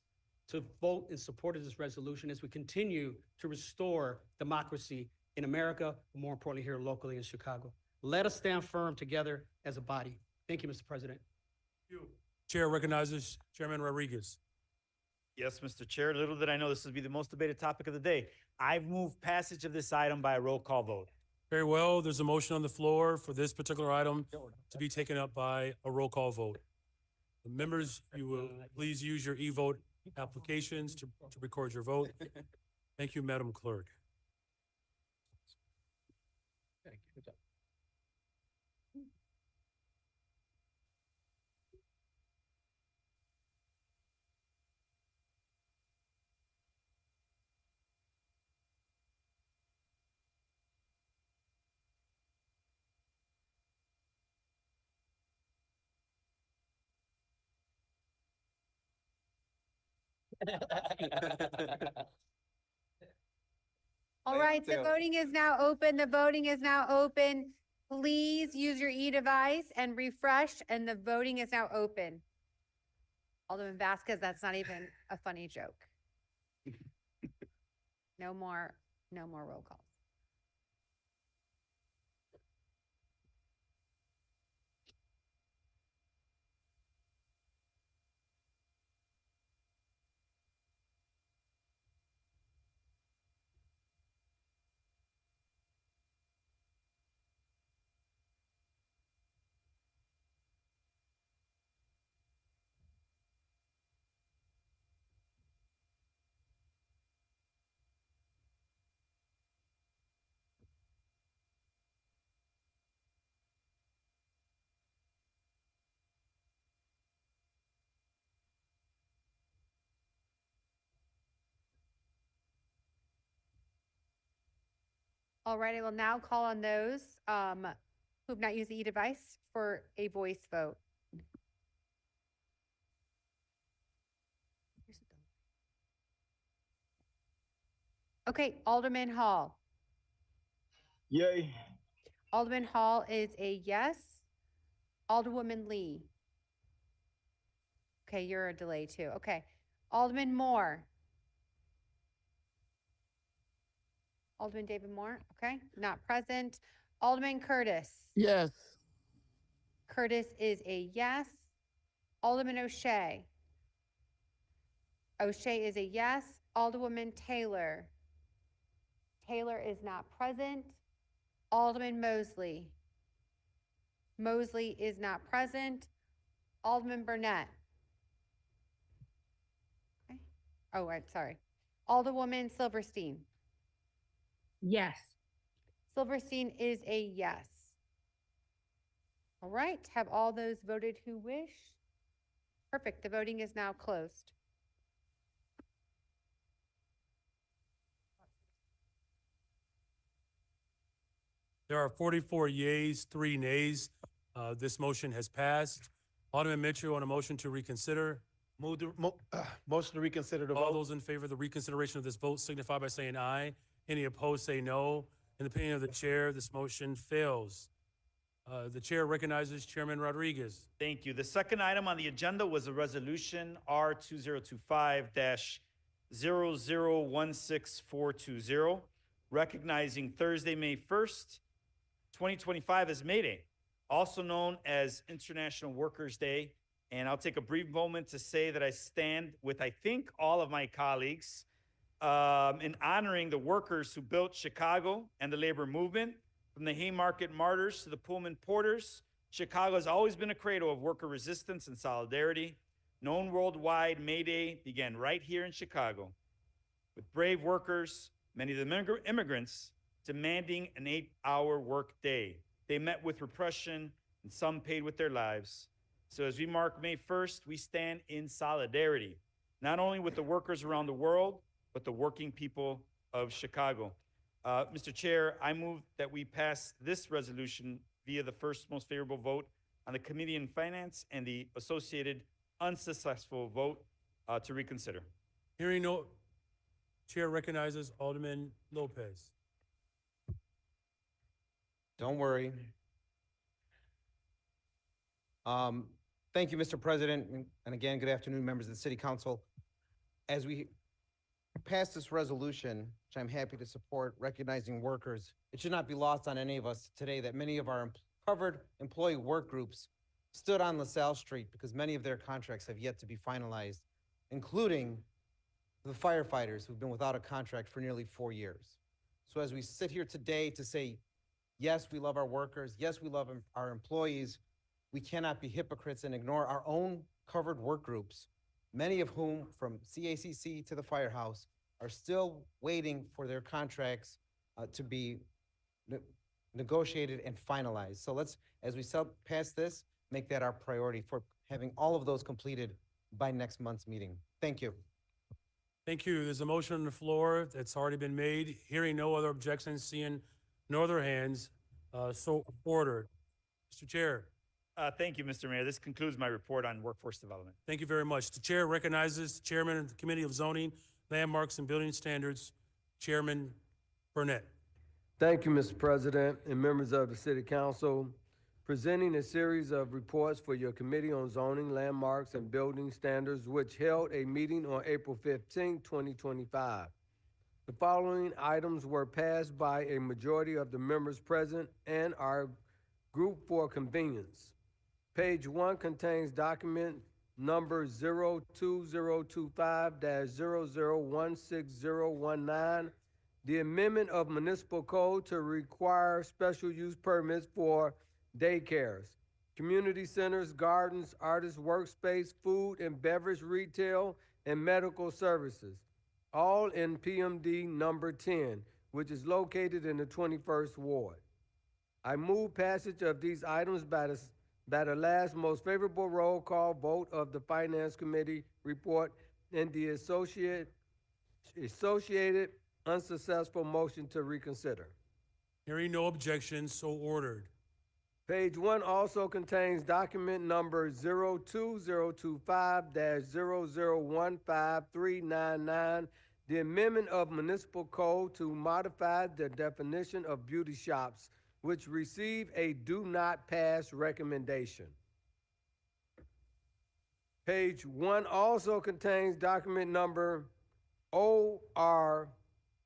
to vote in support of this resolution as we continue to restore democracy in America, but more importantly here locally in Chicago. Let us stand firm together as a body. Thank you, Mr. President. Thank you. Chair recognizes Chairman Rodriguez. Yes, Mr. Chair. Little did I know this would be the most debated topic of the day. I've moved passage of this item by a roll call vote. Very well. There's a motion on the floor for this particular item to be taken up by a roll call vote. The members, you will please use your e-vote applications to record your vote. Thank you, Madam Clerk. Good job. All right, the voting is now open. The voting is now open. Please use your e-device and refresh, and the voting is now open. Alderman Vasquez, that's not even a funny joke. No more roll calls. All right, I will now call on those who have not used the e-device for a voice vote. Okay, Alderman Hall. Yay. Alderman Hall is a yes. Alderwoman Lee. Okay, you're a delay too. Okay. Alderman Moore. Alderman David Moore, okay, not present. Alderman Curtis. Yes. Curtis is a yes. Alderman O'Shea. O'Shea is a yes. Alderwoman Taylor. Taylor is not present. Alderman Mosley. Mosley is not present. Alderman Burnett. Okay. Oh, I'm sorry. Alderwoman Silverstein. Yes. Silverstein is a yes. All right, have all those voted who wish? Perfect, the voting is now closed. There are 44 yeas, 3 nays. This motion has passed. Alderman Mitchell on a motion to reconsider. Motion to reconsider the All vote. those in favor of the reconsideration of this vote signify by saying aye. Any opposed, say no. In the opinion of the chair, this motion fails. The chair recognizes Chairman Rodriguez. Thank you. The second item on the agenda was a resolution R 2025-0016420, recognizing Thursday, May 1st, 2025 as May Day, also known as International Workers' Day. And I'll take a brief moment to say that I stand with, I think, all of my colleagues in honoring the workers who built Chicago and the labor movement. From the Haymarket Martyrs to the Pullman Porters, Chicago has always been a cradle of worker resistance and solidarity. Known worldwide, May Day began right here in Chicago, with brave workers, many of them immigrants, demanding an 8-hour work day. They met with repression, and some paid with their lives. So as we mark May 1st, we stand in solidarity, not only with the workers around the world, but the working people of Chicago. Mr. Chair, I move that we pass this resolution via the first most favorable vote on the Committee on Finance and the associated unsuccessful vote to reconsider. Hearing no, chair recognizes Alderman Lopez. Don't worry. Thank you, Mr. President. And again, good afternoon, members of the City Council. As we pass this resolution, which I'm happy to support, recognizing workers, it should not be lost on any of us today that many of our covered employee work groups stood on LaSalle Street because many of their contracts have yet to be finalized, including the firefighters who've been without a contract for nearly 4 years. So as we sit here today to say, yes, we love our workers, yes, we love our employees, we cannot be hypocrites and ignore our own covered work groups, many of whom, from CACC to the firehouse, are still waiting for their contracts to be negotiated and finalized. So let's, as we pass this, make that our priority for having all of those completed by next month's meeting. Thank you. Thank you. There's a motion on the floor that's already been made. Hearing no other objections, seeing no other hands, so ordered. Mr. Chair. Thank you, Mr. Mayor. This concludes my report on workforce development. Thank you very much. The chair recognizes the chairman of the Committee of Zoning, Landmarks, and Building Standards, Chairman Burnett. Thank you, Mr. President and members of the City Council. Presenting a series of reports for your Committee on Zoning, Landmarks, and Building Standards, which held a meeting on April 15, 2025. The following items were passed by a majority of the members present and are grouped for convenience. Page 1 contains document number 02025-0016019, the amendment of municipal code to require special use permits for daycares, community centers, gardens, artist workspace, food and beverage retail, and medical services, all in PMD number 10, which is located in the 21st Ward. I move passage of these items by the last most favorable roll call vote of the Finance Committee report and the associated unsuccessful motion to reconsider. Hearing no objections, so ordered. Page 1 also contains document number 02025-0015399, the amendment of municipal code to modify the definition of beauty shops, which receive a do not pass recommendation. Page 1 also contains document number OR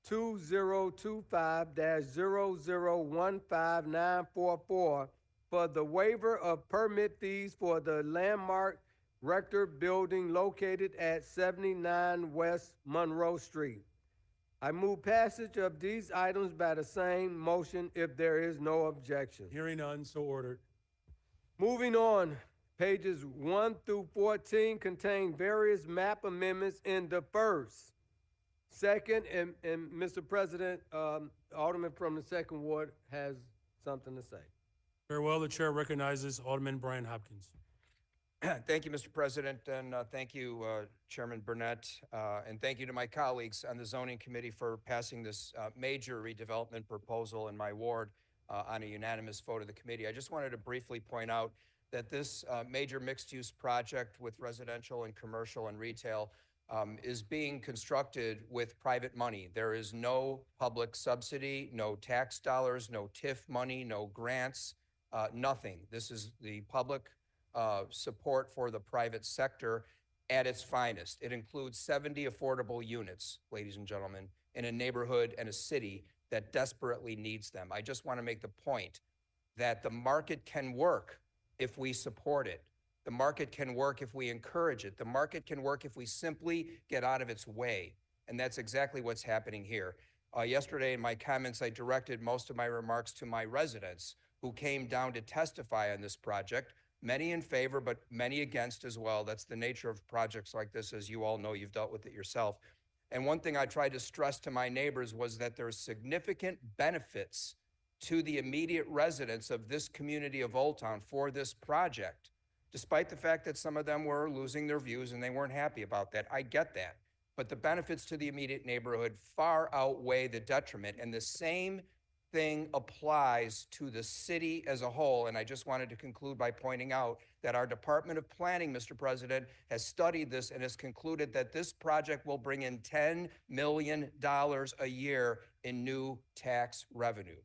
2025-0015944 for the waiver of permit fees for the landmark Rector building located at 79 West Monroe Street. I move passage of these items by the same motion if there is no objection. Hearing none, so ordered. Moving on, pages 1 through 14 contain various map amendments in the first, second, and Mr. President, Alderman from the second ward has something to say. Very well, the chair recognizes Alderman Brian Hopkins. Thank you, Mr. President, and thank you, Chairman Burnett, and thank you to my colleagues on the Zoning Committee for passing this major redevelopment proposal in my ward on a unanimous vote of the committee. I just wanted to briefly point out that this major mixed-use project with residential and commercial and retail is being constructed with private money. There is no public subsidy, no tax dollars, no TIF money, no grants, nothing. This is the public support for the private sector at its finest. It includes 70 affordable units, ladies and gentlemen, in a neighborhood and a city that desperately needs them. I just want to make the point that the market can work if we support it. The market can work if we encourage it. The market can work if we simply get out of its way. And that's exactly what's happening here. Yesterday in my comments, I directed most of my remarks to my residents who came down to testify on this project. Many in favor, but many against as well. That's the nature of projects like this, as you all know, you've dealt with it yourself. And one thing I tried to stress to my neighbors was that there's significant benefits to the immediate residents of this community of Old Town for this project, despite the fact that some of them were losing their views and they weren't happy about that. I get that. But the benefits to the immediate neighborhood far outweigh the detriment. And the same thing applies to the city as a whole. And I just wanted to conclude by pointing out that our Department of Planning, Mr. President, has studied this and has concluded that this project will bring in $10 million a year in new tax revenue.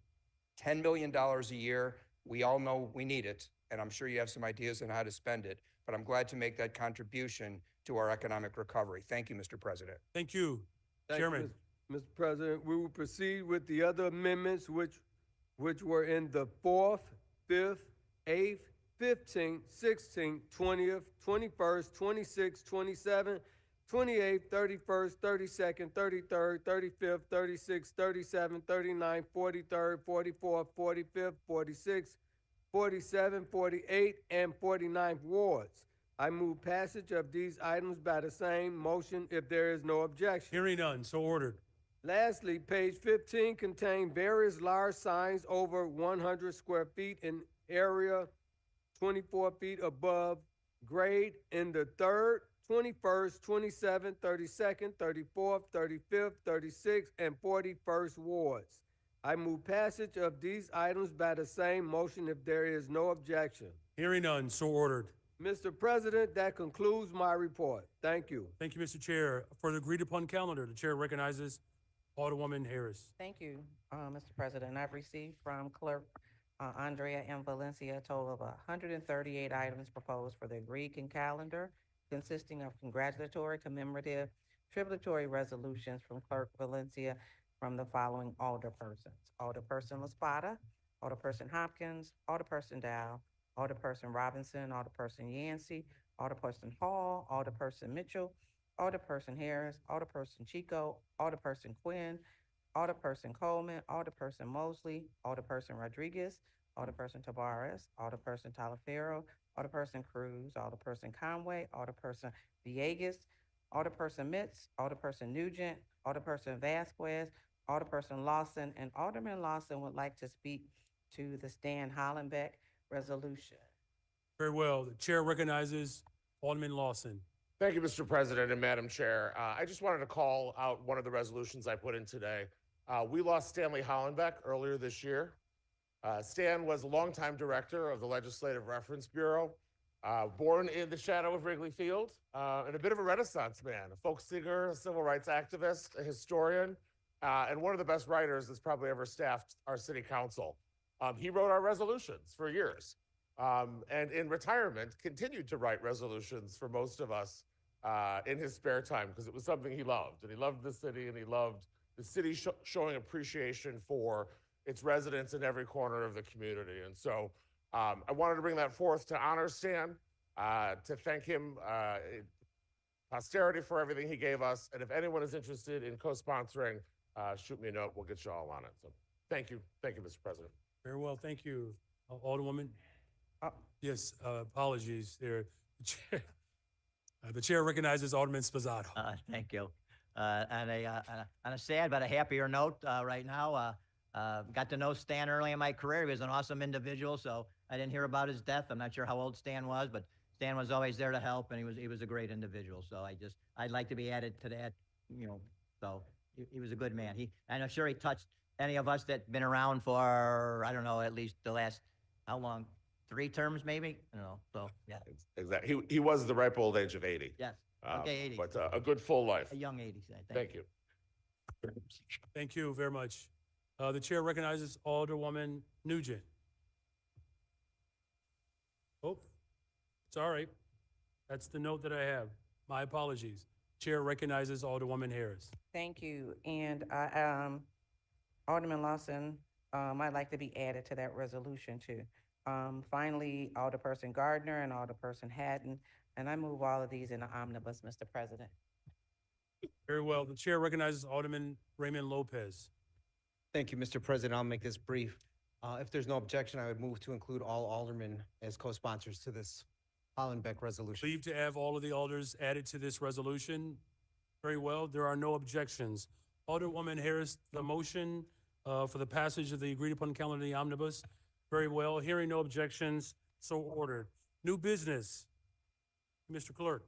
$10 million a year. We all know we need it, and I'm sure you have some ideas on how to spend it, but I'm glad to make that contribution to our economic recovery. Thank you, Mr. President. Thank you. Thank Chairman. you, Mr. President, we will proceed with the other amendments which were in the 4th, 5th, 8th, 15th, 16th, 20th, 21st, 26th, 27th, 28th, 31st, 32nd, 33rd, 35th, 36th, 37th, 39th, 43rd, 44th, 45th, 46th, 47th, 48th, and 49th wards. I move passage of these items by the same motion if there is no objection. Hearing none, so ordered. Lastly, page 15 contains various large signs over 100 square feet in area, 24 feet above grade in the 3rd, 21st, 27th, 32nd, 34th, 35th, 36th, and 41st wards. I move passage of these items by the same motion if there is no objection. Hearing none, so ordered. Mr. President, that concludes my report. Thank you. Thank you, Mr. Chair. For the agreed upon calendar, the chair recognizes Alderwoman Harris. Thank you, Mr. President. I've received from Clerk Andrea M. Valencia a total of 138 items proposed for the agreed calendar, consisting of congratulatory, commemorative, tributary resolutions from Clerk Valencia from the following alderpersons: Alderperson Laspada, Alderperson Hopkins, Alderperson Dow, Alderperson Robinson, Alderperson Yancey, Alderperson Hall, Alderperson Mitchell, Alderperson Harris, Alderperson Chico, Alderperson Quinn, Alderperson Coleman, Alderperson Mosley, Alderperson Rodriguez, Alderperson Tabarez, Alderperson Talaferro, Alderperson Cruz, Alderperson Conway, Alderperson Villegas, Alderperson Mitz, Alderperson Nugent, Alderperson Vasquez, Alderperson Lawson, and Alderman Lawson would like to speak to the Stan Hollenbeck resolution. Very well. The chair recognizes Alderman Lawson. Thank you, Mr. President and Madam Chair. I just wanted to call out one of the resolutions I put in today. We lost Stanley Hollenbeck earlier this year. Stan was a longtime director of the Legislative Reference Bureau, born in the shadow of Wrigley Field, and a bit of a Renaissance man, a folk singer, a civil rights activist, a historian, and one of the best writers that's probably ever staffed our city council. He wrote our resolutions for years, and in retirement continued to write resolutions for most of us in his spare time, because it was something he loved. And he loved the city, and he loved the city showing appreciation for its residents in every corner of the community. And so I wanted to bring that forth to honor Stan, to thank him, posterity, for everything he gave us. And if anyone is interested in co-sponsoring shoot me a note. We'll get you all on it. So thank you. Thank you, Mr. President. Very well, thank you. Alderwoman? Yes, apologies there. The chair recognizes Alderman Spazzato. Thank you. On a sad but a happier note, right now, got to know Stan early in my career. He was an awesome individual, so I didn't hear about his death. I'm not sure how old Stan was, but Stan was always there to help, and he was a great individual. So I'd like to be added to that, so he was a good man. I'm sure he touched any of us that been around for, I don't know, at least the last, how long? 3 terms, maybe? I don't know, so, yeah. Exactly. He was the ripe old age of 80. Yes, okay, 80. But a good full life. A young 80, Thank you. Thank you very much. The chair recognizes Alderwoman Nugent. Oh, it's all right. That's the note that I have. My apologies. Chair recognizes Alderwoman Harris. Thank you. And Alderman Lawson, I'd like to be added to that resolution too. Finally, Alderperson Gardner and Alderperson Haddon, and I move all of these in an omnibus, Mr. President. Very well. The chair recognizes Alderman Raymond Lopez. Thank you, Mr. President. I'll make this brief. If there's no objection, I would move to include all aldermen as co-sponsors to this Hollenbeck resolution. Leave to have all of the alders added to this resolution. Very well. There are no objections. Alderwoman Harris, the motion for the passage of the agreed upon calendar of the omnibus. Very well. Hearing no objections, so ordered. New business. Mr. Clerk.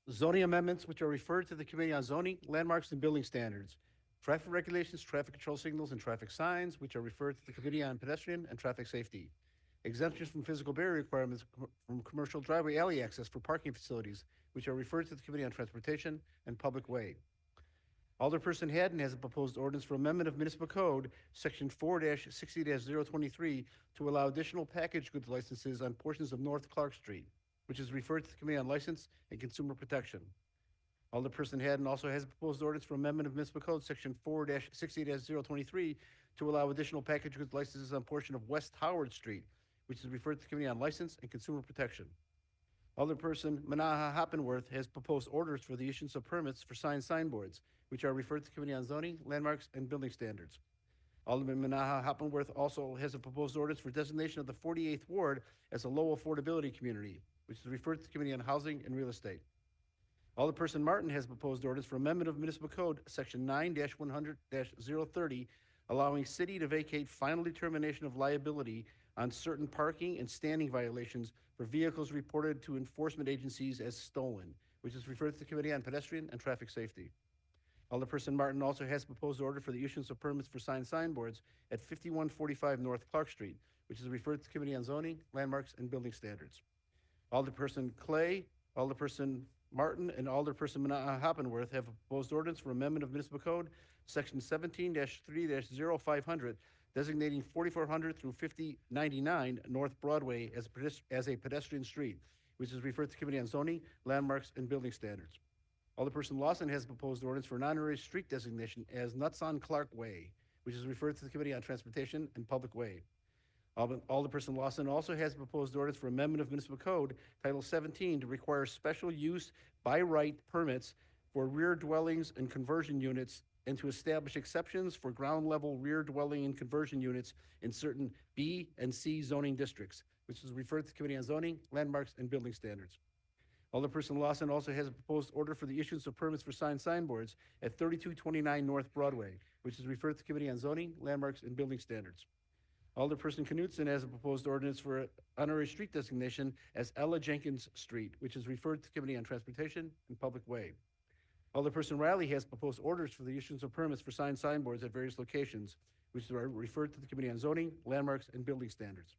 Zoning amendments which are referred to the Committee on Zoning, Landmarks, and Building Standards. Traffic regulations, traffic control signals, and traffic signs which are referred to the Committee on Pedestrian and Traffic Safety. Exemptions from physical barrier requirements from commercial driveway alley access for parking facilities which are referred to the Committee on Transportation and Public Way. Alderperson Haddon has a proposed ordinance for amendment of municipal code, section 4-60-023, to allow additional package goods licenses on portions of North Clark Street, which is referred to the Committee on License and Consumer Protection. Alderperson Haddon also has a proposed ordinance for amendment of municipal code, section 4-60-023, to allow additional package goods licenses on portion of West Howard Street, which is referred to the Committee on License and Consumer Protection. Alderperson Manaha Hoppenworth has proposed orders for the issuance of permits for signboards, which are referred to the Committee on Zoning, Landmarks, and Building Standards. Alderman Manaha Hoppenworth also has a proposed ordinance for designation of the 48th Ward as a low affordability community, which is referred to the Committee on Housing and Real Estate. Alderperson Martin has proposed ordinance for amendment of Municipal Code, Section 9-100-030, allowing city to vacate final determination of liability on certain parking and standing violations for vehicles reported to enforcement agencies as stolen, which is referred to the Committee on Pedestrian and Traffic Safety. Alderperson Martin also has proposed order for the issuance of permits for signboards at 5145 North Clark Street, which is referred to the Committee on Zoning, Landmarks, and Building Standards. Alderperson Clay, Alderperson Martin, and Alderperson Hoppenworth have proposed ordinance for amendment of Municipal Code, Section 17-3-0500, designating 4400 through 5099 North Broadway as a pedestrian street, which is referred to the Committee on Zoning, Landmarks, and Building Standards. Alderperson Lawson has proposed ordinance for non-area street designation as Nuts on Clark Way, which is referred to the Committee on Transportation and Public Way. Alderperson Lawson also has proposed ordinance for amendment of Municipal Code, Title 17, to require special use by right permits for rear dwellings and conversion units and to establish exceptions for ground level rear dwelling and conversion units in certain B and C zoning districts, which is referred to the Committee on Zoning, Landmarks, and Building Standards. Alderperson Lawson also has a proposed order for the issuance of permits for signboards at 3229 North Broadway, which is referred to the Committee on Zoning, Landmarks, and Building Standards. Alderperson Knutson has a proposed ordinance for honorary street designation as Ella Jenkins Street, which is referred to the Committee on Transportation and Public Way. Alderperson Riley has proposed orders for the issuance of permits for signboards at various locations, which are referred to the Committee on Zoning, Landmarks, and Building Standards.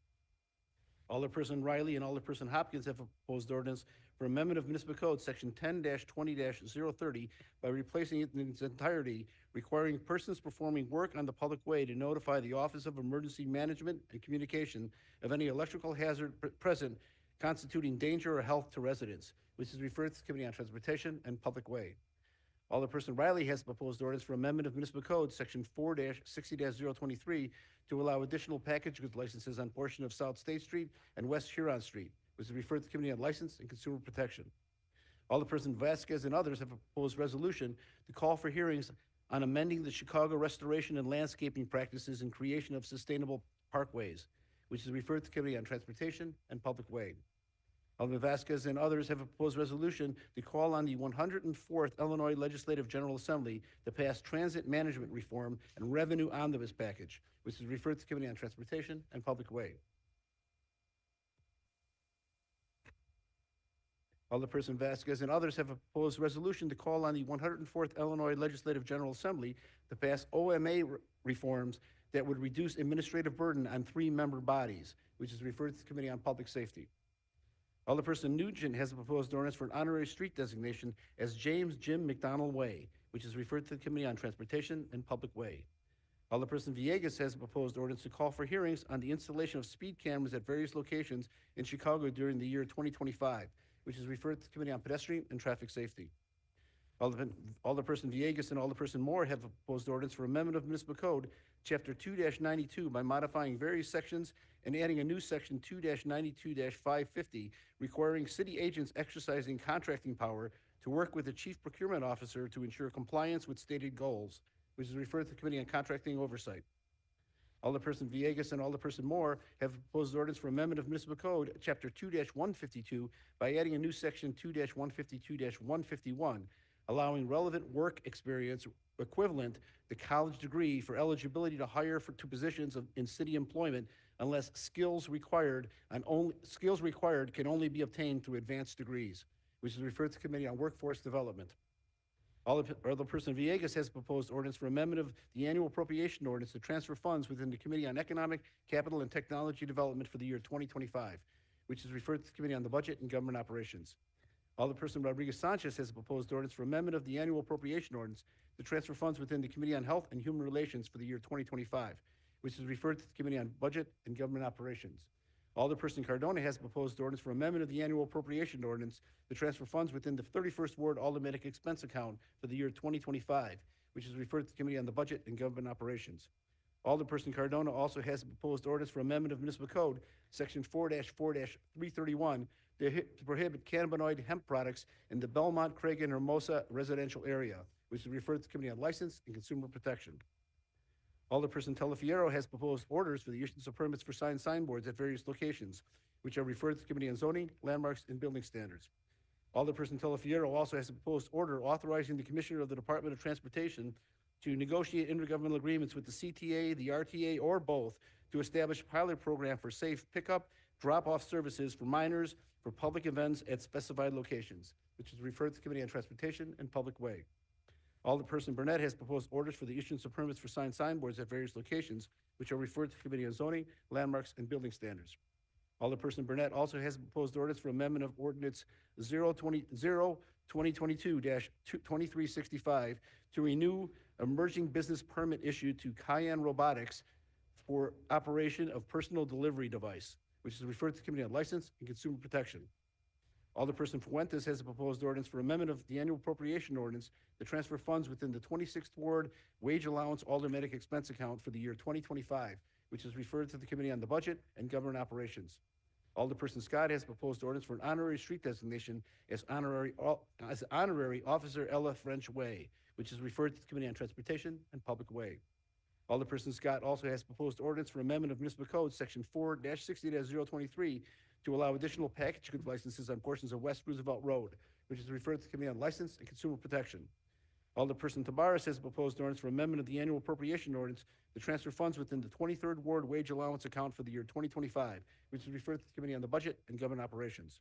Alderperson Riley and Alderperson Hopkins have proposed ordinance for amendment of Municipal Code, Section 10-20-030, by replacing it in its entirety, requiring persons performing work on the public way to notify the Office of Emergency Management and Communication of any electrical hazard present constituting danger or health to residents, which is referred to the Committee on Transportation and Public Way. Alderperson Riley has proposed ordinance for amendment of Municipal Code, Section 4-60-023, to allow additional package goods licenses on portion of South State Street and West Huron Street, which is referred to the Committee on License and Consumer Protection. Alderperson Vasquez and others have a proposed resolution to call for hearings on amending the Chicago restoration and landscaping practices and creation of sustainable parkways, which is referred to the Committee on Transportation and Public Way. Alderman Vasquez and others have a proposed resolution to call on the 104th Illinois Legislative General Assembly to pass transit management reform and revenue omnibus package, which is referred to the Committee on Transportation and Public Way. Alderperson Vasquez and others have a proposed resolution to call on the 104th Illinois Legislative General Assembly to pass OMA reforms that would reduce administrative burden on 3-member bodies, which is referred to the Committee on Public Safety. Alderperson Nugent has a proposed ordinance for an honorary street designation as James Jim McDonald Way, which is referred to the Committee on Transportation and Public Way. Alderperson Villegas has a proposed ordinance to call for hearings on the installation of speed cameras at various locations in Chicago during the year 2025, which is referred to the Committee on Pedestrian and Traffic Safety. Alderperson Villegas and Alderperson Moore have a proposed ordinance for amendment of Municipal Code, Chapter 2-92, by modifying various sections and adding a new Section 2-92-550, requiring city agents exercising contracting power to work with the Chief Procurement Officer to ensure compliance with stated goals, which is referred to the Committee on Contracting Oversight. Alderperson Villegas and Alderperson Moore have proposed ordinance for amendment of Municipal Code, Chapter 2-152, by adding a new Section 2-152-151, allowing relevant work experience equivalent to college degree for eligibility to hire to positions in city employment unless skills required can only be obtained through advanced degrees, which is referred to the Committee on Workforce Development. Alderperson Villegas has proposed ordinance for amendment of the annual appropriation ordinance to transfer funds within the Committee on Economic, Capital, and Technology Development for the year 2025, which is referred to the Committee on the Budget and Government Operations. Alderperson Rodriguez Sanchez has a proposed ordinance for amendment of the annual appropriation ordinance to transfer funds within the Committee on Health and Human Relations for the year 2025, which is referred to the Committee on Budget and Government Operations. Alderperson Cardona has proposed ordinance for amendment of the annual appropriation ordinance to transfer funds within the 31st Ward automatic expense account for the year 2025, which is referred to the Committee on the Budget and Government Operations. Alderperson Cardona also has a proposed ordinance for amendment of Municipal Code, Section 4-4-331, to prohibit cannabinoid hemp products in the Belmont, Craig, and Hermosa residential area, which is referred to the Committee on License and Consumer Protection. Alderperson Telefiero has proposed orders for the issuance of permits for signboards at various locations, which are referred to the Committee on Zoning, Landmarks, and Building Standards. Alderperson Telefiero also has a proposed order authorizing the Commissioner of the Department of Transportation to negotiate intergovernmental agreements with the CTA, the RTA, or both to establish a pilot program for safe pickup, drop-off services for minors for public events at specified locations, which is referred to the Committee on Transportation and Public Way. Alderperson Burnett has proposed orders for the issuance of permits for signboards at various locations, which are referred to the Committee on Zoning, Landmarks, and Building Standards. Alderperson Burnett also has proposed orders for amendment of Ordinance 2022-2365 to renew emerging business permit issued to Cayenne Robotics for operation of personal delivery device, which is referred to the Committee on License and Consumer Protection. Alderperson Fuentes has a proposed ordinance for amendment of the annual appropriation ordinance to transfer funds within the 26th Ward Wage Allowance Automatic Expense Account for the year 2025, which is referred to the Committee on the Budget and Government Operations. Alderperson Scott has proposed ordinance for an honorary street designation as honorary Officer Ella French Way, which is referred to the Committee on Transportation and Public Way. Alderperson Scott also has proposed ordinance for amendment of Municipal Code, Section 4-60-023, to allow additional package goods licenses on portions of West Roosevelt Road, which is referred to the Committee on License and Consumer Protection. Alderperson Tabares has proposed ordinance for amendment of the annual appropriation ordinance to transfer funds within the 23rd Ward Wage Allowance Account for the year 2025, which is referred to the Committee on the Budget and Government Operations.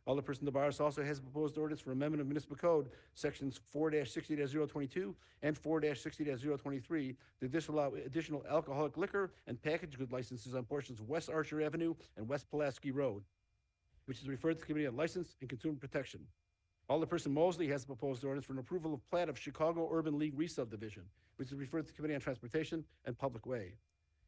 Alderperson Tabares also has proposed ordinance for amendment of Municipal Code, Sections 4-60-022 and 4-60-023 to disallow additional alcoholic liquor and packaged good licenses on portions of West Archer Avenue and West Pulaski Road, which is referred to the Committee on License and Consumer Protection. Alderperson Mosley has proposed ordinance for an approval of plat of Chicago Urban League re-subdivision, which is referred to the Committee on Transportation and Public Way.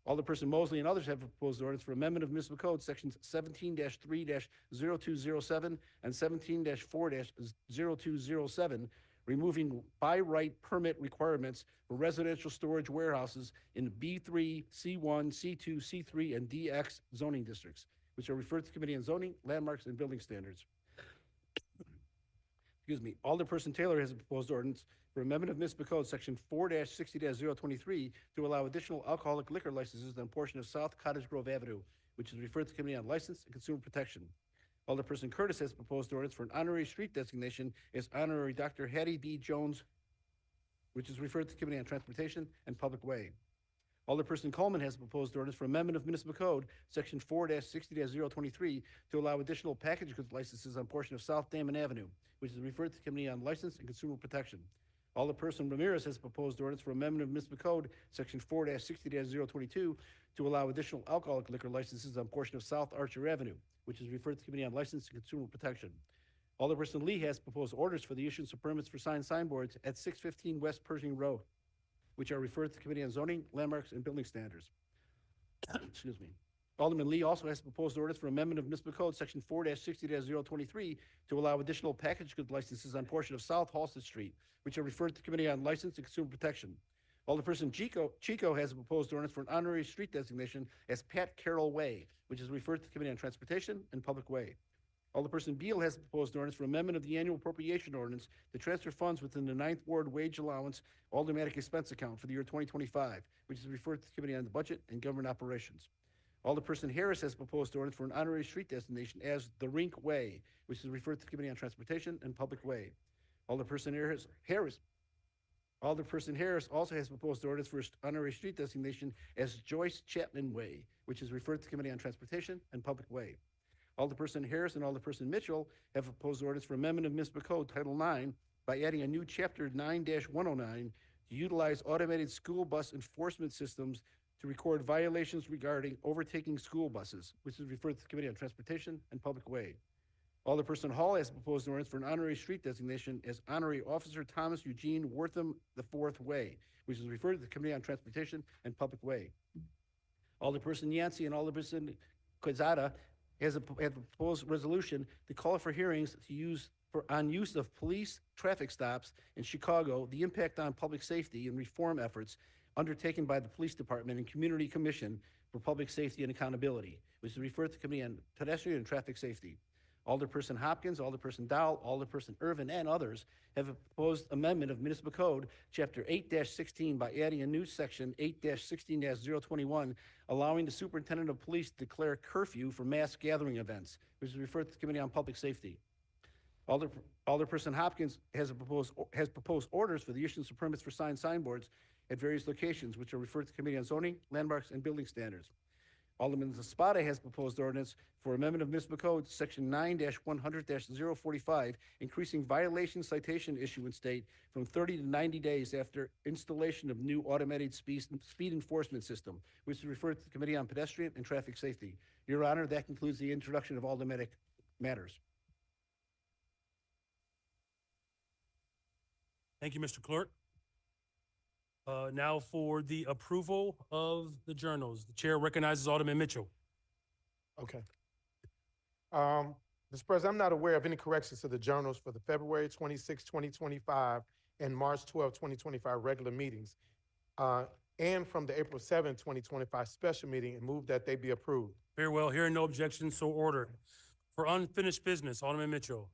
Alderperson Mosley and others have proposed ordinance for amendment of Municipal Code, Sections 17-3-0207 and 17-4-0207, removing by right permit requirements for residential storage warehouses in B3, C1, C2, C3, and DX zoning districts, which are referred to the Committee on Zoning, Landmarks, and Building Standards. Excuse me. Alderperson Taylor has a proposed ordinance for amendment of municipal code section 4-60-023 to allow additional alcoholic liquor licenses on a portion of South Cottage Grove Avenue, which is referred to the Committee on License and Consumer Protection. Alderperson Curtis has proposed ordinance for an honorary street designation as Honorary Dr. Hattie B. Jones, which is referred to the Committee on Transportation and Public Way. Alderperson Coleman has proposed ordinance for amendment of municipal code, section 4-60-023, to allow additional package goods licenses on portion of South Damon Avenue, which is referred to the Committee on License and Consumer Protection. Alderperson Ramirez has proposed ordinance for amendment of municipal code, section 4-60-022, to allow additional alcoholic liquor licenses on portion of South Archer Avenue, which is referred to the Committee on License and Consumer Protection. Alderperson Lee has proposed orders for the issuance of permits for signboards at 615 West Pershing Road, which are referred to the Committee on Zoning, Landmarks, and Building Standards. Excuse me. Alderman Lee also has proposed ordinance for amendment of municipal code section 4-60-023 to allow additional package goods licenses on portion of South Halsted Street, which are referred to the Committee on License and Consumer Protection. Alderperson Chico has a proposed ordinance for an honorary street designation as Pat Carroll Way, which is referred to the Committee on Transportation and Public Way. Alderperson Beal has proposed ordinance for amendment of the annual appropriation ordinance to transfer funds within the 9th Ward wage allowance automatic expense account for the year 2025, which is referred to the Committee on the Budget and Government Operations. Alderperson Harris has proposed ordinance for an honorary street designation as the Rink Way, which is referred to the Committee on Transportation and Public Way. Alderperson Harris also has proposed ordinance for honorary street designation as Joyce Chapman Way, which is referred to the Committee on Transportation and Public Way. Alderperson Harris and Alderperson Mitchell have proposed ordinance for amendment of municipal code Title 9 by adding a new chapter 9-109 to utilize automated school bus enforcement systems to record violations regarding overtaking school buses, which is referred to the Committee on Transportation and Public Way. Alderperson Hall has proposed an ordinance for an honorary street designation as Honorary Officer Thomas Eugene Wortham IV Way, which is referred to the Committee on Transportation and Public Way. Alderperson Yancey and Alderperson Quezada has a proposed resolution to call for hearings on use of police traffic stops in Chicago, the impact on public safety and reform efforts undertaken by the Police Department and Community Commission for Public Safety and Accountability, which is referred to the Committee on Pedestrian and Traffic Safety. Alderperson Hopkins, Alderperson Dowell, Alderperson Irvin, and others have a proposed amendment of Municipal Code, Chapter 8-16, by adding a new section 8-16-021, allowing the Superintendent of Police to declare curfew for mass gathering events, which is referred to the Committee on Public Safety. Alderperson Hopkins has proposed orders for the issuance of permits for signboards at various locations, which are referred to the Committee on Zoning, Landmarks, and Building Standards. Alderman Zapata has proposed ordinance for amendment of municipal code section 9-100-045, increasing violation citation issuance date from 30 to 90 days after installation of new automated speed enforcement system, which is referred to the Committee on Pedestrian and Traffic Safety. Your Honor, that concludes the introduction of aldermanic matters. Thank you, Mr. Clerk. Now for the approval of the journals. The chair recognizes Alderman Mitchell. Okay. Mr. President, I'm not aware of any corrections to the journals for the February 26, 2025 and March 12, 2025 regular meetings, and from the April 7, 2025 special meeting, and move that they be approved. Very well. Hearing no objections, so ordered. For unfinished business, Alderman Mitchell.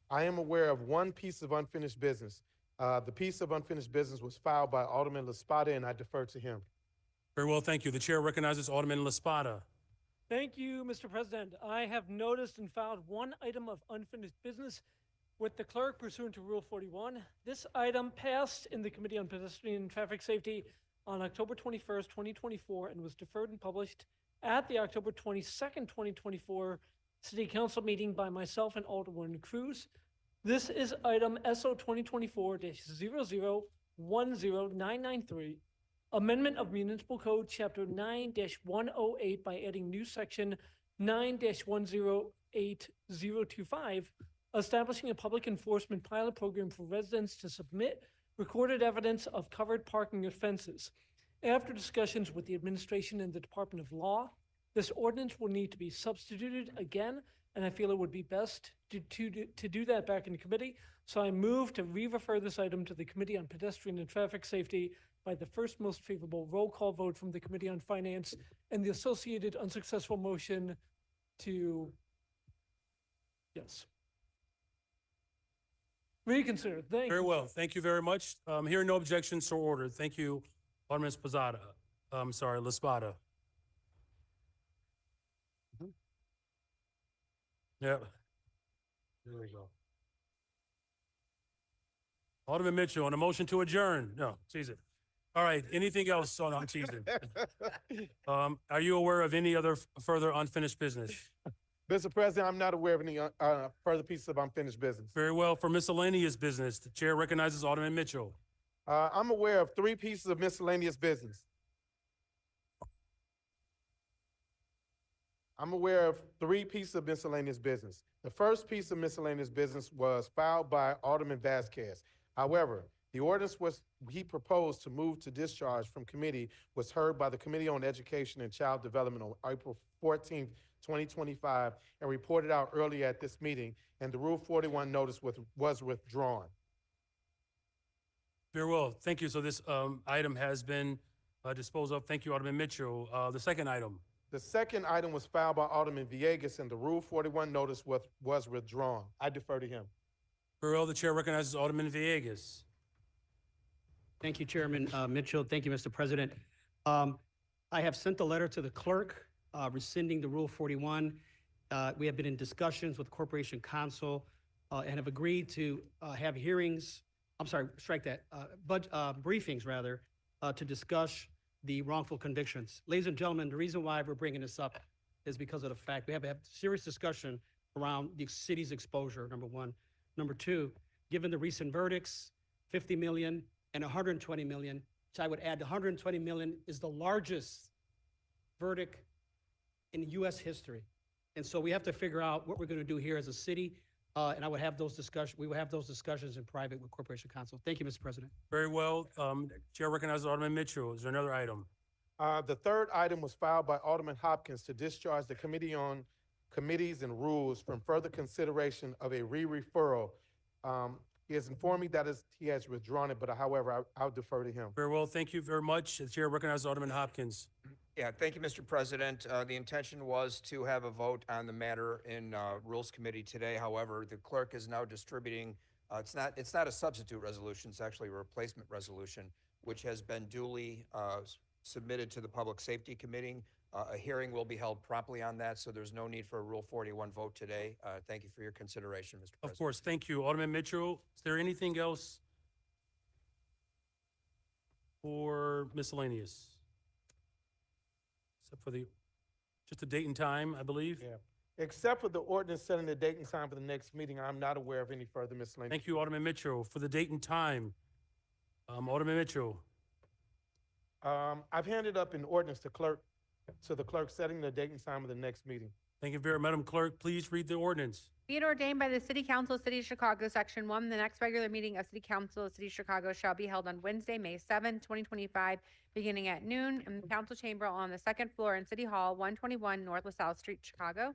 I am aware of one piece of unfinished business. The piece of unfinished business was filed by Alderman LaSpada, and I defer to him. Very well, thank you. The chair recognizes Alderman LaSpada. Thank you, Mr. President. I have noticed and filed one item of unfinished business with the clerk pursuant to Rule 41. This item passed in the Committee on Pedestrian and Traffic Safety on October 21st, 2024, and was deferred and published at the October 22nd, 2024 City Council meeting by myself and Alderman Cruz. This is item SO 2024-0010993, amendment of Municipal Code Chapter 9-108 by adding new section 9-108025, establishing a public enforcement pilot program for residents to submit recorded evidence of covered parking offenses. After discussions with the administration and the Department of Law, this ordinance will need to be substituted again, and I feel it would be best to do that back in committee. So I move to re-refer this item to the Committee on Pedestrian and Traffic Safety by the first most favorable roll call vote from the Committee on Finance and the associated unsuccessful motion to, yes. Reconsider, thank you. Very well. Thank you very much. Hearing no objections, so ordered. Thank you, Alderman Spazada. I'm sorry, Laspada. Yeah. There we go. Alderman Mitchell, on a motion to adjourn. No, tease it. All right, anything else? Oh, no, I'm teasing. Are you aware of any other further unfinished business? Mr. President, I'm not aware of any further pieces of unfinished business. Very well. For miscellaneous business, the chair recognizes Alderman Mitchell. I'm aware of 3 pieces of miscellaneous business. I'm aware of 3 pieces of miscellaneous business. The first piece of miscellaneous business was filed by Alderman Vasquez. However, the ordinance he proposed to move to discharge from committee was heard by the Committee on Education and Child Development on April 14th, 2025, and reported out earlier at this meeting, and the Rule 41 notice was withdrawn. Very well. Thank you. So this item has been disposed of. Thank you, Alderman Mitchell. The second item. The second item was filed by Alderman Villegas, and the Rule 41 notice was withdrawn. I defer to him. Very well. The chair recognizes Alderman Villegas. Thank you, Chairman Mitchell. Thank you, Mr. President. I have sent a letter to the clerk rescinding the Rule 41. We have been in discussions with Corporation Counsel and have agreed to have hearings, I'm sorry, strike that, briefings rather, to discuss the wrongful convictions. Ladies and gentlemen, the reason why we're bringing this up is because of the fact we have to have serious discussion around the city's exposure, number one. Number two, given the recent verdicts, 50 million and 120 million, which I would add, 120 million is the largest verdict in U.S. history. And so we have to figure out what we're going to do here as a city. And I would have those discussions. We will have those discussions in private with Corporation Counsel. Thank you, Mr. President. Very well. Chair recognizes Alderman Mitchell. Is there another item? The third item was filed by Alderman Hopkins to discharge the Committee on Committees and Rules from further consideration of a re-referral. He has informed me that he has withdrawn it, but however, I'll defer to him. Very well. Thank you very much. The chair recognizes Alderman Hopkins. Yeah, thank you, Mr. President. The intention was to have a vote on the matter in Rules Committee today. However, the clerk is now distributing, it's not a substitute resolution, it's actually a replacement resolution, which has been duly submitted to the Public Safety Committee. A hearing will be held promptly on that, so there's no need for a Rule 41 vote today. Thank you for your consideration, Mr. President. Of course. Thank you. Alderman Mitchell, is there anything else for miscellaneous? Except for just the date and time, I believe. Yeah. Except for the ordinance setting the date and time for the next meeting, I'm not aware of any further miscellaneous. Thank you, Alderman Mitchell. For the date and time, Alderman Mitchell. I've handed up an ordinance to the clerk setting the date and time of the next meeting. Thank you very much. Madam Clerk, please read the ordinance. Be it ordained by the City Council of the City of Chicago, Section 1, the next regular meeting of City Council of the City of Chicago shall be held on Wednesday, May 7, 2025, beginning at noon in the council chamber on the second floor in City Hall, 121 North LaSalle Street, Chicago.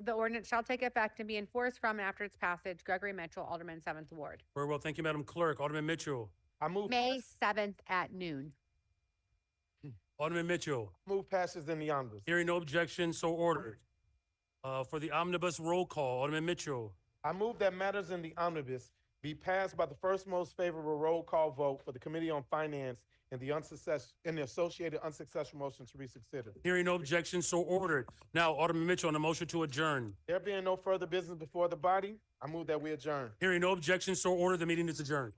The ordinance shall take effect and be enforced from and after its passage. Gregory Mitchell, Alderman, 7th Ward. Very well. Thank you, Madam Clerk. Alderman Mitchell. I move May 7th at noon. Alderman Mitchell. Move passes in the omnibus. Hearing no objection, so ordered. For the omnibus roll call, Alderman Mitchell. I move that matters in the omnibus be passed by the first most favorable roll call vote for the Committee on Finance and the associated unsuccessful motion to reconsider. Hearing no objection, so ordered. Now, Alderman Mitchell on the motion to adjourn. There being no further business before the body, I move that we adjourn. Hearing no objection, so ordered. The meeting is adjourned.